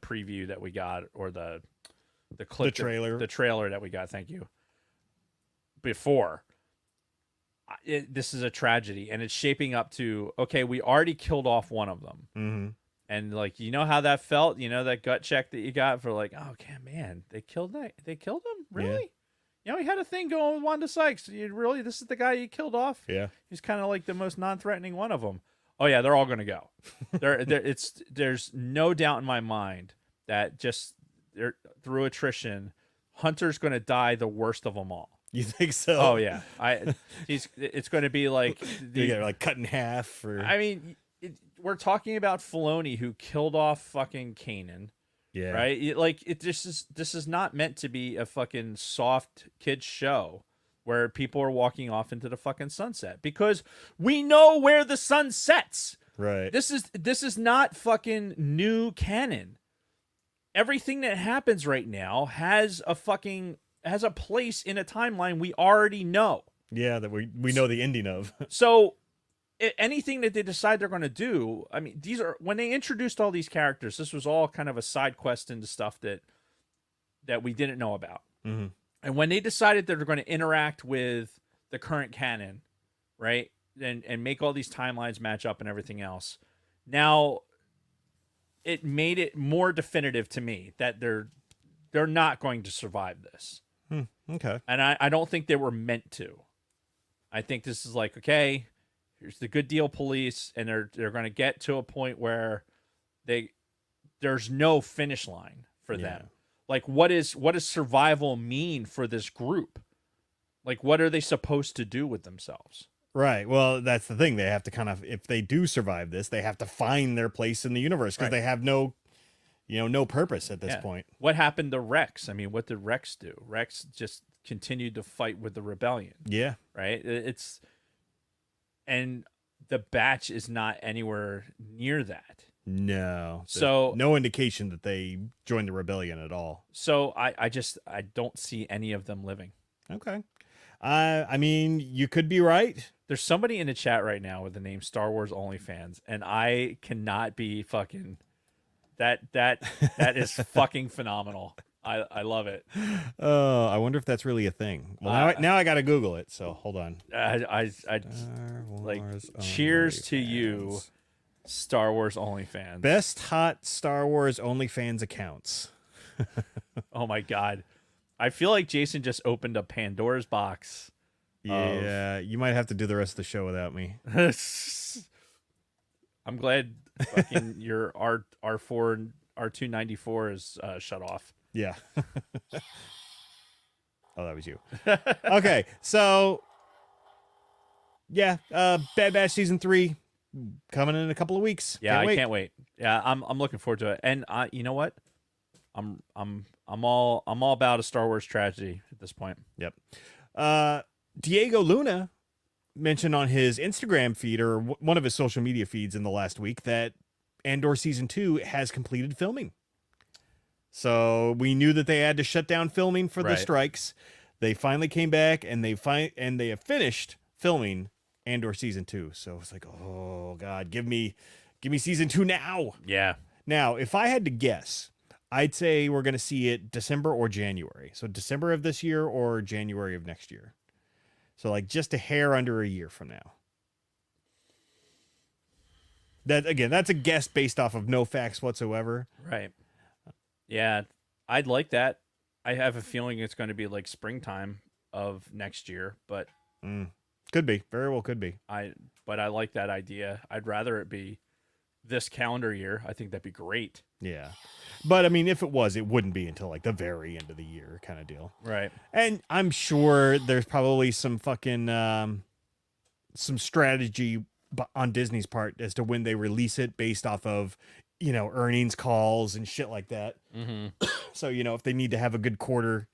preview that we got or the clip, the trailer that we got. Thank you. Before. This is a tragedy, and it's shaping up to, okay, we already killed off one of them. Mm-hmm. And like, you know how that felt? You know, that gut check that you got for like, oh, okay, man, they killed him? Really? Yeah. You know, he had a thing going with Wanda Sykes. This is the guy you killed off? Yeah. He's kind of like the most non-threatening one of them. Oh yeah, they're all going to go. There's no doubt in my mind that just through attrition, Hunter's going to die the worst of them all. You think so? Oh yeah, it's going to be like you get like cut in half. Or I mean, we're talking about Filoni who killed off fucking Kanan. yeah, right. This is not meant to be a fucking soft kids show where people are walking off into the fucking sunset because we know where the sun sets. Right. This is not fucking new canon. Everything that happens right now has a place in a timeline we already know. Yeah, that we know the ending of. So anything that they decide they're going to do, I mean, when they introduced all these characters, this was all kind of a side quest into stuff that we didn't know about. Mm-hmm. And when they decided that they're going to interact with the current canon, right, and make all these timelines match up and everything else, now it made it more definitive to me that they're not going to survive this. Okay. And I don't think they were meant to. I think this is like, okay, here's the good deal police, and they're going to get to a point where there's no finish line for them. Like, what does survival mean for this group? Like, what are they supposed to do with themselves? Right. Well, that's the thing. They have to kind of, if they do survive this, they have to find their place in the universe because they have no purpose at this point. What happened to Rex? I mean, what did Rex do? Rex just continued to fight with the rebellion. Yeah. Right. And the batch is not anywhere near that. No. So no indication that they joined the rebellion at all. So I don't see any of them living. Okay. I mean, you could be right. There's somebody in the chat right now with the name Star Wars OnlyFans, and I cannot be fucking that is fucking phenomenal. I love it. Oh, I wonder if that's really a thing. Well, now I got to Google it. So hold on. I like cheers to you, Star Wars OnlyFans. Best hot Star Wars OnlyFans accounts. Oh my god. I feel like Jason just opened a Pandora's box. Yeah, you might have to do the rest of the show without me. I'm glad fucking your R4 and R294 is shut off. Yeah. Oh, that was you. Okay, so yeah, Bad Batch season 3 coming in a couple of weeks. Yeah, I can't wait. Yeah, I'm looking forward to it. And you know what? I'm all about a Star Wars tragedy at this point. Yep. Diego Luna mentioned on his Instagram feed or one of his social media feeds in the last week that Andor season 2 has completed filming. So we knew that they had to shut down filming for the strikes. They finally came back and they have finished filming Andor season 2. So it's like, oh God, give me season 2 now. Yeah. Now, if I had to guess, I'd say we're going to see it December or January. So December of this year or January of next year. So like just a hair under a year from now. That again, that's a guess based off of no facts whatsoever. Right. Yeah, I'd like that. I have a feeling it's going to be like springtime of next year, but Could be. Very well could be. I like that idea. I'd rather it be this calendar year. I think that'd be great. Yeah. But I mean, if it was, it wouldn't be until like the very end of the year kind of deal. Right. And I'm sure there's probably some fucking some strategy on Disney's part as to when they release it based off of, you know, earnings calls and shit like that. Mm-hmm. So, you know, if they need to have a good quarter,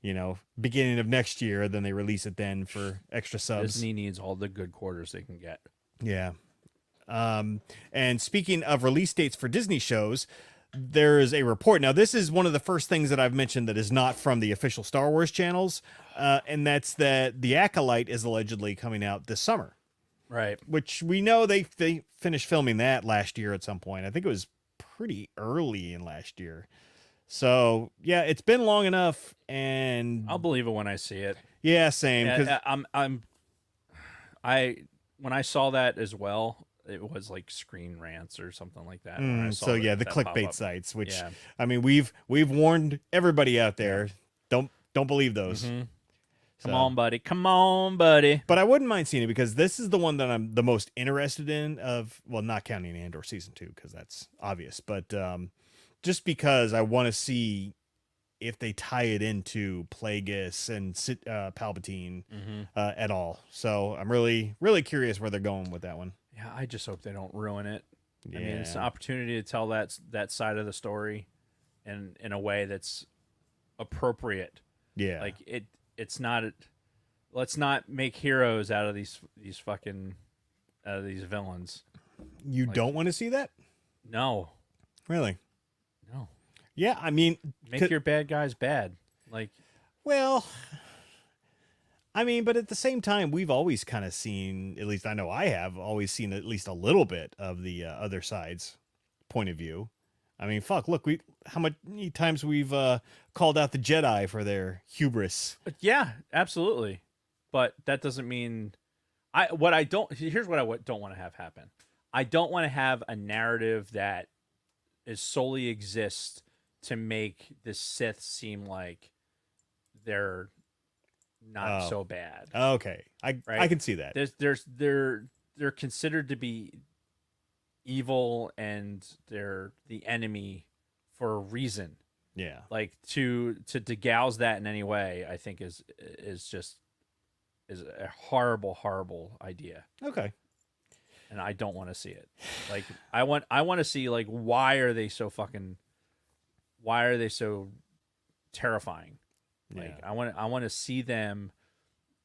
you know, beginning of next year, then they release it then for extra subs. Disney needs all the good quarters they can get. Yeah. And speaking of release dates for Disney shows, there is a report. Now, this is one of the first things that I've mentioned that is not from the official Star Wars channels, and that's that The Acolyte is allegedly coming out this summer. Right. Which we know they finished filming that last year at some point. I think it was pretty early in last year. So, yeah, it's been long enough, and I'll believe it when I see it. yeah, same. When I saw that as well, it was like Screen Rants or something like that. When I saw so yeah, the that pop clickbait up. sites, which Yeah. I mean, we've warned everybody out there. Don't believe those. Mhm. So- Come on, buddy. Come on, buddy. But I wouldn't mind seeing it because this is the one that I'm the most interested in well, not counting Andor season 2 because that's obvious, but just because I want to see if they tie it into Plagueis and Palpatine at all. So I'm really, really curious where they're going with that one. Yeah, I just hope they don't ruin it. Yeah. I mean, it's an opportunity to tell that side of the story in a way that's appropriate. Yeah. Like it's not let's not make heroes out of these fucking these villains. You don't want to see that? No. Really? No. Yeah, I mean, Make your bad guys bad. Like, well, I mean, but at the same time, we've always kind of seen, at least I know I have always seen at least a little bit of the other side's point of view. I mean, fuck, look, how many times we've called out the Jedi for their hubris. yeah, absolutely. But that doesn't mean here's what I don't want to have happen. I don't want to have a narrative that is solely exists to make the Sith seem like they're not so bad. Okay, I can see that. They're considered to be evil and they're the enemy for a reason. Yeah. Like to degauss that in any way, I think is a horrible idea. Okay. And I don't want to see it. Like I want to see like why are they so terrifying? Like Yeah. I want to see them.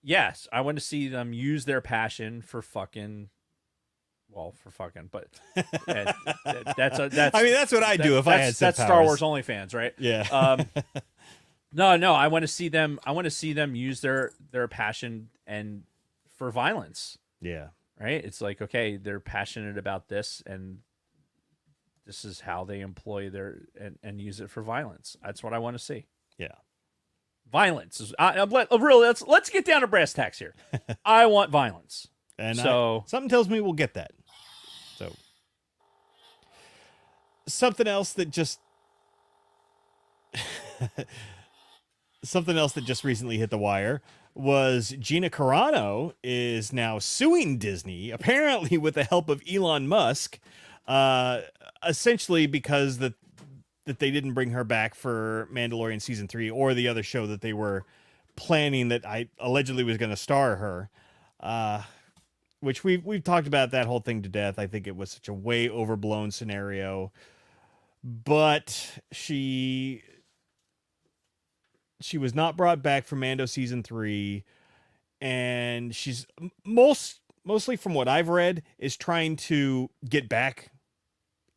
Yes, I want to see them use their passion for fucking. Well, for fucking, but that's I mean, that's what I'd do if I had Sith that's Star powers. Wars OnlyFans, right? Yeah. No, I want to see them. I want to see them use their passion and for violence. Yeah. Right? It's like, okay, they're passionate about this, and this is how they employ and use it for violence. That's what I want to see. Yeah. Violence is really. Let's get down to brass tacks here. I want violence, And so something tells me we'll get that. So something else that just recently hit the wire was Gina Carano is now suing Disney, apparently with the help of Elon Musk, essentially because that they didn't bring her back for Mandalorian season 3 or the other show that they were planning that I allegedly was going to star her. which we've talked about that whole thing to death. I think it was such a way overblown scenario, but she was not brought back for Mando season 3, and she's mostly from what I've read is trying to get back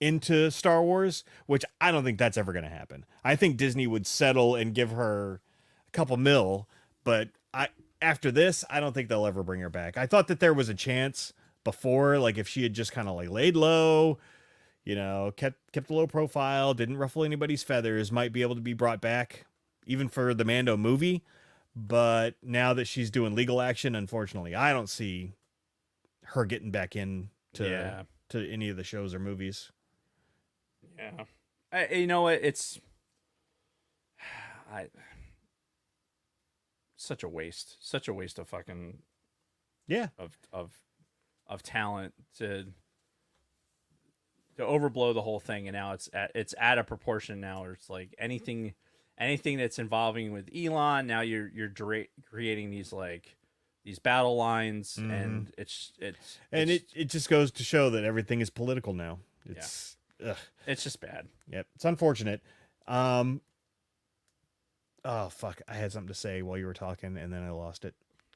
into Star Wars, which I don't think that's ever going to happen. I think Disney would settle and give her a couple mil, but after this, I don't think they'll ever bring her back. I thought that there was a chance before, like if she had just kind of like laid low, you know, kept a low profile, didn't ruffle anybody's feathers, might be able to be brought back even for the Mando movie. But now that she's doing legal action, unfortunately, I don't see her getting back in to any of the shows or movies. Yeah. You know what? It's such a waste of fucking of talent to overblow the whole thing, and now it's at a proportion now where it's like anything that's involving with Elon, now you're creating these battle lines, and it just goes to show that everything is political now. It's just bad. Yep, it's unfortunate. Oh fuck, I had something to say while you were talking and then I lost it.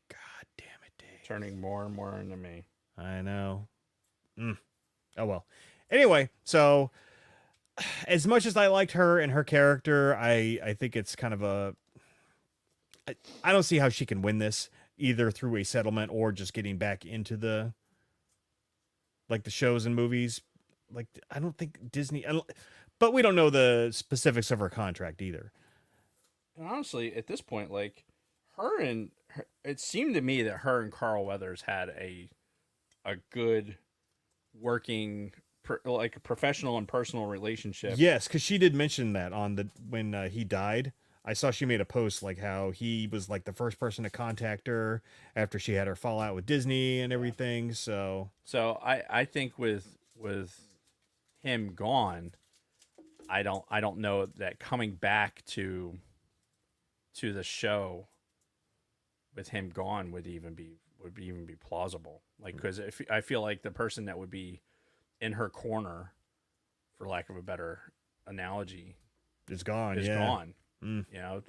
God damn it, Dave. Turning more and more into me. I know. Oh well. Anyway, so as much as I liked her and her character, I think it's kind of I don't see how she can win this either through a settlement or just getting back into the shows and movies. Like, I don't think Disney, but we don't know the specifics of her contract either. And honestly, at this point, like it seemed to me that her and Carl Weathers had a good working, like a professional and personal relationship. Yes, because she did mention that when he died. I saw she made a post like how he was like the first person to contact her after she had her fallout with Disney and everything. So I think with him gone, I don't know that coming back to the show with him gone would even be plausible. Like, because I feel like the person that would be in her corner, for lack of a better analogy, is gone. You know,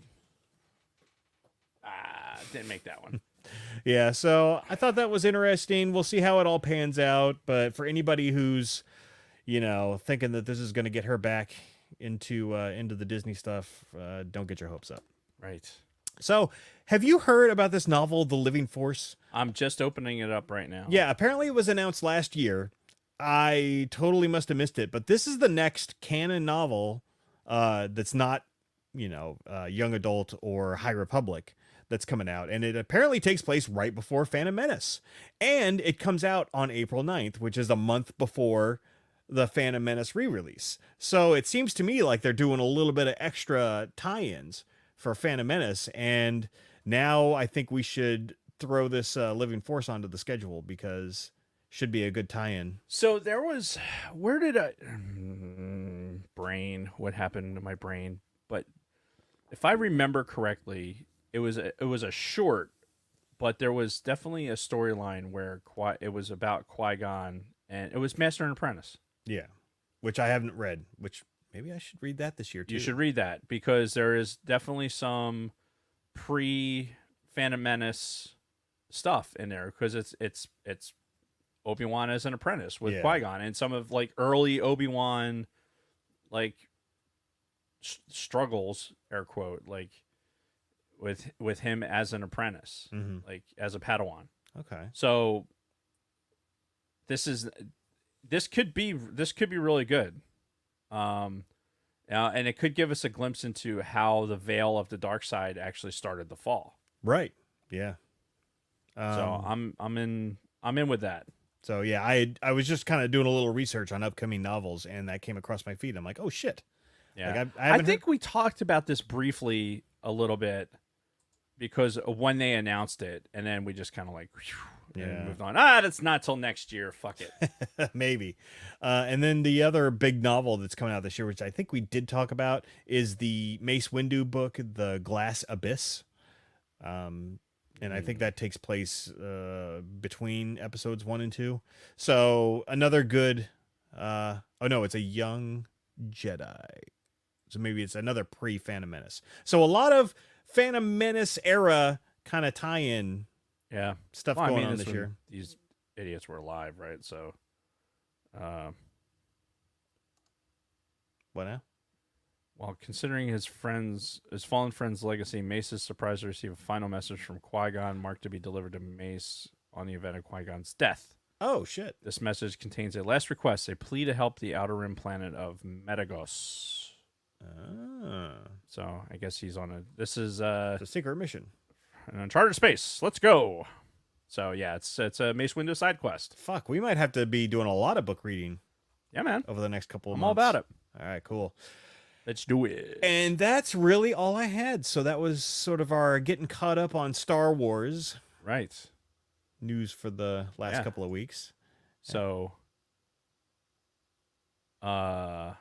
didn't make that one. Yeah, so I thought that was interesting. We'll see how it all pans out. But for anybody who's, you know, thinking that this is going to get her back into the Disney stuff, don't get your hopes up. Right. So, have you heard about this novel, The Living Force? I'm just opening it up right now. Yeah, apparently it was announced last year. I totally must have missed it, but this is the next canon novel that's not, you know, young adult or High Republic that's coming out, and it apparently takes place right before Phantom Menace, and it comes out on April 9th, which is a month before the Phantom Menace re-release. So it seems to me like they're doing a little bit of extra tie-ins for Phantom Menace, and now I think we should throw this Living Force onto the schedule because should be a good tie-in. So there was, where did I what happened to my brain? But if I remember correctly, it was a short, but there was definitely a storyline where it was about Qui-Gon, and it was Master and Apprentice. Yeah, which I haven't read, which maybe I should read that this year too. You should read that because there is definitely some pre-Phantom Menace stuff in there, because it's Obi-Wan as an apprentice with Qui-Gon, and some of like early Obi-Wan like struggles, air quote, like with him as an apprentice, like as a Padawan. Okay. So this could be really good. And it could give us a glimpse into how the veil of the dark side actually started to fall. Right. Yeah. So I'm in with that. So yeah, I was just kind of doing a little research on upcoming novels, and that came across my feed. I'm like, oh shit. Yeah. Like, I think we talked about this briefly a little bit because when they announced it, and then we just kind of like moved on. That's not till next year. Fuck it. Maybe. And then the other big novel that's coming out this year, which I think we did talk about, is the Mace Windu book, The Glass Abyss. And I think that takes place between episodes 1 and 2. So another good. Oh no, it's a young Jedi. So maybe it's another pre-Phantom Menace. So a lot of Phantom Menace era kind of tie-in stuff Well, going I mean, on it's this when year. These idiots were alive, right? So, What now? while considering his fallen friend's legacy, Mace is surprised to receive a final message from Qui-Gon marked to be delivered to Mace on the event of Qui-Gon's death. Oh shit! This message contains a last request, a plea to help the Outer Rim planet of Metagos. So I guess he's on a. This is It's a secret mission. an uncharted space. Let's go. So yeah, it's a Mace Windu side quest. Fuck, we might have to be doing a lot of book reading Yeah, man. over the next couple of I'm months. all about it. All right, cool. Let's do it. And that's really all I had. So that was sort of our getting caught up on Star Wars Right. news for the last couple of weeks. So, yeah.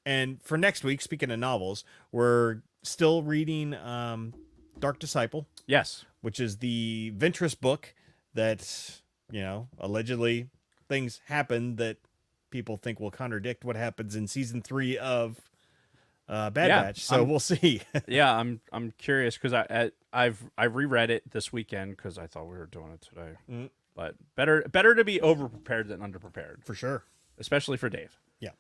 And for next week, speaking of novels, we're still reading Dark Disciple, Yes. which is the Ventress book that, allegedly things happen that people think will contradict what happens in season 3 of Bad Batch. So we'll see. Yeah, I'm curious because I've reread it this weekend because I thought we were doing it today. But better to be over prepared than under prepared, For sure. especially for Dave. Yeah.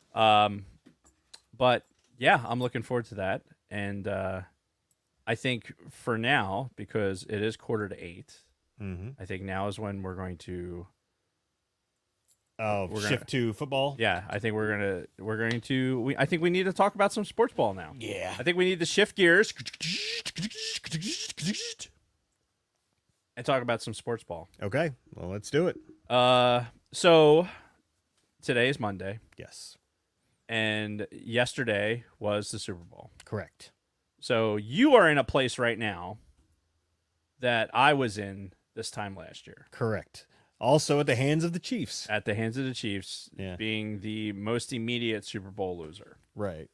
But yeah, I'm looking forward to that, and I think for now, because it is 7:45, I think now is when we're going to. Shift to football. Yeah, I think we're going to. I think we need to talk about some sports ball now. Yeah. I think we need to shift gears and talk about some sports ball. Okay. Well, let's do it. So today is Monday, Yes. and yesterday was the Super Bowl. Correct. So you are in a place right now that I was in this time last year. Correct. Also at the hands of the Chiefs. At the hands of the Chiefs, Yeah. being the most immediate Super Bowl loser. Right.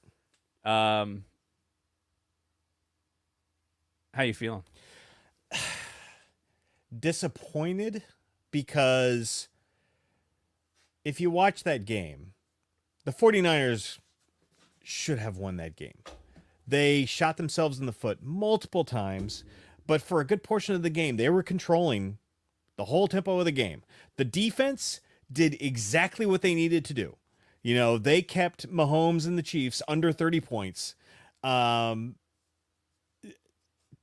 How you feeling? Disappointed because if you watch that game, the 49ers should have won that game. They shot themselves in the foot multiple times, but for a good portion of the game, they were controlling the whole tempo of the game. The defense did exactly what they needed to do. They kept Mahomes and the Chiefs under 30 points.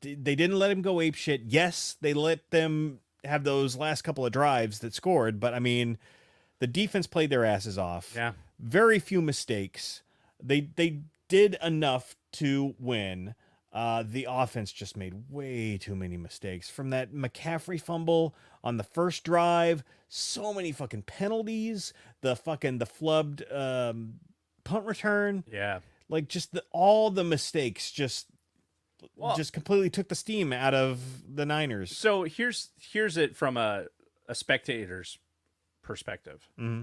They didn't let him go ape shit. Yes, they let them have those last couple of drives that scored, but I mean, the defense played their asses off. Yeah. Very few mistakes. They did enough to win. The offense just made way too many mistakes. From that McCaffrey fumble on the first drive, so many fucking penalties, the flubbed punt return. Yeah. Like just all the mistakes just completely took the steam out of the Niners. So here's it from a spectator's perspective. Mm-hmm.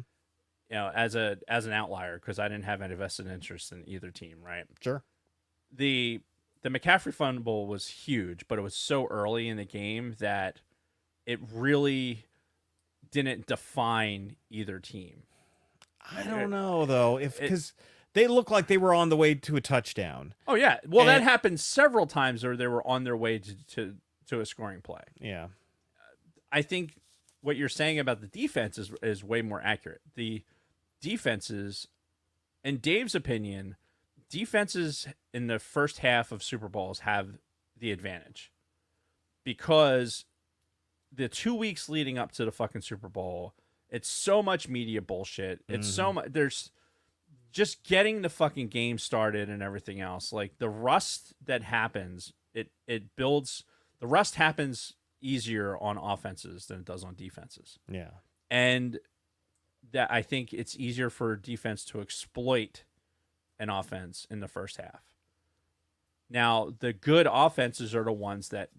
As an outlier, because I didn't have any vested interest in either team, right? Sure. The McCaffrey fumble was huge, but it was so early in the game that it really didn't define either team. I don't know though, because they looked like they were on the way to a touchdown. Oh yeah, well that happened several times where they were on their way to a scoring play. Yeah. I think what you're saying about the defense is way more accurate. The defenses, in Dave's opinion, defenses in the first half of Super Bowls have the advantage because the 2 weeks leading up to the fucking Super Bowl, it's so much media bullshit. It's so much. There's just getting the fucking game started and everything else. Like the rust that happens, it builds. The rust happens easier on offenses than it does on defenses. Yeah. And that I think it's easier for defense to exploit an offense in the first half. Now, the good offenses are the ones that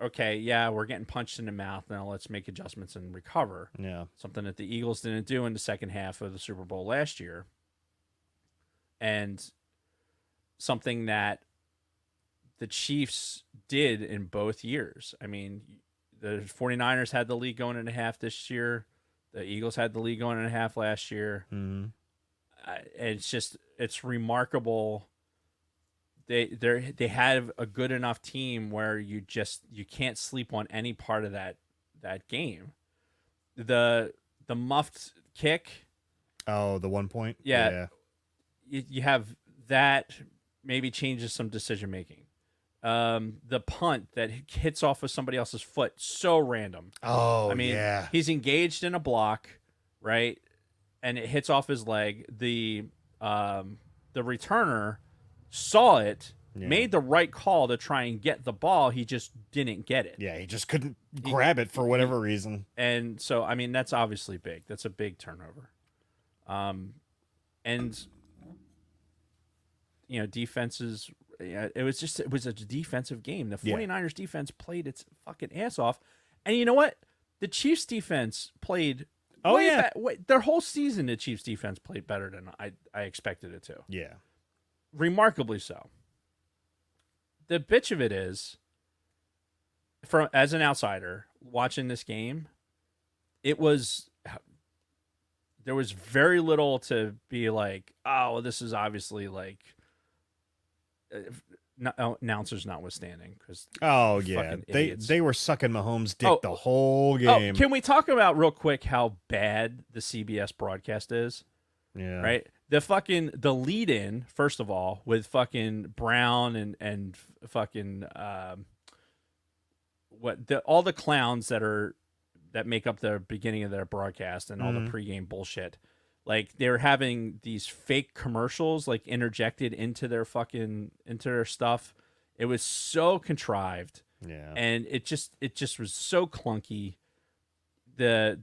okay, yeah, we're getting punched in the mouth. Now let's make adjustments and recover. Yeah. Something that the Eagles didn't do in the second half of the Super Bowl last year. And something that the Chiefs did in both years. I mean, the 49ers had the lead going into half this year. The Eagles had the lead going into half last year. It's remarkable. They have a good enough team where you can't sleep on any part of that game. The muffed kick. Oh, the 1 point. Yeah. You have that, maybe changes some decision making. The punt that hits off of somebody else's foot, so random. Oh, I mean, he's engaged in a block, right? And it hits off his leg. The returner saw it, made the right call to try and get the ball. He just didn't get it. Yeah, he just couldn't grab it for whatever reason. And so, I mean, that's obviously big. That's a big turnover. And you know, defenses. It was a defensive game. The 49ers defense played its fucking ass off. And you know what? The Chiefs defense played their whole season the Chiefs defense played better than I expected it to. Yeah. Remarkably so. The bitch of it is, as an outsider watching this game, there was very little to be like, oh, well, this is obviously like announcers notwithstanding, because they were sucking Mahomes' dick the whole game. Can we talk about real quick how bad the CBS broadcast is? Yeah. Right. The lead in, first of all, with fucking Brown and fucking all the clowns that make up the beginning of their broadcast and all the pregame bullshit. Like, they were having these fake commercials like interjected into their stuff. It was so contrived. Yeah. And it just was so clunky. The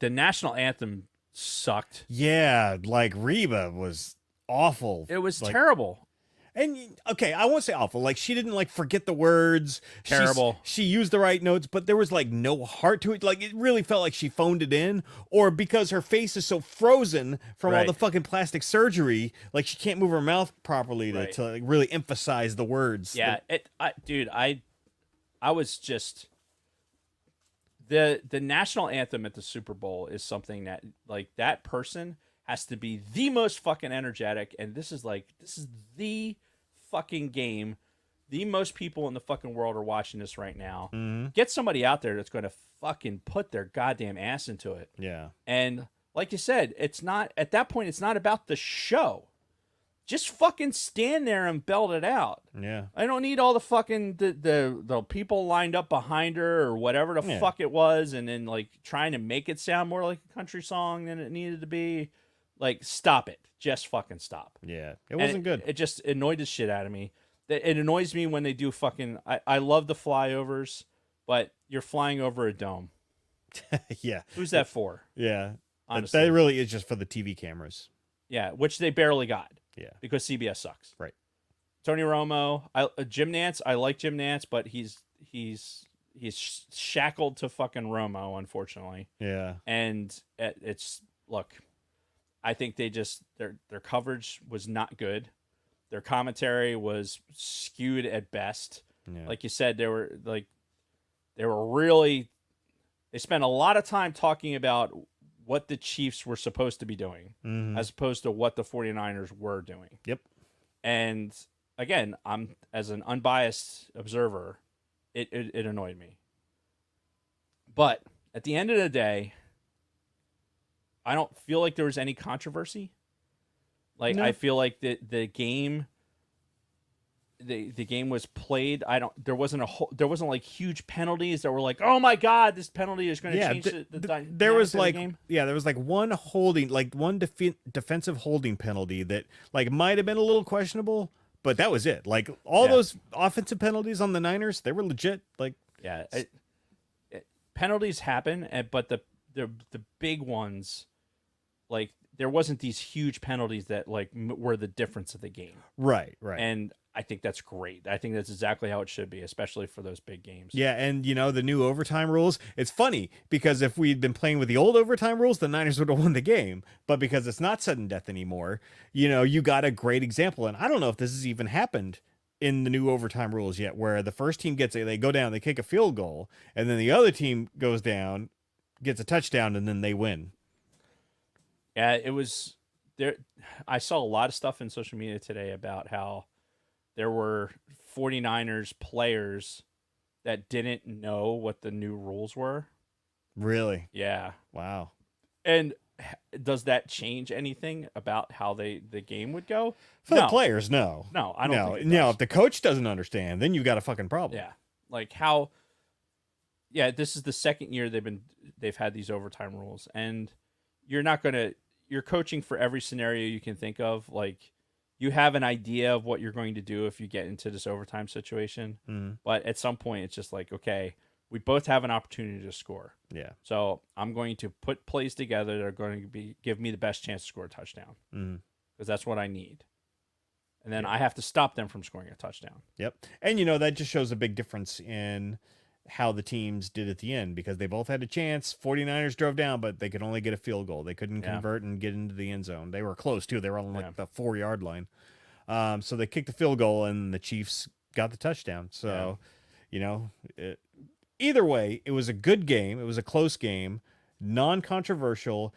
national anthem sucked. Yeah, like Reba was awful. It was terrible. And okay, I won't say awful. Like, she didn't like forget the words. Terrible. She used the right notes, but there was like no heart to it. Like, it really felt like she phoned it in, or because her face is so frozen from all the fucking plastic surgery, like she can't move her mouth properly to like really emphasize the words. Yeah, I was just the national anthem at the Super Bowl is something that, like, that person has to be the most fucking energetic, and this is the fucking game. The most people in the fucking world are watching this right now. Get somebody out there that's going to fucking put their goddamn ass into it. Yeah. And like you said, it's not, at that point, it's not about the show. Just fucking stand there and belt it out. Yeah. I don't need all the fucking the people lined up behind her or whatever the fuck it was, and then like trying to make it sound more like a country song than it needed to be. Like, stop it. Just fucking stop. Yeah. It wasn't good. It just annoyed the shit out of me. It annoys me when they do fucking... I love the flyovers, but you're flying over a dome. Yeah. Who's that for? Yeah. Honestly. That really is just for the TV cameras. Yeah, which they barely got. Yeah. Because CBS sucks. Right. Tony Romo. Jim Nantz. I like Jim Nantz, but he's shackled to fucking Romo, unfortunately. Yeah. And it's... Look... I think they just their coverage was not good. Their commentary was skewed at best. Yeah. Like you said, they spent a lot of time talking about what the Chiefs were supposed to be doing as opposed to what the 49ers were doing. Yep. And again, I'm, as an unbiased observer, it annoyed me. But at the end of the day, I don't feel like there was any controversy. Like, I feel like the game was played. There wasn't like huge penalties that were like, oh my god, this penalty is going to change the dynamic there was like of the game. Yeah, there was like one defensive holding penalty that like might have been a little questionable, but that was it. Like, all those offensive penalties on the Niners, they were legit. Like, yeah, penalties happen, but the big ones, like, there wasn't these huge penalties that like were the difference of the game. Right. And I think that's great. I think that's exactly how it should be, especially for those big games. Yeah, and you know, the new overtime rules, it's funny because if we'd been playing with the old overtime rules, the Niners would have won the game. But because it's not sudden death anymore, you know, you got a great example. And I don't know if this has even happened in the new overtime rules yet, where the first team they go down, they kick a field goal, and then the other team goes down, gets a touchdown, and then they win. Yeah, it was there. I saw a lot of stuff in social media today about how there were 49ers players that didn't know what the new rules were. Really? Yeah. Wow. And does that change anything about how the game would go? For the players, no. No, I don't think it No, does. if the coach doesn't understand, then you've got a fucking problem. Yeah. Like how this is the second year they've had these overtime rules, and you're coaching for every scenario you can think of. Like you have an idea of what you're going to do if you get into this overtime situation. Mhm. But at some point it's just like, okay, we both have an opportunity to score. Yeah. So I'm going to put plays together that are going to give me the best chance to score a touchdown. Mhm. Because that's what I need. And then I have to stop them from scoring a touchdown. Yep. And that just shows a big difference in how the teams did at the end, because they both had a chance. 49ers drove down, but they could only get a field goal. They couldn't convert and get into the end zone. They were close too. They were on the 4-yard line. So they kicked the field goal and the Chiefs got the touchdown. So, either way, it was a good game. It was a close game, non-controversial.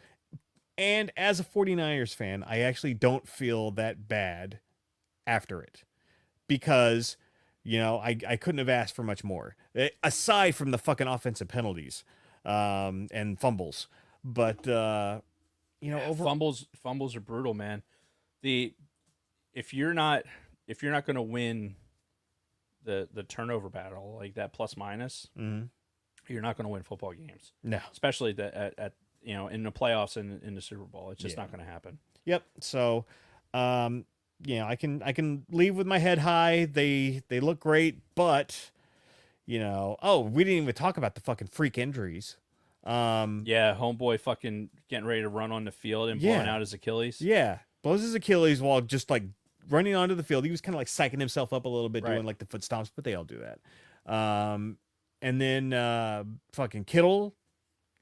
And as a 49ers fan, I actually don't feel that bad after it, because I couldn't have asked for much more, aside from the fucking offensive penalties and fumbles. But fumbles are brutal, man. If you're not going to win the turnover battle, like that plus minus, you're not going to win football games. No, especially at in the playoffs and in the Super Bowl. It's just not going to happen. Yep. So, I can leave with my head high. They look great, but we didn't even talk about the fucking freak injuries. Homeboy fucking getting ready to run on the field and blowing out his Achilles. Yeah, blows his Achilles while just like running onto the field. He was kind of like psyching himself up a little bit, doing like the foot stomps, but they all do that. And then fucking Kittle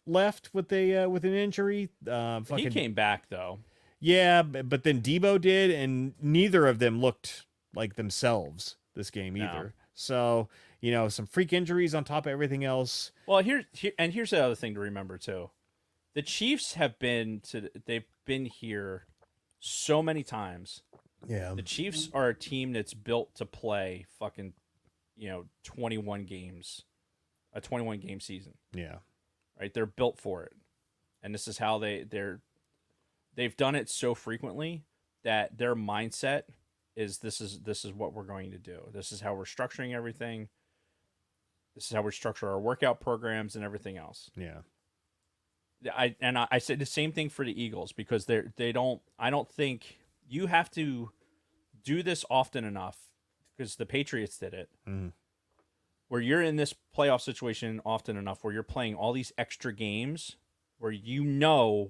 left with an injury. He came back though. Yeah, but then Debo did, and neither of them looked like themselves this game either. So, some freak injuries on top of everything else. Well, here's the other thing to remember too. The Chiefs they've been here so many times. Yeah. The Chiefs are a team that's built to play fucking 21 games. A 21 game season. Yeah. Right? They're built for it. And this is how they've done it so frequently that their mindset is this is what we're going to do. This is how we're structuring everything. This is how we structure our workout programs and everything else. Yeah. I said the same thing for the Eagles, because I don't think you have to do this often enough, because the Patriots did it. Mm. Where you're in this playoff situation often enough where you're playing all these extra games where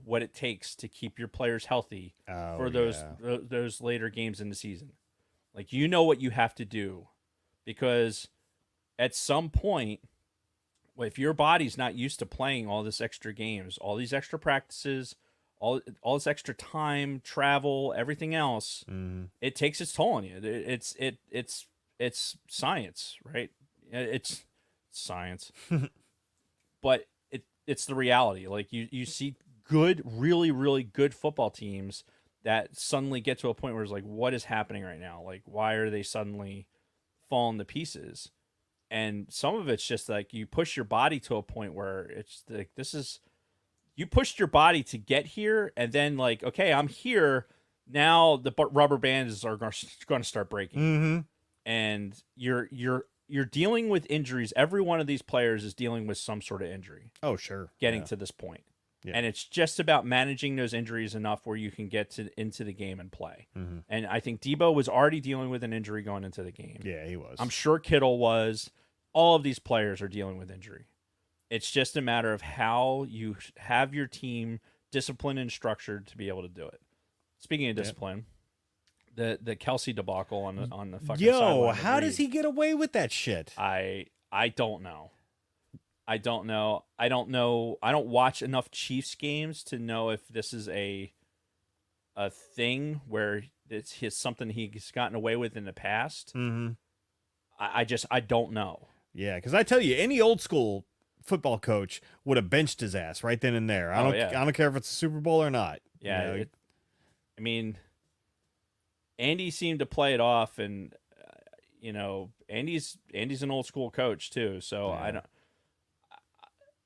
what it takes to keep your players healthy for those later games in the season. Like, what you have to do, because at some point, if your body's not used to playing all this extra games, all these extra practices, all this extra time, travel, everything else, it takes its toll on you. It's science, right? It's science, but it's the reality. Like you see good, really, really good football teams that suddenly get to a point where it's like, what is happening right now? Like, why are they suddenly falling to pieces? And some of it's just like you push your body to a point where it's like, you pushed your body to get here, and then like, okay, I'm here now. The rubber bands are going to start breaking, and you're dealing with injuries. Every one of these players is dealing with some sort of injury. Oh, sure. Getting to this point. Yeah. And it's just about managing those injuries enough where you can get into the game and play. Mm-hmm. And I think Debo was already dealing with an injury going into the game. Yeah, he was. I'm sure Kittle was. All of these players are dealing with injury. It's just a matter of how you have your team disciplined and structured to be able to do it. Speaking of discipline, the Kelsey debacle on the fucking sideline. How does he get away with that shit? I don't know. I don't know. I don't watch enough Chiefs games to know if this is a a thing where it's something he's gotten away with in the past. Mm-hmm. I don't know. Yeah, because I tell you, any old school football coach would have benched his ass right then and there. I don't care if it's a Super Bowl or not. Yeah, You know? I mean, Andy seemed to play it off, and Andy's an old school coach too. So Yeah.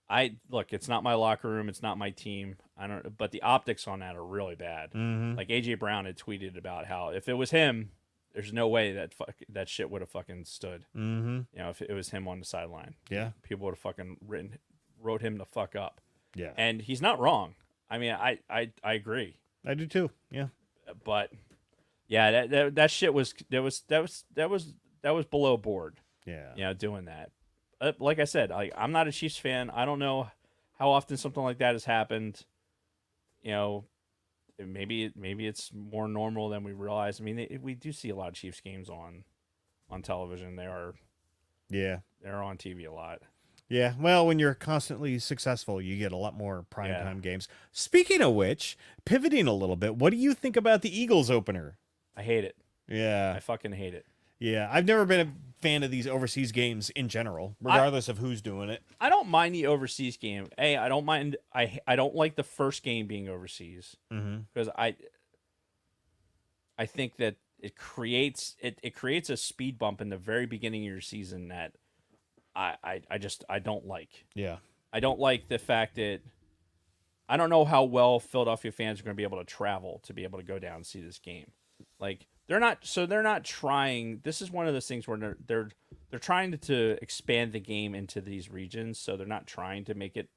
I look, it's not my locker room, it's not my team. I don't, but the optics on that are really bad. Mm-hmm. Like AJ Brown had tweeted about how if it was him, there's no way that shit would have fucking stood. Mm-hmm. You know, if it was him on the sideline, Yeah. people would have fucking wrote him the fuck up. Yeah. And he's not wrong. I mean, I agree. I do too. Yeah. But yeah, that shit was below board. Yeah. You know, doing that. Like I said, I'm not a Chiefs fan. I don't know how often something like that has happened. You know, maybe it's more normal than we realize. I mean, we do see a lot of Chiefs games on television. They're on TV a lot. Yeah. Well, when you're constantly successful, you get a lot more primetime Yeah. games. Speaking of which, pivoting a little bit, what do you think about the Eagles opener? I hate it. Yeah. I fucking hate it. Yeah. I've never been a fan of these overseas games in general, regardless of who's doing it. I don't mind the overseas game. I don't mind. I don't like the first game being overseas because I think that it creates a speed bump in the very beginning of your season that I don't like. Yeah. I don't like the fact that I don't know how well Philadelphia fans are going to be able to travel to be able to go down and see this game. Like they're not trying. This is one of those things where they're trying to expand the game into these regions, so they're not trying to make it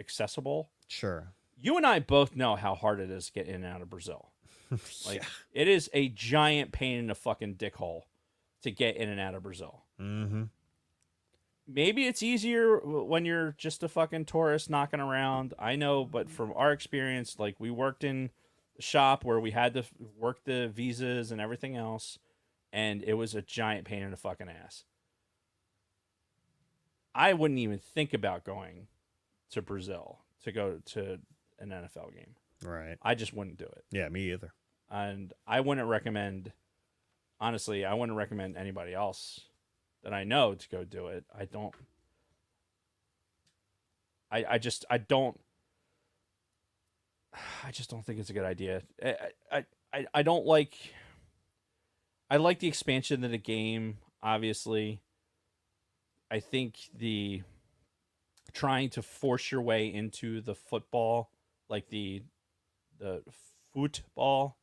accessible. Sure. You and I both know how hard it is to get in and out of Brazil. Like it is a giant pain in the fucking dick hole to get in and out of Brazil. Mm-hmm. Maybe it's easier when you're just a fucking tourist knocking around. I know, but from our experience, like we worked in a shop where we had to work the visas and everything else, and it was a giant pain in the fucking ass. I wouldn't even think about going to Brazil to go to an NFL game. Right. I just wouldn't do it. Yeah, me either. And I wouldn't recommend, honestly, I wouldn't recommend anybody else that I know to go do it. I don't think it's a good idea. I don't like, I like the expansion of the game, obviously. I think the trying to force your way into the football, like the football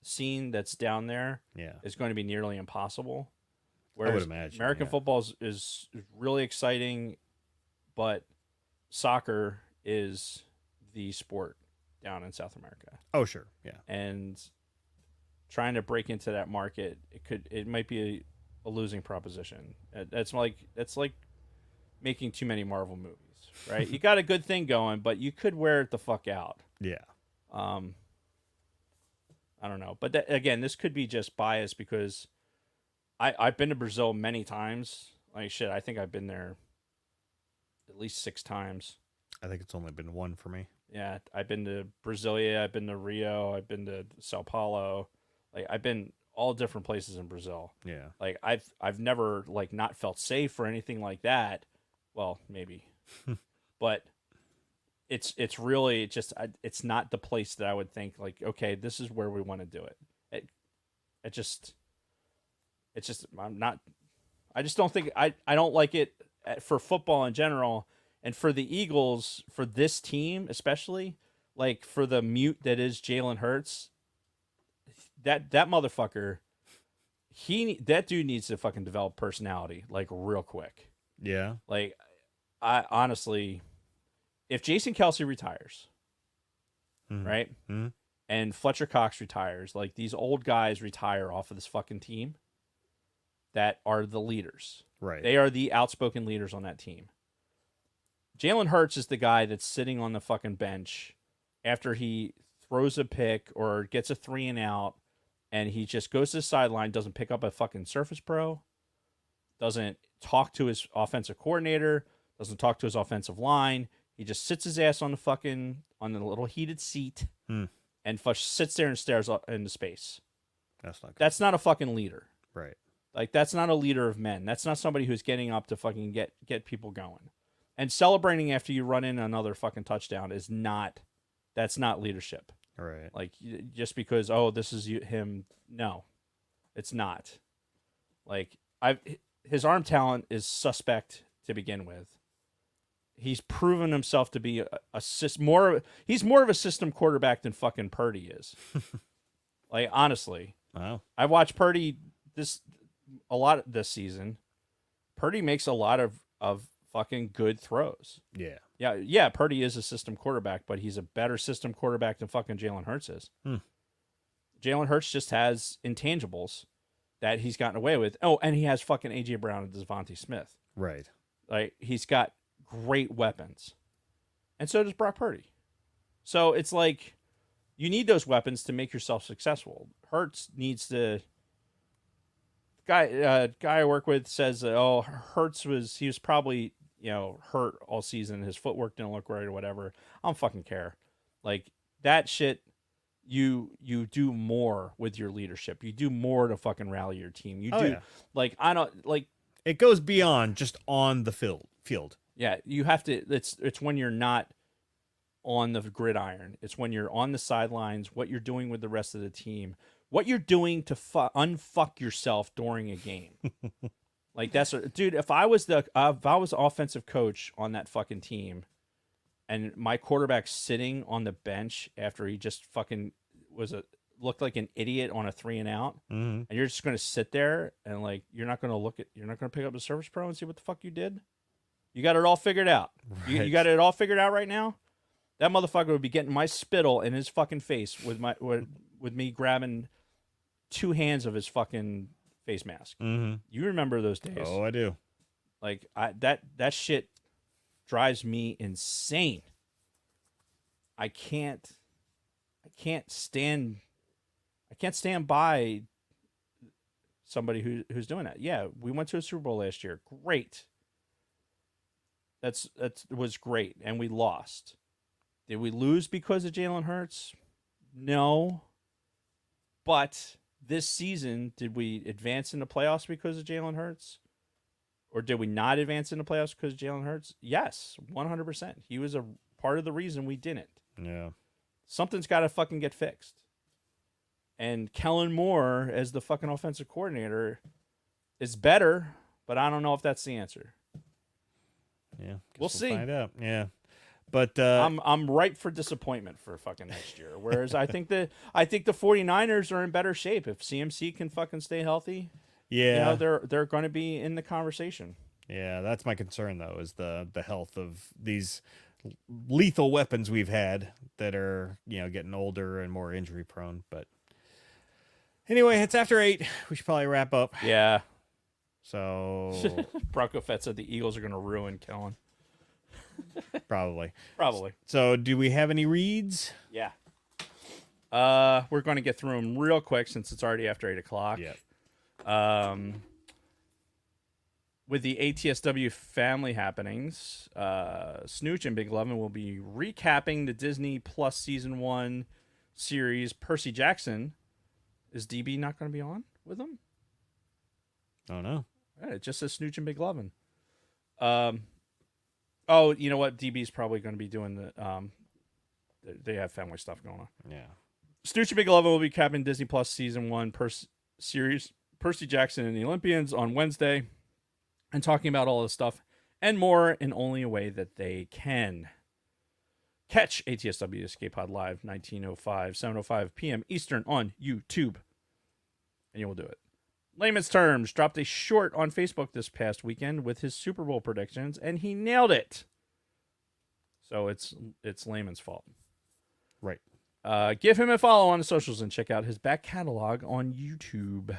scene that's down there is going to be nearly impossible. Whereas I would imagine American football is really exciting, but soccer is the sport down in South America. Oh, sure. Yeah. And trying to break into that market, it might be a losing proposition. That's like making too many Marvel movies, right? You got a good thing going, but you could wear it the fuck out. Yeah. I don't know, but again, this could be just bias because I've been to Brazil many times. Like shit, I think I've been there at least 6 times. I think it's only been one for me. Yeah, I've been to Brasilia, I've been to Rio, I've been to Sao Paulo. Like I've been all different places in Brazil. Yeah. Like I've never like not felt safe or anything like that. Well, maybe, but it's really just it's not the place that I would think like, okay, this is where we want to do it. I just don't think I don't like it for football in general, and for the Eagles, for this team especially, like for the mute that is Jalen Hurts, that motherfucker, that dude needs to fucking develop personality like real quick. Yeah. Like I honestly, if Jason Kelsey retires, right, and Fletcher Cox retires, like these old guys retire off of this fucking team that are the leaders. Right. They are the outspoken leaders on that team. Jalen Hurts is the guy that's sitting on the fucking bench after he throws a pick or gets a 3 and out, and he just goes to the sideline, doesn't pick up a fucking Surface Pro, doesn't talk to his offensive coordinator, doesn't talk to his offensive line. He just sits his ass on the little heated seat and sits there and stares up into space. That's not good. That's not a fucking leader. Right. Like, that's not a leader of men. That's not somebody who's getting up to fucking get people going. And celebrating after you run in another fucking touchdown that's not leadership. Right. Like, just because, this is him. No, it's not. Like, his arm talent is suspect to begin with. He's proven himself to be he's more of a system quarterback than fucking Purdy is. Like, honestly. Wow. I've watched Purdy a lot this season. Purdy makes a lot of fucking good throws. Yeah. Yeah, Purdy is a system quarterback, but he's a better system quarterback than fucking Jalen Hurts is. Jalen Hurts just has intangibles that he's gotten away with. Oh, and he has fucking A.J. Brown and Devontae Smith. Right. Like, he's got great weapons. And so does Brock Purdy. So it's like, you need those weapons to make yourself successful. Hurts needs to... Guy I work with says, Hurts was probably, hurt all season. His footwork didn't look right or whatever. I don't fucking care. Like, that shit, you do more with your leadership. You do more to fucking rally your team. Like, I don't, like... It goes beyond just on the field. Yeah, you have to, it's when you're not on the gridiron. It's when you're on the sidelines, what you're doing with the rest of the team, what you're doing to unfuck yourself during a game. Like, dude, if I was offensive coach on that fucking team and my quarterback's sitting on the bench after he just fucking looked like an idiot on a 3-and-out, and you're just going to sit there and, like, you're not going to pick up the Service Pro and see what the fuck you did? You got it all figured out. Right. You got it all figured out right now? That motherfucker would be getting my spittle in his fucking face with me grabbing 2 hands of his fucking face mask. Mm-hmm. You remember those days? Oh, I do. Like, that shit drives me insane. I can't stand by somebody who's doing that. Yeah, we went to a Super Bowl last year. Great. That was great, and we lost. Did we lose because of Jalen Hurts? No. But this season, did we advance in the playoffs because of Jalen Hurts? Or did we not advance in the playoffs because of Jalen Hurts? Yes, 100%. He was a part of the reason we didn't. Yeah. Something's got to fucking get fixed. And Kellen Moore, as the fucking offensive coordinator, is better, but I don't know if that's the answer. Yeah. We'll see. Find out. Yeah. But I'm ripe for disappointment for fucking next year. Whereas I think the 49ers are in better shape if CMC can fucking stay healthy. Yeah. They're going to be in the conversation. Yeah, that's my concern though, is the health of these lethal weapons we've had that are, getting older and more injury prone. But anyway, it's after 8. We should probably wrap up. Yeah. So Bronco Fett said the Eagles are going to ruin Kellen. Probably. So do we have any reads? Yeah. We're going to get through them real quick since it's already after 8 o'clock. Yeah. With the ATSW family happenings, Snooch and Big Lovin' will be recapping the Disney Plus Season 1 series. Percy Jackson. Is DB not going to be on with them? Oh, no. It just says Snooch and Big Lovin'. Oh, you know what? DB's probably going to be doing the. They have family stuff going on. Yeah. Snooch and Big Lovin' will be capping Disney Plus Season 1 series. Percy Jackson and the Olympians on Wednesday, and talking about all this stuff and more in only a way that they can. Catch ATSW Escape Pod Live 7:05 p.m. Eastern on YouTube, and you will do it. Layman's Terms dropped a short on Facebook this past weekend with his Super Bowl predictions, and he nailed it. So it's Layman's fault. Right. Give him a follow on the socials and check out his back catalog on YouTube.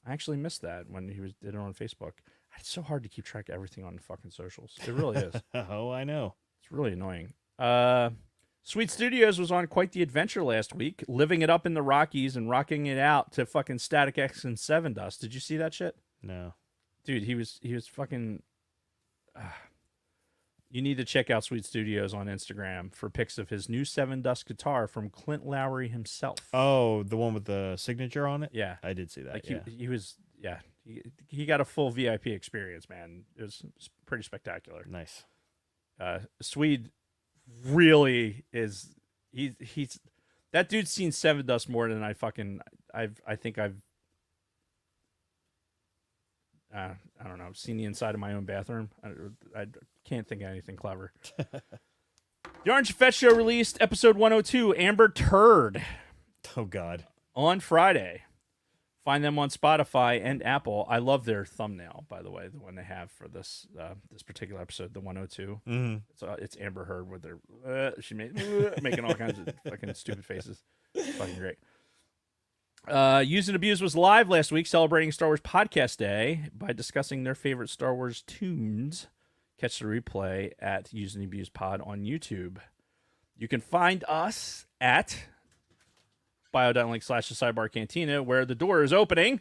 I actually missed that when he did it on Facebook. It's so hard to keep track of everything on the fucking socials. It really is. Oh, I know. It's really annoying. Sweet Studios was on quite the adventure last week, living it up in the Rockies and rocking it out to fucking Static X and Seven Dust. Did you see that shit? No. Dude, he was fucking... You need to check out Sweet Studios on Instagram for pics of his new Seven Dust guitar from Clint Lowry himself. Oh, the one with the signature on it? Yeah. I did see that. Like yeah. he was, yeah, he got a full VIP experience, man. It was pretty spectacular. Nice. Swede really is, he's, that dude's seen Seven Dust more than I think I've, I don't know, seen the inside of my own bathroom. I can't think of anything clever. The Orange Fetch Show released episode 102, Amber Turd, Oh, God. on Friday. Find them on Spotify and Apple. I love their thumbnail, by the way, the one they have for this this particular episode, the 102. Mm-hmm. It's Amber Heard with their she made making all kinds of fucking stupid faces. It's fucking great. Use and Abuse was live last week, celebrating Star Wars Podcast Day by discussing their favorite Star Wars tunes. Catch the replay at Use and Abuse Pod on YouTube. You can find us at bio.link/Sidebar Cantina, where the door is opening.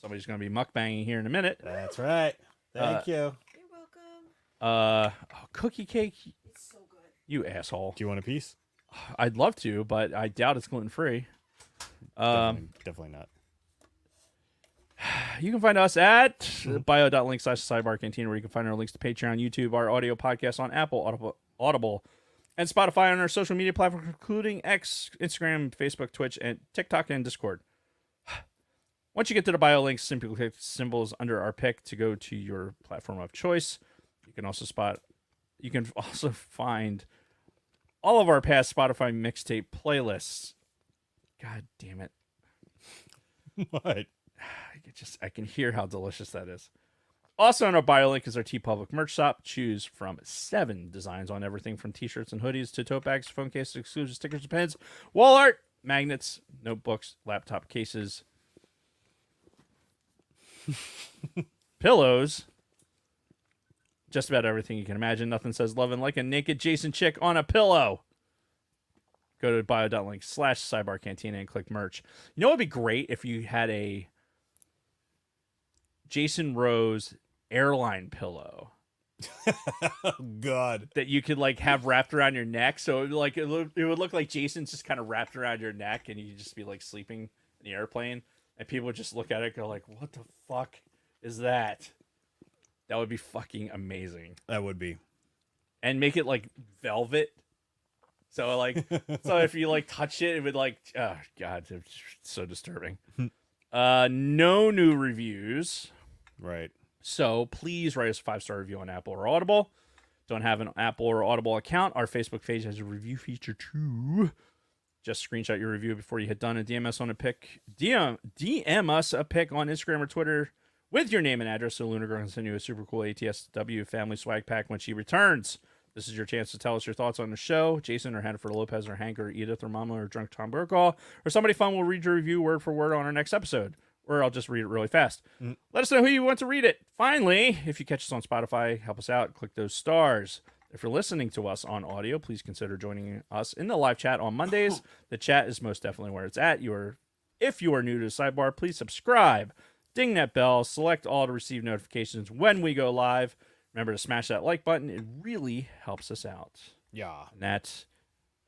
Somebody's going to be mukbanging here in a minute. That's right. Thank you. You're welcome. Cookie cake. It's so good. You asshole. Do you want a piece? I'd love to, but I doubt it's gluten free. Definitely not. You can find us at bio.link/Sidebar Cantina, where you can find our links to Patreon, YouTube, our audio podcast on Apple, Audible, and Spotify, on our social media platforms, including X, Instagram, Facebook, Twitch, and TikTok, and Discord. Once you get to the bio links, simply click symbols under our pick to go to your platform of choice. You can also find all of our past Spotify mixtape playlists. God damn it. What? I can hear how delicious that is. Also on our bio link is our TeePublic merch shop. Choose from 7 designs on everything from t-shirts and hoodies to tote bags, phone cases, exclusive stickers and pens, wall art, magnets, notebooks, laptop cases, pillows, just about everything you can imagine. Nothing says loving like a naked Jason chick on a pillow. Go to bio.link/Sidebar Cantina and click merch. You know what would be great if you had a Jason Rose airline pillow Oh, God. that you could like have wrapped around your neck. So it would look like Jason's just kind of wrapped around your neck, and you'd just be like sleeping in the airplane, and people would just look at it and go like, what the fuck is that? That would be fucking amazing. That would be. And make it like velvet. So like, so if you like touch it, it would like, oh God, it's so disturbing. No new reviews. Right. So please write us a 5-star review on Apple or Audible. Don't have an Apple or Audible account? Our Facebook page has a review feature too. Just screenshot your review before you hit done and DM us on a pic. DM us a pic on Instagram or Twitter with your name and address, so Lunar Girl can send you a super cool ATSW family swag pack when she returns. This is your chance to tell us your thoughts on the show. Jason or Hannaford Lopez or Hank or Edith or Mama or Drunk Tom Brokaw or somebody fun will read your review word for word on our next episode. Or I'll just read it really fast. Let us know who you want to read it. Finally, if you catch us on Spotify, help us out. Click those stars. If you're listening to us on audio, please consider joining us in the live chat on Mondays. The chat is most definitely where it's at. If you are new to the Sidebar, please subscribe. Ding that bell. Select all to receive notifications when we go live. Remember to smash that like button. It really helps us out. Yeah. And that,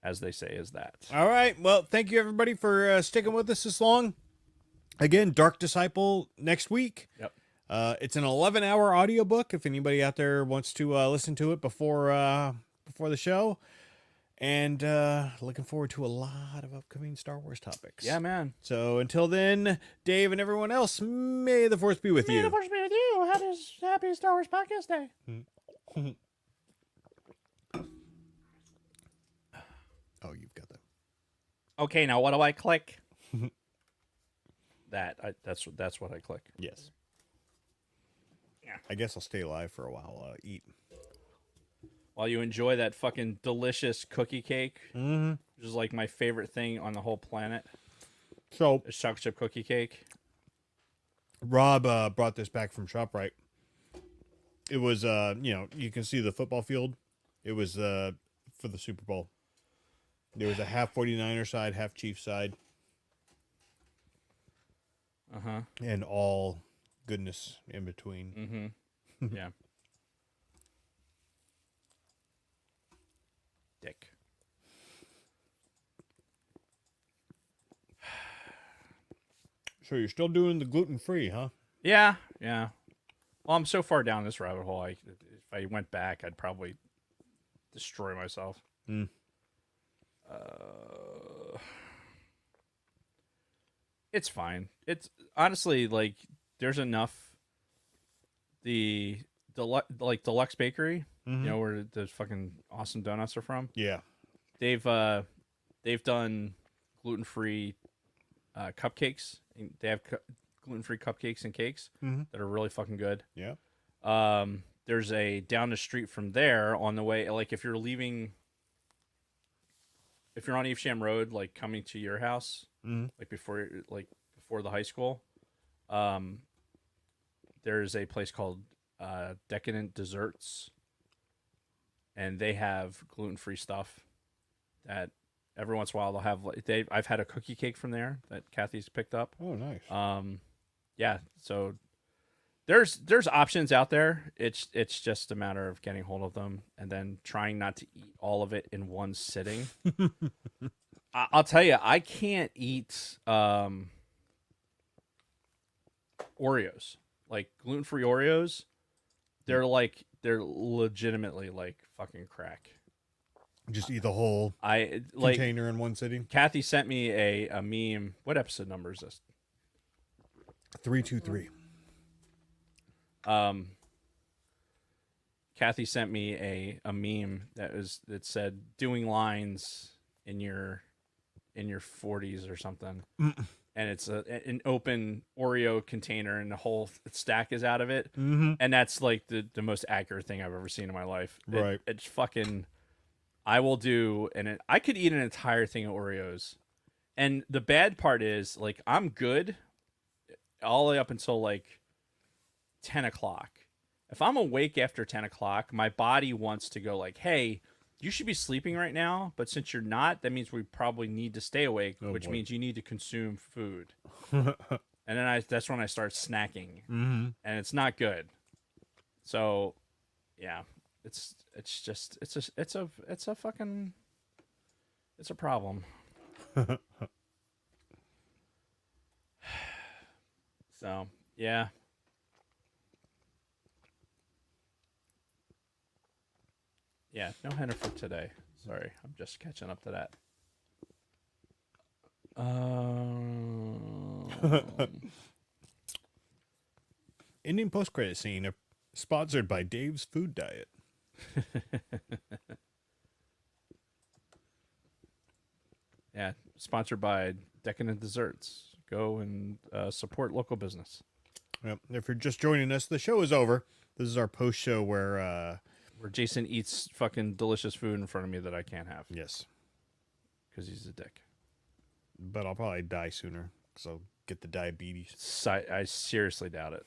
as they say, is that. All right. Well, thank you, everybody, for sticking with us this long. Again, Dark Disciple next week. Yep. It's an 11-hour audiobook if anybody out there wants to listen to it before the show. And looking forward to a lot of upcoming Star Wars topics. Yeah, man. So until then, Dave and everyone else, may the Force be with you. May the Force be with you. Happy Star Wars Podcast Day. Oh, you've got that. Okay, now what do I click? That's what I click. Yes. Yeah. I guess I'll stay alive for a while. Eat. While you enjoy that fucking delicious cookie cake, which is like my favorite thing on the whole planet. So Is chocolate chip cookie cake. Rob brought this back from ShopRite. It was, you can see the football field. It was for the Super Bowl. There was a half 49er side, half Chiefs side. Uh-huh. And all goodness in between. Mm-hmm. Yeah. So you're still doing the gluten-free, huh? Yeah. Well, I'm so far down this rabbit hole. If I went back, I'd probably destroy myself. It's fine. It's honestly like there's enough. The Deluxe Bakery, you know, where the fucking awesome donuts are from. Yeah. They've done gluten-free cupcakes. They have gluten-free cupcakes and cakes that are really fucking good. Yeah. There's a down the street from there on the way, like if you're on Evesham Road, like coming to your house, like before the high school, there's a place called Decadent Desserts, and they have gluten-free stuff that every once in a while they'll have. I've had a cookie cake from there that Kathy's picked up. Oh, nice. Yeah, so there's options out there. It's just a matter of getting hold of them and then trying not to eat all of it in one sitting. I'll tell you, I can't eat Oreos. Like gluten-free Oreos, they're legitimately like fucking crack. Just eat the whole container in one sitting. Kathy sent me a meme. What episode number is this? 323. Kathy sent me a meme that said doing lines in your 40s or something. And it's an open Oreo container, and the whole stack is out of it. And that's like the most accurate thing I've ever seen in my life. Right. It's fucking. I will do, and I could eat an entire thing of Oreos. And the bad part is, like, I'm good all the way up until like 10 o'clock. If I'm awake after 10 o'clock, my body wants to go like, hey, you should be sleeping right now, but since you're not, that means we probably need to stay awake, which means you need to consume food. And then that's when I start snacking, and it's not good. So, yeah, it's a problem. So, yeah. Yeah, no Henna for today. Sorry, I'm just catching up to that. Indian post-credit scene sponsored by Dave's Food Diet. Yeah, sponsored by Decadent Desserts. Go and support local business. Yep. If you're just joining us, the show is over. This is our post-show where Jason eats fucking delicious food in front of me that I can't have. Yes. Because he's a dick. But I'll probably die sooner because I'll get the diabetes. I seriously doubt it.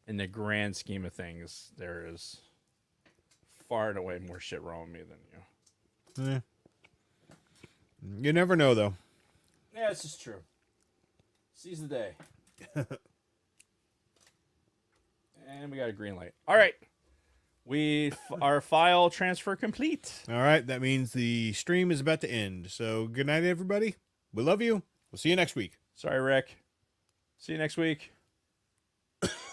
In the grand scheme of things, there is far and away more shit wrong with me than you. Yeah. You never know, though. Yeah, this is true. Seize the day. And we got a green light. All right. Our file transfer complete. All right. That means the stream is about to end. So good night, everybody. We love you. We'll see you next week. Sorry, Rick. See you next week.